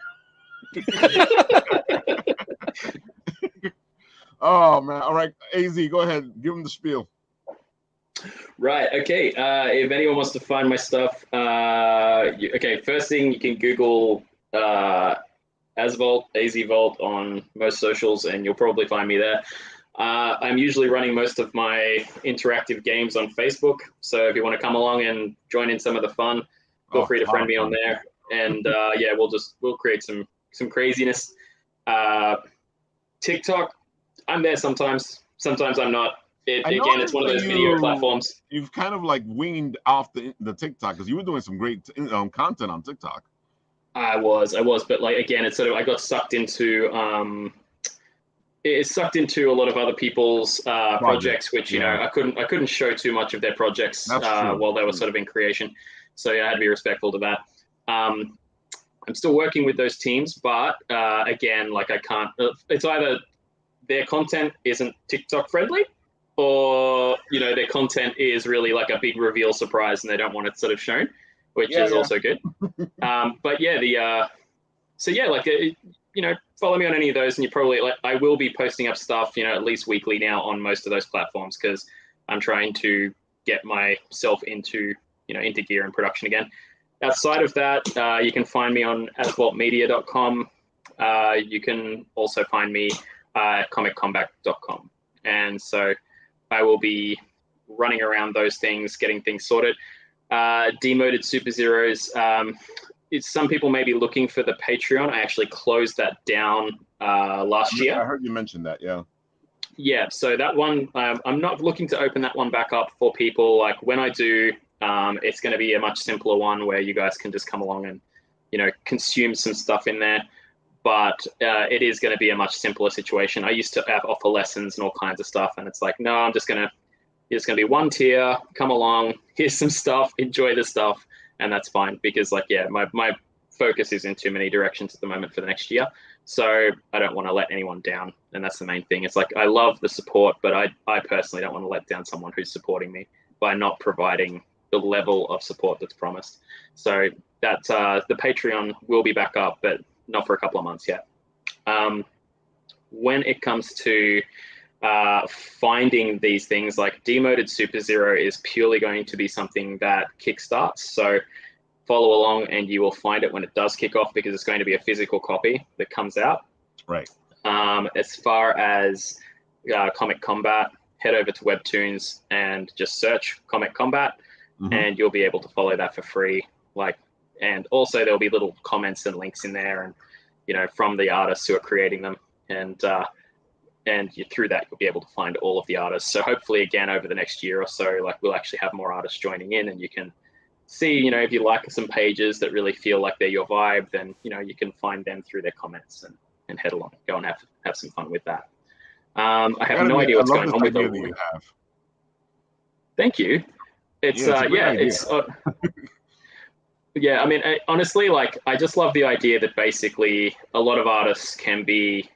Oh man! All right, AZ, go ahead. Give them the spiel. Right. Okay. If anyone wants to find my stuff, first thing you can Google AZVault on most socials, and you'll probably find me there. I'm usually running most of my interactive games on Facebook, so if you want to come along and join in some of the fun, feel free to friend me on there. And we'll create some craziness. TikTok, I'm there sometimes. Sometimes I'm not. It's one of those video platforms. You've kind of like weaned off the TikTok, because you were doing some great content on TikTok. I was, but like again, it's sort of I got sucked into a lot of other people's projects, which I couldn't show too much of their projects while they were sort of in creation. So I had to be respectful to that. I'm still working with those teams, but again, like I can't. It's either their content isn't TikTok friendly, or their content is really like a big reveal surprise, and they don't want it sort of shown, which is also good. Follow me on any of those, and you probably I will be posting up stuff, at least weekly now on most of those platforms, because I'm trying to get myself into gear and production again. Outside of that, you can find me on asphalt.media.com. You can also find me at comiccombat.com. And so I will be running around those things, getting things sorted. Demoted Super Zeros. Some people may be looking for the Patreon. I actually closed that down last year. I heard you mention that, yeah. Yeah, so that one, I'm not looking to open that one back up for people. Like when I do It's going to be a much simpler one where you guys can just come along and, consume some stuff in there. But it is going to be a much simpler situation. I used to offer lessons and all kinds of stuff, and it's like, no, it's going to be one tier. Come along, here's some stuff, enjoy the stuff, and that's fine. Because my focus is in too many directions at the moment for the next year, so I don't want to let anyone down, and that's the main thing. It's like I love the support, but I personally don't want to let down someone who's supporting me by not providing the level of support that's promised. So that's the Patreon will be back up, but not for a couple of months yet. When it comes to finding these things, like Demoted Super Zero is purely going to be something that kickstarts. So follow along and you will find it when it does kick off, because it's going to be a physical copy that comes out. Right. As far as Comic Combat, head over to Webtoons and just search Comic Combat, and you'll be able to follow that for free. And also there'll be little comments and links in there, and from the artists who are creating them, and through that you'll be able to find all of the artists. So hopefully, again, over the next year or so, we'll actually have more artists joining in, and you can see, if you like some pages that really feel like they're your vibe, then you can find them through their comments and head along, go and have some fun with that. I have no idea what's going on with the. Thank you. It's yeah, I mean, honestly, I just love the idea that basically a lot of artists can be,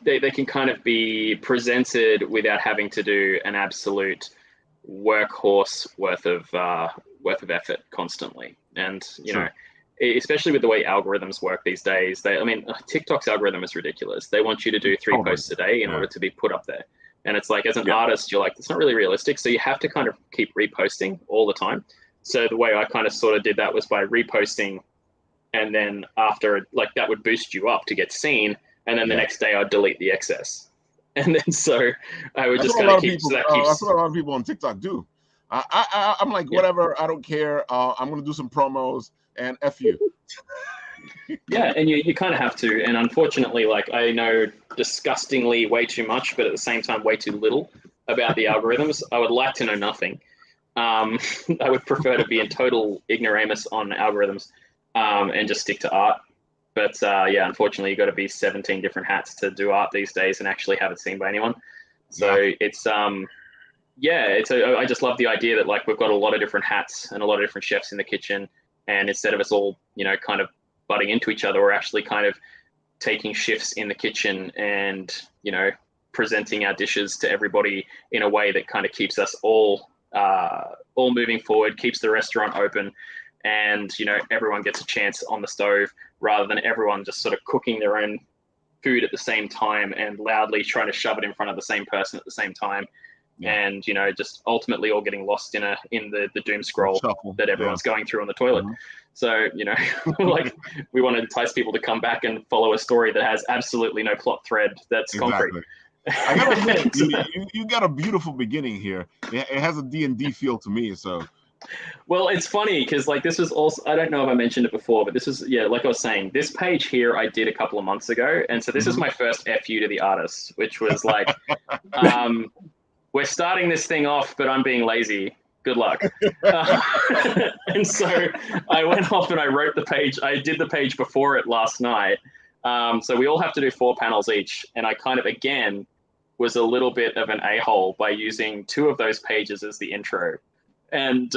they can kind of be presented without having to do an absolute workhorse worth of effort constantly. And, especially with the way algorithms work these days, TikTok's algorithm is ridiculous. They want you to do 3 posts a day in order to be put up there. And it's like, as an artist, you're like, it's not really realistic. So you have to kind of keep reposting all the time. So the way I kind of sort of did that was by reposting. And then after, that would boost you up to get seen. And then the next day I'd delete the excess. And then so I would just kind of keep, that's what a lot of people on TikTok do. I'm like, whatever, I don't care. I'm going to do some promos and F you. Yeah, and you kind of have to. And unfortunately, I know disgustingly way too much, but at the same time, way too little about the algorithms. I would like to know nothing. I would prefer to be in total ignoramus on algorithms and just stick to art. But unfortunately, you've got to be 17 different hats to do art these days and actually have it seen by anyone. So it's I just love the idea that we've got a lot of different hats and a lot of different chefs in the kitchen. And instead of us all, kind of butting into each other, we're actually kind of taking shifts in the kitchen and, presenting our dishes to everybody in a way that kind of keeps us all moving forward, keeps the restaurant open, and, everyone gets a chance on the stove rather than everyone just sort of cooking their own food at the same time and loudly trying to shove it in front of the same person at the same time. And just ultimately all getting lost in the doom scroll that everyone's going through on the toilet. So we want to entice people to come back and follow a story that has absolutely no plot thread that's concrete. I gotta say, you got a beautiful beginning here. It has a D&D feel to me. So, well, it's funny because this was also, I don't know if I mentioned it before, but this is like I was saying, this page here I did a couple of months ago, and so this is my first FU to the artists, which was we're starting this thing off, but I'm being lazy. Good luck. And so I went off and I wrote the page. I did the page before it last night. So we all have to do 4 panels each. And I kind of, again, was a little bit of an a-hole by using 2 of those pages as the intro. And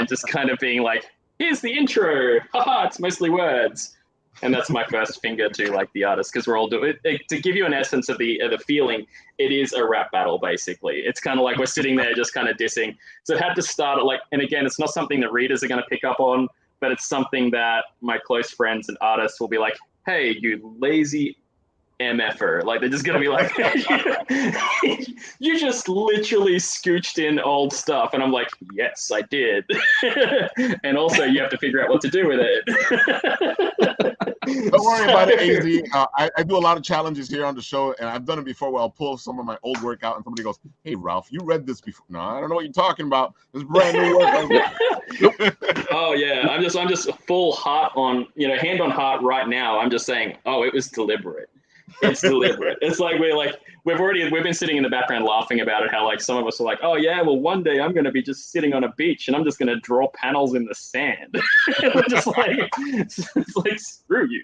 just kind of being like, here's the intro. Haha, it's mostly words. And that's my first finger to the artist, because we're all doing it. To give you an essence of the feeling, it is a rap battle, basically. It's kind of like we're sitting there just kind of dissing. So it had to start at and again, it's not something that readers are going to pick up on, but it's something that my close friends and artists will be like, hey, you lazy MFer. They're just going to be like, you just literally scooched in old stuff. And I'm like, yes, I did. And also you have to figure out what to do with it. Don't worry about it, AZ. I do a lot of challenges here on the show, and I've done it before where I'll pull some of my old work out and somebody goes, hey, Ralph, you read this before. No, I don't know what you're talking about. This brand new work. Oh, yeah. I'm just full heart on, hand on heart right now. I'm just saying, oh, it was deliberate. It's deliberate. It's like we've been sitting in the background laughing about it. How like some of us are like, oh yeah, well one day I'm going to be just sitting on a beach and I'm just going to draw panels in the sand. We're just like, it's like screw you.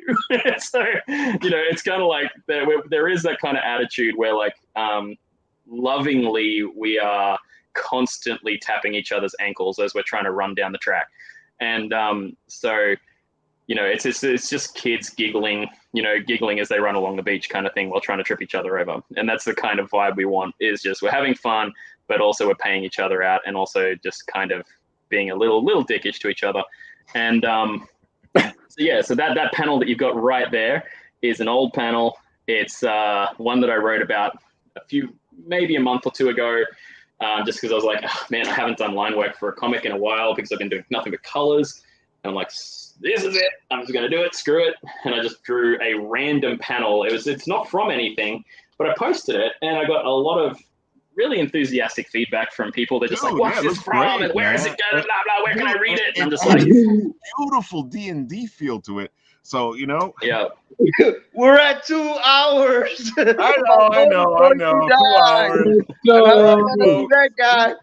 So it's kind of like there is that kind of attitude where like lovingly we are constantly tapping each other's ankles as we're trying to run down the track, and so. It's just kids giggling as they run along the beach kind of thing while trying to trip each other over. And that's the kind of vibe we want, is just we're having fun, but also we're paying each other out and also just kind of being a little dickish to each other. And so that panel that you've got right there is an old panel. It's one that I wrote about maybe a month or two ago, just because I was like, oh, man, I haven't done line work for a comic in a while because I've been doing nothing but colors. And I'm like, this is it. I'm just going to do it. Screw it. And I just drew a random panel. It's not from anything, but I posted it and I got a lot of really enthusiastic feedback from people. They're just like, what's this from? Great, and where is it going? Blah, blah, where can I read it? And I'm just like, beautiful D&D feel to it. So, Yeah. We're at 2 hours. I know. 2 hours. That guy.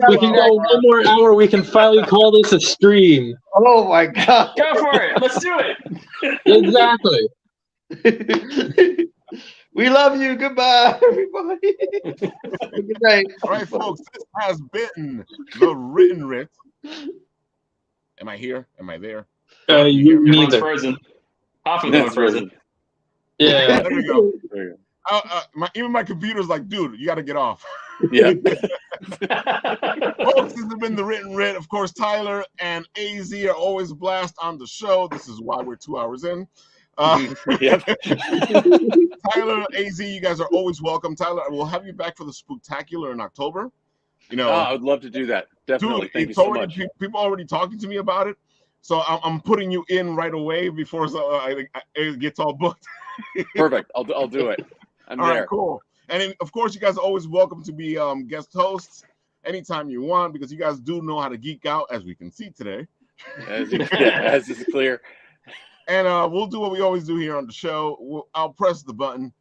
We can go one more hour. We can finally call this a stream. Oh my God. Go for it. Let's do it. Exactly. We love you. Goodbye, everybody. Good night. All right, folks. This has been the Written Writ. Am I here? Am I there? Everyone's frozen. Half of them are frozen. Yeah. There we go. Even my computer's like, dude, you got to get off. Yeah. Folks, this has been the Written Writ. Of course, Tyler and AZ are always a blast on the show. This is why we're 2 hours in. Yep. Tyler, AZ, you guys are always welcome. Tyler, we'll have you back for the Spooktacular in October. I would love to do that. Definitely. Dude, Thank you so much. People are already talking to me about it. So I'm putting you in right away before it gets all booked. Perfect. I'll do it. I'm all there. Right, cool. And then, of course, you guys are always welcome to be guest hosts anytime you want, because you guys do know how to geek out, as we can see today. As is clear. And we'll do what we always do here on the show. I'll press the button.